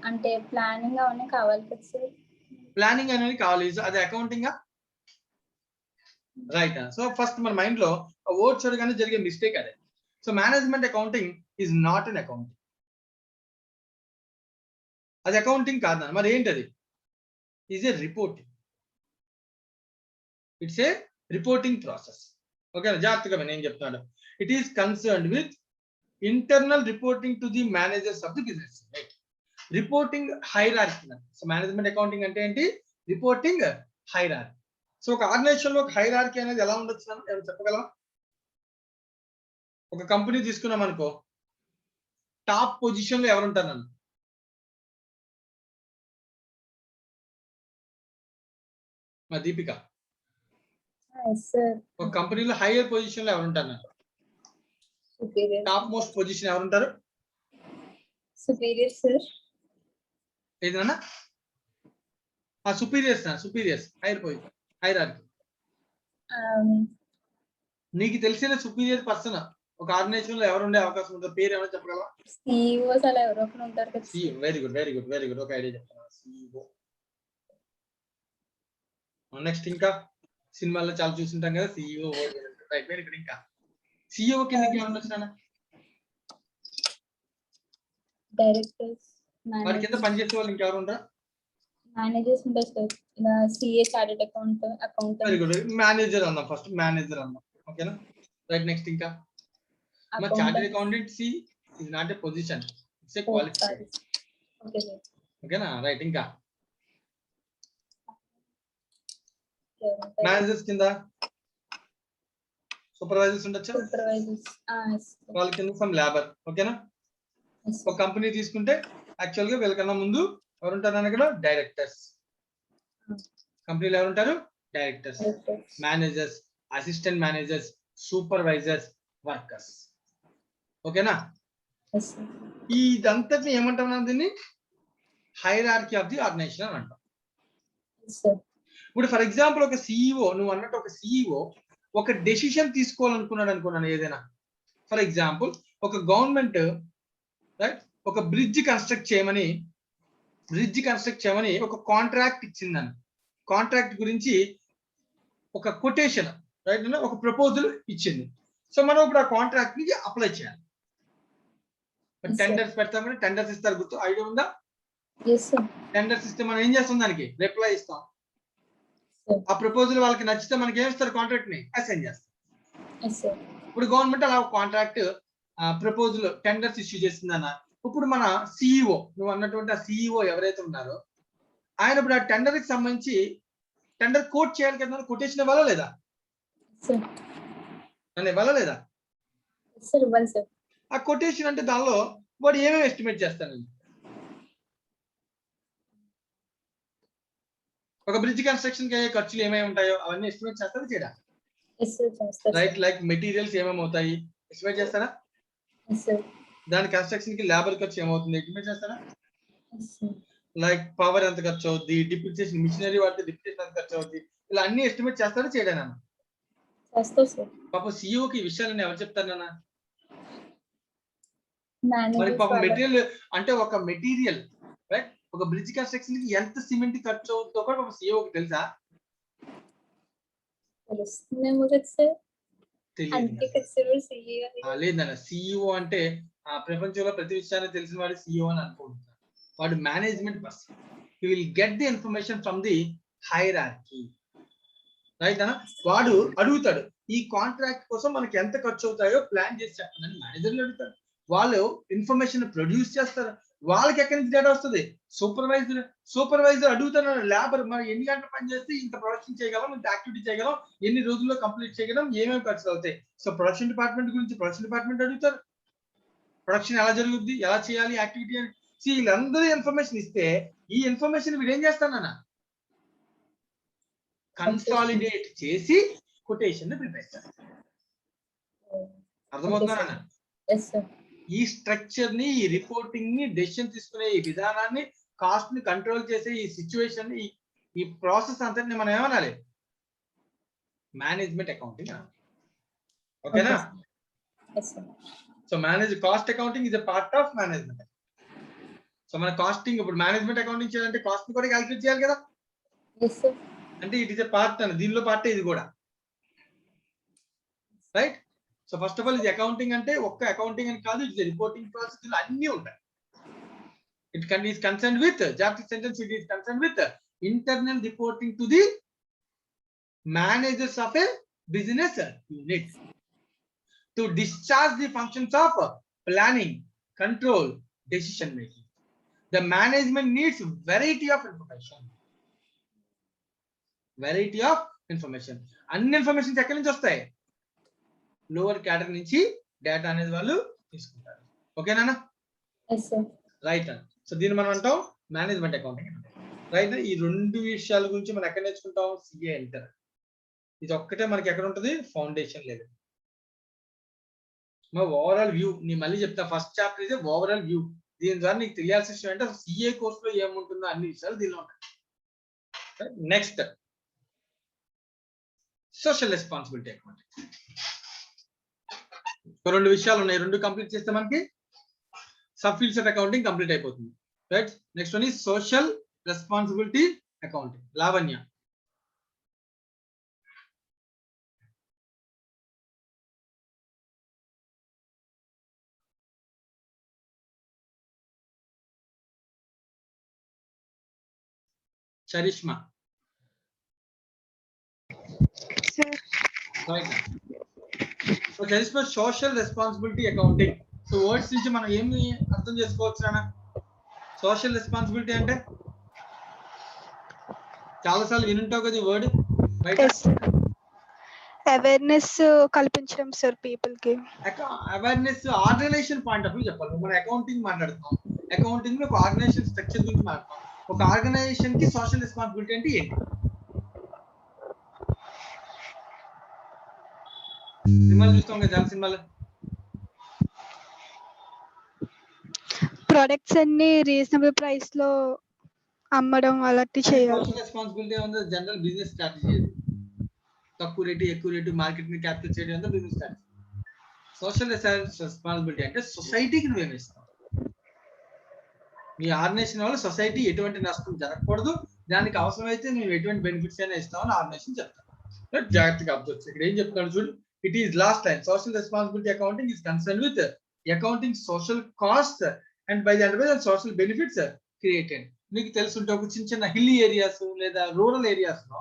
అంటే ప్లానింగ్ అవన్నీ కావాలి కదా సార్. ప్లానింగ్ అనేది కావాలి. అది అకౌంటింగ్ రైట్. సో ఫస్ట్ మన మైండ్ లో వర్డ్ చూడగానే జరిగే మిస్టేక్ అదే. So management accounting is not an accounting, అది అకౌంటింగ్ కాదు. మరి ఏంటది? Is a reporting. It's a reporting process. ఓకేనా? జాగ్రత్తగా నేను చెప్తున్నాను. It is concerned with internal reporting to the managers of the business. Right, reporting hierarchy. So management accounting అంటే ఏంటి? Reporting hierarchy. సో ఒక ఆర్గనైజేషన్ లో ఒక హైరార్కీ అనేది ఎలా ఉండొచ్చు ఏమైనా చెప్పగలవా? ఒక కంపెనీ తీసుకున్నాం అనుకో, టాప్ పొజిషన్ లో ఎవరు ఉంటారు నన్ను? మా దీపిక. ఒక కంపెనీలో హైయర్ పొజిషన్ లో ఎవరు ఉంటారు నన్ను? టాప్ మోస్ట్ పొజిషన్ ఎవరు ఉంటారు? Superior sir. ఏదన్నా సుపీరియర్స్ హైయర్ పొజిషన్, హైరార్కీ. నీకు తెలిసిన సుపీరియర్ పర్సన్ ఒక ఆర్గనైజేషన్ లో ఎవరు ఉండే అవకాశం ఉంటుందో పేరు ఏమైనా చెప్పగలవా? సిఇఓస్ అలా ఎవరో ఒకరు ఉంటారు కదా. Very good. ఒక ఐడియా చెప్తాను, సిఇఓ. నెక్స్ట్ ఇంకా సినిమాల్లో చాలా చూస్తుంటాం కదా, సిఇఓ. Right, very good. ఇంకా సిఇఓ కిందకి ఏమన్నా వచ్చినా? డైరెక్టర్స్, వారి కింద పనిచేసే వాళ్ళు ఇంకెవరు ఉంటారు? మేనేజర్స్ ఉంటారు సార్. ఇలా CA, chartered account. Very good. Manager అన్నాం, ఫస్ట్ మేనేజర్ అన్నాం. ఓకేనా? రైట్, నెక్స్ట్ ఇంకా chartered accountant C is not a position, it's a qualification. Okay sir. ఓకేనా? రైట్, ఇంకా మేనేజర్స్ కింద సూపర్వైజర్స్ ఉండొచ్చు. సూపర్వైజర్స్, వాళ్ళ కింద సమ్ లేబర్. ఓకేనా? ఒక కంపెనీ తీసుకుంటే యాక్చువల్ గా వీళ్ళకన్నా ముందు ఎవరు ఉంటారు అన్న ఇక్కడ? డైరెక్టర్స్. కంపెనీలో ఎవరు ఉంటారు? Directors, managers, assistant managers, supervisors, workers. ఓకేనా? ఇదంతటిని ఏమంటాం? దీన్ని హైరార్కీ ఆఫ్ ది ఆర్గనైజేషన్ అని అంటాం. ఇప్పుడు ఫర్ ఎగ్జాంపుల్ ఒక సిఇఓ, నువ్వు అన్నట్టు ఒక సిఇఓ ఒక డెసిషన్ తీసుకోవాలనుకున్నాడు అనుకున్నాను ఏదైనా. ఫర్ ఎగ్జాంపుల్ ఒక గవర్నమెంట్ రైట్ ఒక బ్రిడ్జ్ కన్స్ట్రక్ట్ చేయమని ఒక కాంట్రాక్ట్ ఇచ్చిందని, కాంట్రాక్ట్ గురించి ఒక కొటేషన్ రైట్ ఒక ప్రపోజల్ ఇచ్చింది. సో మనం ఇప్పుడు ఆ కాంట్రాక్ట్ ని అప్లై చేయాలి. టెండర్స్ పెడతామని, టెండర్స్ ఇస్తారు, గుర్తు ఐడియా ఉందా? టెండర్స్ ఇస్తే మనం ఏం చేస్తాం? దానికి రిప్లై ఇస్తాం. ఆ ప్రపోజల్ వాళ్ళకి నచ్చితే మనకి ఏం ఇస్తారు? కాంట్రాక్ట్ ని అసైన్ చేస్తాం. ఇప్పుడు గవర్నమెంట్ అలా కాంట్రాక్ట్ ప్రపోజల్ టెండర్స్ ఇష్యూ చేసిందన్న, ఇప్పుడు మన సిఇఓ, నువ్వు అన్నటువంటి ఆ సిఇఓ ఎవరైతే ఉన్నారో ఆయన ఇప్పుడు ఆ టెండర్ కి సంబంధించి టెండర్ కోట్ చేయాలి కదా, కొటేషన్ ఇవ్వాలా లేదా? నన్ను ఇవ్వాలా లేదా? ఆ కొటేషన్ అంటే దానిలో వాడు ఏమేమి ఎస్టిమేట్ చేస్తానండి? ఒక బ్రిడ్జ్ కన్స్ట్రక్షన్ కి అయ్యే ఖర్చులు ఏమేమి ఉంటాయో అవన్నీ ఎస్టిమేట్ చేస్తారా చేయడా? రైట్, లైక్ మెటీరియల్స్ ఏమేమి అవుతాయి ఎస్టిమేట్ చేస్తారా? దాని కన్స్ట్రక్షన్ కి లేబర్ ఖర్చు ఏమవుతుంది ఎస్టిమేట్ చేస్తారా? లైక్ పవర్ ఎంత ఖర్చు అవుద్ది, డిప్రిసియేషన్, మిషనరీ వాడితే డిప్రిసియేషన్ ఎంత ఖర్చు అవుద్ది, ఇలా అన్ని ఎస్టిమేట్ చేస్తారా చేయడా? పాప సిఇఓకి ఈ విషయాలన్నీ ఎవరు చెప్తారు నాన్న? మరి పాప మెటీరియల్ అంటే ఒక మెటీరియల్ రైట్ ఒక బ్రిడ్జ్ కన్స్ట్రక్షన్ కి ఎంత సిమెంట్ ఖర్చు అవుతుందో కూడా పాప సిఇఓకి తెలుసా? లేదన్న. సిఇఓ అంటే ఆ ప్రపంచంలో ప్రతి విషయాన్ని తెలిసిన వాడు సిఇఓ అని అనుకుంటున్నాడు. వాడు management person. He will get the information from the hierarchy. Right అన్న? వాడు అడుగుతాడు ఈ కాంట్రాక్ట్ కోసం మనకి ఎంత ఖర్చు అవుతాయో ప్లాన్ చేసి చెప్పండి మేనేజర్లు అడుగుతారు. వాళ్ళు ఇన్ఫర్మేషన్ ప్రొడ్యూస్ చేస్తారు, వాళ్ళకి ఎక్కడి నుంచి డేటా వస్తుంది? సూపర్వైజర్ అడుగుతున్నాడు లేబర్ మనం ఎన్ని గంటలు పని చేస్తే ఇంత ప్రొడక్షన్ చేయగలం, ఇంత యాక్టివిటీ చేయగలం, ఎన్ని రోజుల్లో కంప్లీట్ చేయగలం, ఏమేమి ఖర్చులు అవుతాయి. సో ప్రొడక్షన్ డిపార్ట్మెంట్ గురించి ప్రొడక్షన్ డిపార్ట్మెంట్ అడుగుతారు, ప్రొడక్షన్ ఎలా జరుగుద్ది, ఎలా చేయాలి యాక్టివిటీ అని. వీళ్ళందరూ ఇన్ఫర్మేషన్ ఇస్తే ఈ ఇన్ఫర్మేషన్ వీడు ఏం చేస్తానన్న కన్సాలిడేట్ చేసి కొటేషన్ ప్రిపేర్ చేస్తారు. అర్థమవుతుందా? Yes sir. ఈ స్ట్రక్చర్ ని, ఈ రిపోర్టింగ్ ని, డెసిషన్ తీసుకునే ఈ విధానాన్ని, కాస్ట్ ని కంట్రోల్ చేసే ఈ సిచ్యువేషన్, ఈ ప్రాసెస్ అంతటిని మనం ఏమనాలి? మేనేజ్మెంట్ అకౌంటింగ్ అనాలి. ఓకేనా? Yes sir. So cost accounting is a part of management. So మన కాస్టింగ్ ఇప్పుడు మేనేజ్మెంట్ అకౌంటింగ్ చేయాలంటే కాస్ట్ ని కూడా క్యాలిక్యులేట్ చేయాలి కదా. Yes sir. అంటే ఇట్ ఇస్ ఎ పార్ట్ అని, దీనిలో పార్ట్ ఇది కూడా, right? So first of all ఇది అకౌంటింగ్ అంటే ఒక్క అకౌంటింగ్ అని కాదు, ఇట్స్ రిపోర్టింగ్ ప్రాసెస్ అన్ని ఉంటాయి. ఇట్ ఈస్ కన్సర్న్ విత్ జాబ్టిక్ sentence, it is concern with internal reporting to the managers of a business unit to discharge the functions of planning, control, decision making. The management needs variety of information. అన్ని information ఎక్కడి నుంచి వస్తాయి? Lower category నుంచి data అనేది వాళ్ళు తీసుకుంటారు. ఓకేనా? Right. So దీన్ని మనం అంటాం మేనేజ్మెంట్ అకౌంటింగ్. రైట్. ఈ రెండు విషయాల గురించి మనం ఎక్కడ నేర్చుకుంటాం? CA enter. ఇది ఒక్కటే మనకి ఎక్కడ ఉంటుంది? Foundation level. ఓవరాల్ వ్యూ నీ మళ్ళీ చెప్తా. ఫస్ట్ చాప్టర్ ఇదే ఓవరాల్ వ్యూ. దీని ద్వారా నీకు తెలియాల్సిన విషయం అంటే సిఏ కోర్స్ లో ఏముంటుందో అన్ని విషయాలు దీనిలో ఉంటాయి. Next social responsibility accounting. రెండు విషయాలు ఉన్నాయి, రెండు కంప్లీట్ చేస్తే మనకి sub fields of accounting complete అయిపోతుంది. రైట్. నెక్స్ట్ వన్ ఈ social responsibility accounting. Lavanya. Charishma. Sir. Right. So Charishma, social responsibility accounting. So words నుంచి మనం ఏమి అర్థం చేసుకోవచ్చు నాన్న? సోషల్ రెస్పాన్సిబిలిటీ అంటే చాలా సార్లు వినుంటావు కదా ఈ వర్డ్, రైట్? అవేర్నెస్ కల్పించడం సార్ పీపుల్ కి. Awareness organisation point of view చెప్పాలి. మనం అకౌంటింగ్ మాట్లాడుతున్నాం, అకౌంటింగ్ లో ఒక ఆర్గనైజేషన్ స్ట్రక్చర్ గురించి మాట్లాడుతున్నాం. ఒక ఆర్గనైజేషన్ కి సోషల్ రెస్పాన్సిబిలిటీ అంటే ఏంటి? సినిమాలు చూస్తాం కదా, చాలా సినిమాలు. ప్రొడక్ట్స్ అన్ని రీజనబుల్ ప్రైస్ లో అమ్మడం అలాంటి చేయాలి. సోషల్ రెస్పాన్సిబిలిటీ ఉంది జనరల్ బిజినెస్ స్ట్రాటజీ. తక్కువ రేటు ఎక్కువ రేటు మార్కెట్ ని క్యాప్చర్ చేయడం అంటే బిజినెస్ స్ట్రాటజీ. సోషల్ రెస్పాన్సిబిలిటీ అంటే సొసైటీకి నువ్వేమి ఇస్తావు. మీ ఆర్గనైజేషన్ వల్ల సొసైటీ ఎటువంటి నష్టం జరగకూడదు, దానికి అవసరమైతే నువ్వు ఎటువంటి బెనిఫిట్స్ అయినా ఇస్తామని ఆర్గనైజేషన్ చెప్తాను. జాగ్రత్తగా అబ్జర్వ్. ఇక్కడ ఏం చెప్తాను చూడు. It is last line. Social responsibility accounting is concern with accounting social cost and by the advise social benefits created. మీకు తెలుసుంటే ఒక చిన్న చిన్న హిల్ ఏరియాస్ లేదా రూరల్ ఏరియాస్ లో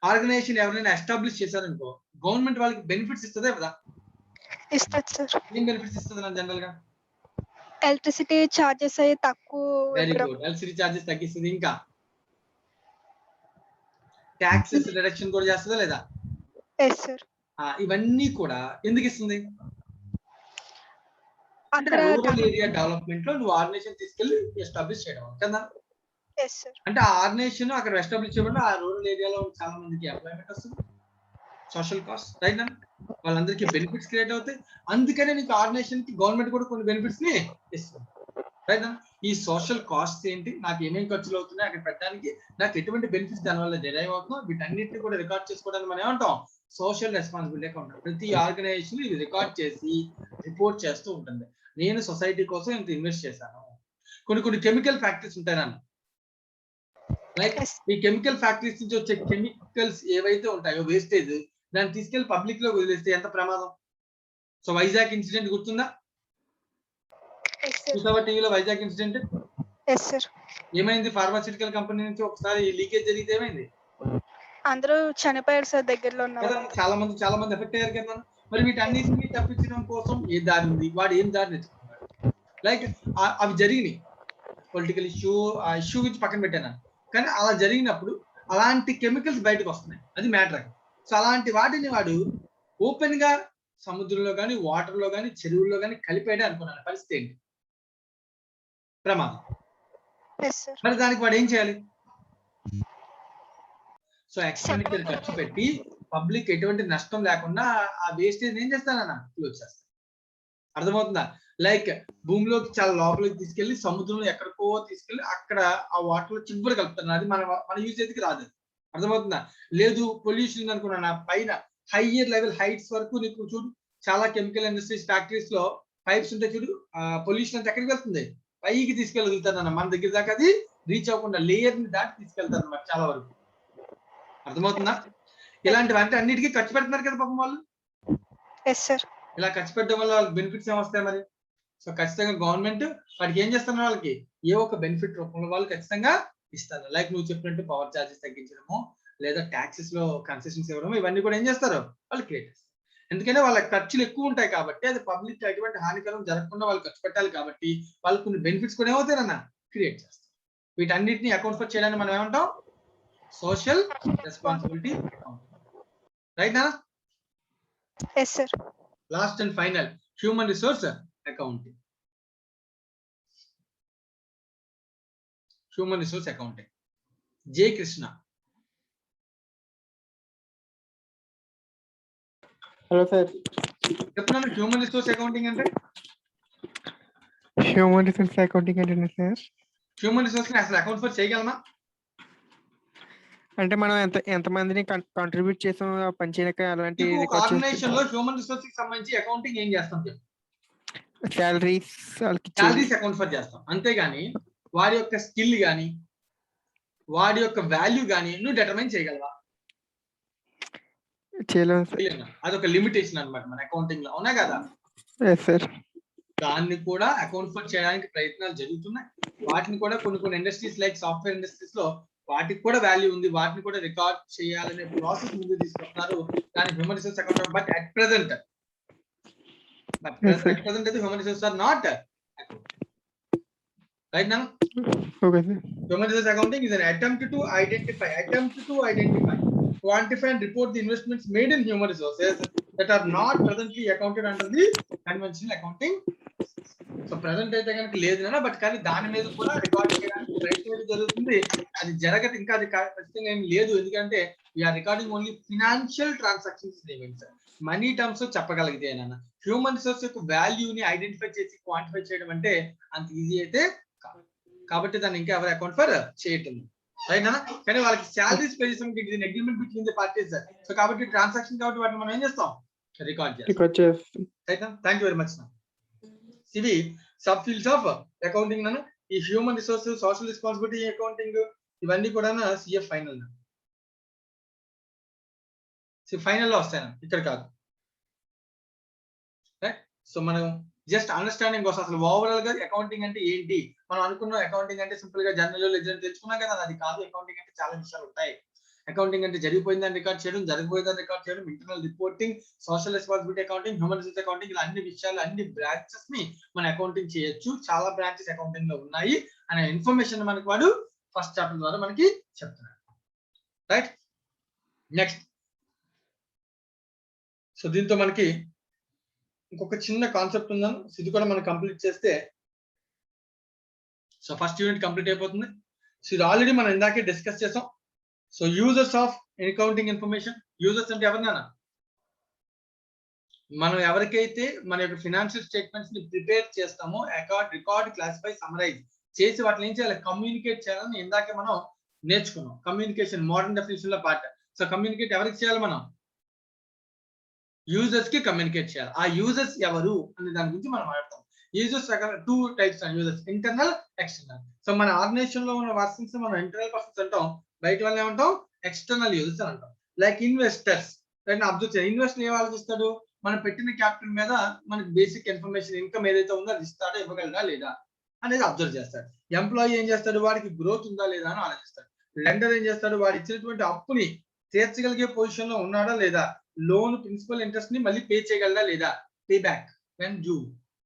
ఆర్గనైజేషన్ ఎవరైనా ఎస్టాబ్లిష్ చేశారనుకో, గవర్నమెంట్ వాళ్ళకి బెనిఫిట్స్ ఇస్తుందా కదా? ఇస్తుంది సార్. ఏం బెనిఫిట్స్ ఇస్తుంది నా జనరల్ గా? ఎలక్ట్రిసిటీ చార్జెస్ అయ్యి తక్కువ. Very good. ఎలక్ట్రిసిటీ చార్జెస్ తగ్గిస్తుంది. ఇంకా ట్యాక్సెస్ రిడక్షన్ కూడా చేస్తుందా లేదా? Yes sir. ఇవన్నీ కూడా ఎందుకు ఇస్తుంది? అంటే రూరల్ ఏరియా డెవలప్మెంట్ లో నువ్వు ఆర్గనైజేషన్ తీసుకెళ్లి ఎస్టాబ్లిష్ చేయడం కదా. అంటే ఆ ఆర్గనైజేషన్ అక్కడ ఎస్టాబ్లిష్ చేయడం ఆ రూరల్ ఏరియాలో చాలా మందికి ఎంప్లాయ్మెంట్ వస్తుంది, సోషల్ కాస్ట్, రైట్? వాళ్ళందరికీ బెనిఫిట్స్ క్రియేట్ అవుతాయి. అందుకనే నీకు ఆర్గనైజేషన్ కి గవర్నమెంట్ కూడా కొన్ని బెనిఫిట్స్ ని ఇస్తుంది, రైట్? ఈ సోషల్ కాస్ట్ ఏంటి, నాకు ఏమేమి ఖర్చులు అవుతున్నాయి అక్కడ పెట్టడానికి, నాకు ఎటువంటి బెనిఫిట్స్ దానివల్ల డెరైవ్ అవుతుందో వీటన్నిటిని కూడా రికార్డ్ చేసుకోవడానికి మనం ఏమంటాం? Social responsibility account. ప్రతి ఆర్గనైజేషన్ ఇది రికార్డ్ చేసి రిపోర్ట్ చేస్తూ ఉంటుంది. నేను సొసైటీ కోసం ఇంత ఇన్వెస్ట్ చేశాను. కొన్ని కెమికల్ ఫ్యాక్టరీస్ ఉంటాయి నాన్న, లైక్ ఈ కెమికల్ ఫ్యాక్టరీస్ నుంచి వచ్చే కెమికల్స్ ఏవైతే ఉంటాయో వేస్టేజ్, దాన్ని తీసుకెళ్లి పబ్లిక్ లో వదిలేస్తే ఎంత ప్రమాదం. సో వైజాగ్ ఇన్సిడెంట్ గుర్తుందా? చూసావా టీవీలో వైజాగ్ ఇన్సిడెంట్? ఏమైంది? ఫార్మాస్యూటికల్ కంపెనీ నుంచి ఒకసారి లీకేజ్ జరిగితే ఏమైంది? అందరూ చనిపోయారు సార్ దగ్గరలో ఉన్నారు. చాలా మంది ఎఫెక్ట్ అయ్యారు కదా. మరి వీటన్నిటిని తప్పించడం కోసం ఏ దారి ఉంది? వాడు ఏం దారి నేర్చుకున్నాడు? లైక్ అవి జరిగినాయి, పొలిటికల్ ఇష్యూ, ఆ ఇష్యూ గురించి పక్కన పెట్టాను, కానీ అలా జరిగినప్పుడు అలాంటి కెమికల్స్ బయటకు వస్తున్నాయి, అది మ్యాటర్. సో అలాంటి వాటిని వాడు ఓపెన్ గా సముద్రంలో కానీ వాటర్ లో కానీ చెరువుల్లో కానీ కలిపాడే అనుకున్నాను. పరిస్థితి ఏంటి? ప్రమాదం. Yes sir. మరి దానికి వాడు ఏం చేయాలి? సో ఎక్స్పెండిచర్ ఖర్చు పెట్టి పబ్లిక్ ఎటువంటి నష్టం లేకుండా ఆ వేస్టేజ్ ఏం చేస్తానన్నా క్లోజ్ చేస్తాను. అర్థమవుతుందా? లైక్ భూమిలోకి చాలా లోపలికి తీసుకెళ్లి సముద్రంలో ఎక్కడికో తీసుకెళ్లి అక్కడ ఆ వాటర్ లో చివరి కలుపుతాను, అది మన యూజ్ అయితే రాదు. అర్థమవుతుందా? లేదు పొల్యూషన్ అనుకున్నా పైన హైయర్ లెవెల్ హైట్స్ వరకు నీకు చూడు, చాలా కెమికల్ ఇండస్ట్రీస్ ఫ్యాక్టరీస్ లో పైప్స్ ఉంటే చూడు, పొల్యూషన్ అంతా ఎక్కడికి వెళ్తుంది? పైకి తీసుకెళ్ళగలుగుతారు అన్న, మన దగ్గర దాకా అది రీచ్ అవ్వకుండా లేయర్ ని దాటి తీసుకెళ్తారు అన్నమాట చాలా వరకు. అర్థమవుతుందా? ఇలాంటివి అంటే అన్నిటికీ ఖర్చు పెడుతున్నారు కదా పాపం వాళ్ళు. Yes sir. ఇలా ఖర్చు పెట్టడం వల్ల వాళ్ళకి బెనిఫిట్స్ ఏమొస్తాయి మరి? సో ఖచ్చితంగా గవర్నమెంట్ వాటికి ఏం చేస్తున్నారు, వాళ్ళకి ఏ ఒక బెనిఫిట్ రూపంలో వాళ్ళు ఖచ్చితంగా ఇస్తారు. లైక్ నువ్వు చెప్పినట్టు పవర్ చార్జెస్ తగ్గించడము, లేదా ట్యాక్సెస్ లో కన్సెషన్స్ ఇవ్వడం, ఇవన్నీ కూడా ఏం చేస్తారు వాళ్ళు క్రియేట్ చేస్తారు. ఎందుకంటే వాళ్ళ ఖర్చులు ఎక్కువ ఉంటాయి కాబట్టి, అది పబ్లిక్ ఎటువంటి హానికరం జరగకుండా వాళ్ళు ఖర్చు పెట్టాలి కాబట్టి వాళ్ళకి కొన్ని బెనిఫిట్స్ కూడా ఏమవుతాయన్న క్రియేట్ చేస్తారు. వీటన్నిటిని అకౌంట్ ఫర్ చేయడానికి మనం ఏమంటాం? Social responsibility account. రైట్ నా? Yes sir. Last and final, human resource accounting. Human resource accounting. Jai Krishna. Hello sir. చెప్తున్నాను హ్యూమన్ రిసోర్స్ అకౌంటింగ్ అంటే. హ్యూమన్ రిసోర్స్ అకౌంటింగ్ అంటే సార్, హ్యూమన్ రిసోర్స్ ని అసలు అకౌంట్ ఫర్ చేయగలమా? అంటే మనం ఎంత మందిని కాంట్రిబ్యూట్ చేసాం పని చేయక అలాంటి ఆర్గనైజేషన్ లో హ్యూమన్ రిసోర్స్ కి సంబంధించి అకౌంటింగ్ ఏం చేస్తాం? సాలరీస్ వాళ్ళకి సాలరీస్ అకౌంట్ ఫర్ చేస్తాం, అంతేగాని వాడి యొక్క స్కిల్ గానీ వాడి యొక్క వాల్యూ గానీ నువ్వు డిటర్మైన్ చేయగలవా? చేయలేము సార్. అదొక లిమిటేషన్ అన్నమాట మన అకౌంటింగ్ లో, అవునా కదా? Yes sir. దాన్ని కూడా అకౌంట్ ఫర్ చేయడానికి ప్రయత్నాలు జరుగుతున్నాయి. వాటిని కూడా కొన్ని ఇండస్ట్రీస్ లైక్ సాఫ్ట్వేర్ ఇండస్ట్రీస్ లో వాటికి కూడా వాల్యూ ఉంది, వాటిని కూడా రికార్డ్ చేయాలనే ప్రాసెస్ ముందు తీసుకుంటున్నారు. కానీ human resource account but at present అయితే human resource or not right now. Okay sir. Human resource accounting is an attempt to identify, quantify and report the investments made in human resources that are not presently accounted under the conventional accounting. So present అయితే కనుక లేదు కదా, but కానీ దాని మీద కూడా record చేయడానికి ప్రయత్నం జరుగుతుంది. అది జరగదు ఇంకా, అది ఖచ్చితంగా ఏం లేదు. ఎందుకంటే we are recording only financial transactions events, money terms చెప్పగలిగితే. హ్యూమన్ రిసోర్స్ యొక్క వాల్యూని ఐడెంటిఫై చేసి క్వాంటిఫై చేయడం అంటే అంత ఈజీ అయితే కాదు. కాబట్టి దాన్ని ఇంకా ఎవరు అకౌంట్ ఫర్ చేయటం రైట్ అన్న. కానీ వాళ్ళకి శాలరీస్ పే చేసాం, agreement between the parties. So కాబట్టి ట్రాన్సాక్షన్ కాబట్టి వాటిని మనం ఏం చేస్తాం? రికార్డ్ చేస్తాం. రైట్ అన్న. Thank you very much. ఇవి సబ్ ఫీల్డ్స్ ఆఫ్ అకౌంటింగ్ అన్న. ఈ human resource, social responsibility accounting, ఇవన్నీ కూడా సిఎఫ్ ఫైనల్ ఫైనల్ లో వస్తాయి, ఇక్కడ కాదు. రైట్. సో మనం జస్ట్ అండర్స్టాండింగ్ కోసం అసలు ఓవరాల్ గా అకౌంటింగ్ అంటే ఏంటి, మనం అనుకున్న అకౌంటింగ్ అంటే సింపుల్ గా జర్నల్ లెజర్ తెలుసుకున్నాం కదా, అది కాదు. అకౌంటింగ్ అంటే చాలా విషయాలు ఉంటాయి. అకౌంటింగ్ అంటే జరిగిపోయిందని రికార్డ్ చేయడం, జరిగిపోయిందని రికార్డ్ చేయడం, internal reporting, social responsibility accounting, human resource accounting, ఇలా అన్ని విషయాలు, అన్ని బ్రాంచెస్ ని మన అకౌంటింగ్ చేయొచ్చు. చాలా బ్రాంచెస్ అకౌంటింగ్ లో ఉన్నాయి అనే ఇన్ఫర్మేషన్ మనకి వాడు ఫస్ట్ చాప్టర్ ద్వారా మనకి చెప్తున్నాడు. రైట్. నెక్స్ట్, సో దీంతో మనకి ఇంకొక చిన్న కాన్సెప్ట్ ఉందని, ఇది కూడా మనం కంప్లీట్ చేస్తే సో ఫస్ట్ యూనిట్ కంప్లీట్ అయిపోతుంది. సో ఇది ఆల్రెడీ మనం ఇందాకే డిస్కస్ చేసాం. So users of accounting information. Users అంటే ఎవరినైనా, మనం ఎవరికైతే మన యొక్క ఫినాన్షియల్ స్టేట్మెంట్స్ ని ప్రిపేర్ చేస్తామో, రికార్డ్, క్లాసిఫై, సమరైజ్ చేసి వాటిని ఏం చేయాలి? కమ్యూనికేట్ చేయాలని ఇందాకే మనం నేర్చుకున్నాం. కమ్యూనికేషన్ మోడర్న్ డెఫినిషన్ లో పార్ట్. సో కమ్యూనికేట్ ఎవరికి చేయాలి? మనం యూజర్స్ కి కమ్యూనికేట్ చేయాలి. ఆ యూజర్స్ ఎవరు అనే దాని గురించి మనం మాట్లాడతాం. Users two types of users, internal, external. So మన ఆర్గనైజేషన్ లో ఉన్న పర్సన్స్ మనం ఇంటర్నల్ పర్సన్స్ అంటాం, బయట వాళ్ళని ఏమంటాం? ఎక్స్టర్నల్ యూజర్స్ అని అంటాం. Like investors. అబ్జర్వ్ చేయాలి, ఇన్వెస్టర్ ఏం ఆలోచిస్తాడు? మనం పెట్టిన క్యాపిటల్ మీద మనకి బేసిక్ ఇన్ఫర్మేషన్, ఇన్కమ్ ఏదైతే ఉందో అది ఇస్తాడో, ఇవ్వగలడా లేదా అనేది అబ్జర్వ్ చేస్తాడు. ఎంప్లాయీ ఏం చేస్తాడు? వాడికి గ్రోత్ ఉందా లేదా అని ఆలోచిస్తాడు. లెండర్ ఏం చేస్తాడు? వాడు ఇచ్చినటువంటి అప్పుని తీర్చగలిగే పొజిషన్ లో ఉన్నాడా లేదా, లోన్ ప్రిన్సిపల్ ఇంట్రెస్ట్ ని మళ్ళీ పే చేయగలడా లేదా, pay back when due.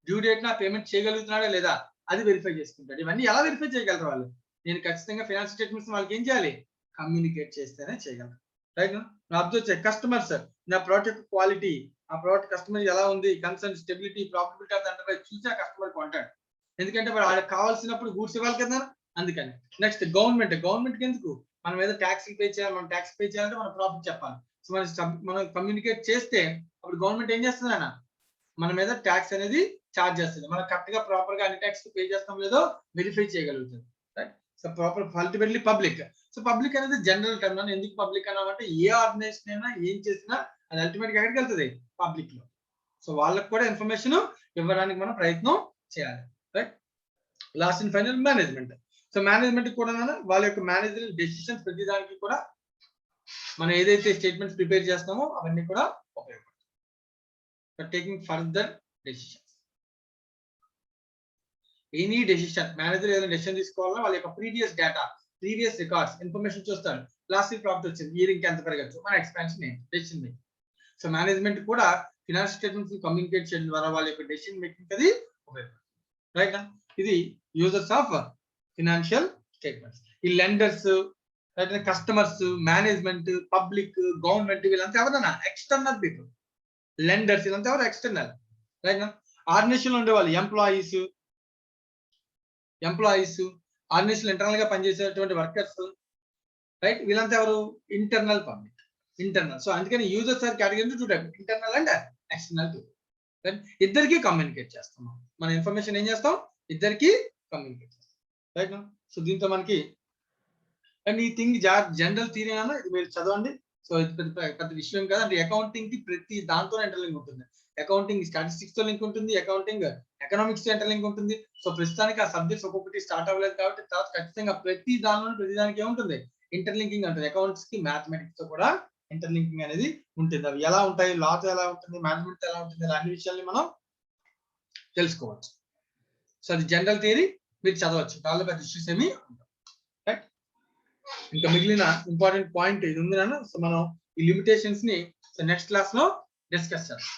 Due date నా పేమెంట్ చేయగలుగుతున్నాడా లేదా అది వెరిఫై చేసుకుంటాడు. ఇవన్నీ ఎలా వెరిఫై చేయగలరు వాళ్ళు? నేను ఖచ్చితంగా ఫైనాన్షియల్ స్టేట్మెంట్స్ వాళ్ళకి ఏం చేయాలి? కమ్యూనికేట్ చేస్తేనే చేయగలరు. రైట్ నా అబ్జర్వ్ చేయ కస్టమర్స్ నా ప్రోడక్ట్ క్వాలిటీ, ఆ ప్రోడక్ట్ కస్టమర్ ఎలా ఉంది, concern stability profitability of the enterprise చూసి ఆ కస్టమర్ కొంటాడు. ఎందుకంటే మరి వాళ్ళకి కావాల్సినప్పుడు గూడ్స్ ఇవ్వాలి కదా, అందుకని. నెక్స్ట్ గవర్నమెంట్ ఎందుకు? మనం ఏదో ట్యాక్స్ పే చేయాలి, మనం ట్యాక్స్ పే చేయాలంటే మనం ప్రాఫిట్ చెప్పాలి. సో మనం కమ్యూనికేట్ చేస్తే అప్పుడు గవర్నమెంట్ ఏం చేస్తుంది అన్న, మన మీద ట్యాక్స్ అనేది ఛార్జ్ చేస్తుంది. మనం కరెక్ట్ గా ప్రాపర్ గా అన్ని ట్యాక్స్ పే చేస్తాం లేదో వెరిఫై చేయగలుగుతుంది. Right so proper ultimately public. So public అనేది జనరల్ టర్మ్. అని ఎందుకు పబ్లిక్ అన్నామంటే ఏ ఆర్గనైజేషన్ అయినా ఏం చేసినా అది అల్టిమేట్ గా ఎక్కడికి వెళ్తుంది? పబ్లిక్ లో. సో వాళ్ళకి కూడా ఇన్ఫర్మేషన్ ఇవ్వడానికి మనం ప్రయత్నం చేయాలి. Right last and final management. So management కూడా వాళ్ళ యొక్క మేనేజర్ డెసిషన్స్ ప్రతి దానికి కూడా మనం ఏదైతే స్టేట్మెంట్స్ ప్రిపేర్ చేస్తామో అవన్నీ కూడా ఉపయోగపడతాయి for taking further decisions. Any decision manager ఏదైనా డెసిషన్ తీసుకోవాలన్నా వాళ్ళ యొక్క previous data, previous records information చూస్తారు. లాస్ట్ ఇయర్ ప్రాఫిట్ వచ్చింది, ఇయర్ ఇంకా ఎంత పెరగచ్చు, మన ఎక్స్పాన్షన్ ఏంటి, డెసిషన్ మేకింగ్. సో మేనేజ్మెంట్ కూడా ఫినాన్షియల్ స్టేట్మెంట్స్ కమ్యూనికేట్ చేయడం ద్వారా వాళ్ళ యొక్క డెసిషన్ మేకింగ్ అది ఉపయోగపడుతుంది. రైట్ ఇది యూజర్స్ ఆఫ్ ఫినాన్షియల్ స్టేట్మెంట్స్. ఈ lenders, customers, management, public, government వీళ్ళంతా ఎవరన్నా ఎక్స్టర్నల్ పీపుల్. లెండర్స్ వీళ్ళంతా ఎవరు? ఎక్స్టర్నల్. రైట్ ఆర్గనైజేషన్ లో ఉండే వాళ్ళు ఎంప్లాయీస్, ఆర్గనైజేషన్ ఇంటర్నల్ గా పనిచేసేటువంటి వర్కర్స్. రైట్ వీళ్ళంతా ఎవరు? Internal public, internal. సో అందుకని users or category two type, internal and external people. ఇద్దరికి కమ్యూనికేట్ చేస్తాం మన ఇన్ఫర్మేషన్. ఏం చేస్తాం? ఇద్దరికి కమ్యూనికేట్ చేస్తాం. రైట్ సో దీంతో మనకి అండ్ ఈ థింగ్ జనరల్ థియరీ అన్న ఇది మీరు చదవండి. సో ఇది పెద్ద విషయం కాదు. అంటే అకౌంటింగ్ కి ప్రతి దాంతో ఇంటర్లింక్ ఉంటుంది. అకౌంటింగ్ స్టాటిస్టిక్స్ తో లింక్ ఉంటుంది, అకౌంటింగ్ ఎకనామిక్స్ తో ఇంటర్లింక్ ఉంటుంది. సో ప్రస్తుతానికి ఆ సబ్జెక్ట్స్ ఒక్కొక్కటి స్టార్ట్ అవ్వలేదు కాబట్టి తర్వాత ఖచ్చితంగా ప్రతి దానికి ఏముంటుంది? ఇంటర్లింకింగ్ ఉంటుంది. అకౌంట్స్ కి మ్యాథమెటిక్స్ తో కూడా ఇంటర్లింకింగ్ అనేది ఉంటుంది. అవి ఎలా ఉంటాయి, లాతో ఎలా ఉంటుంది, మ్యాథమెటిక్స్ ఎలా ఉంటుంది, ఇలా అన్ని విషయాల్ని మనం తెలుసుకోవచ్చు. సో అది జనరల్ థియరీ, మీరు చదవచ్చు. దానిలో పెద్ద ఇష్యూస్ ఏమి ఉంటాయి. రైట్ ఇంకా మిగిలిన ఇంపార్టెంట్ పాయింట్ ఇది ఉంది నాన్న. సో మనం ఈ లిమిటేషన్స్ ని నెక్స్ట్ క్లాస్ లో డిస్కస్ చేద్దాం.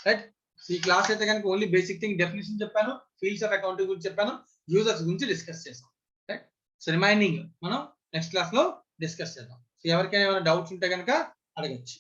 రైట్ ఈ క్లాస్ అయితే కనుక ఓన్లీ బేసిక్ థింగ్ డెఫినేషన్ చెప్పాను, ఫీల్డ్స్ ఆఫ్ అకౌంటింగ్ గురించి చెప్పాను, యూజర్స్ గురించి డిస్కస్ చేసాం. రైట్ సో రిమైనింగ్ మనం నెక్స్ట్ క్లాస్ లో డిస్కస్ చేద్దాం. సో ఎవరికైనా ఏమైనా డౌట్స్ ఉంటే కనుక అడగచ్చు.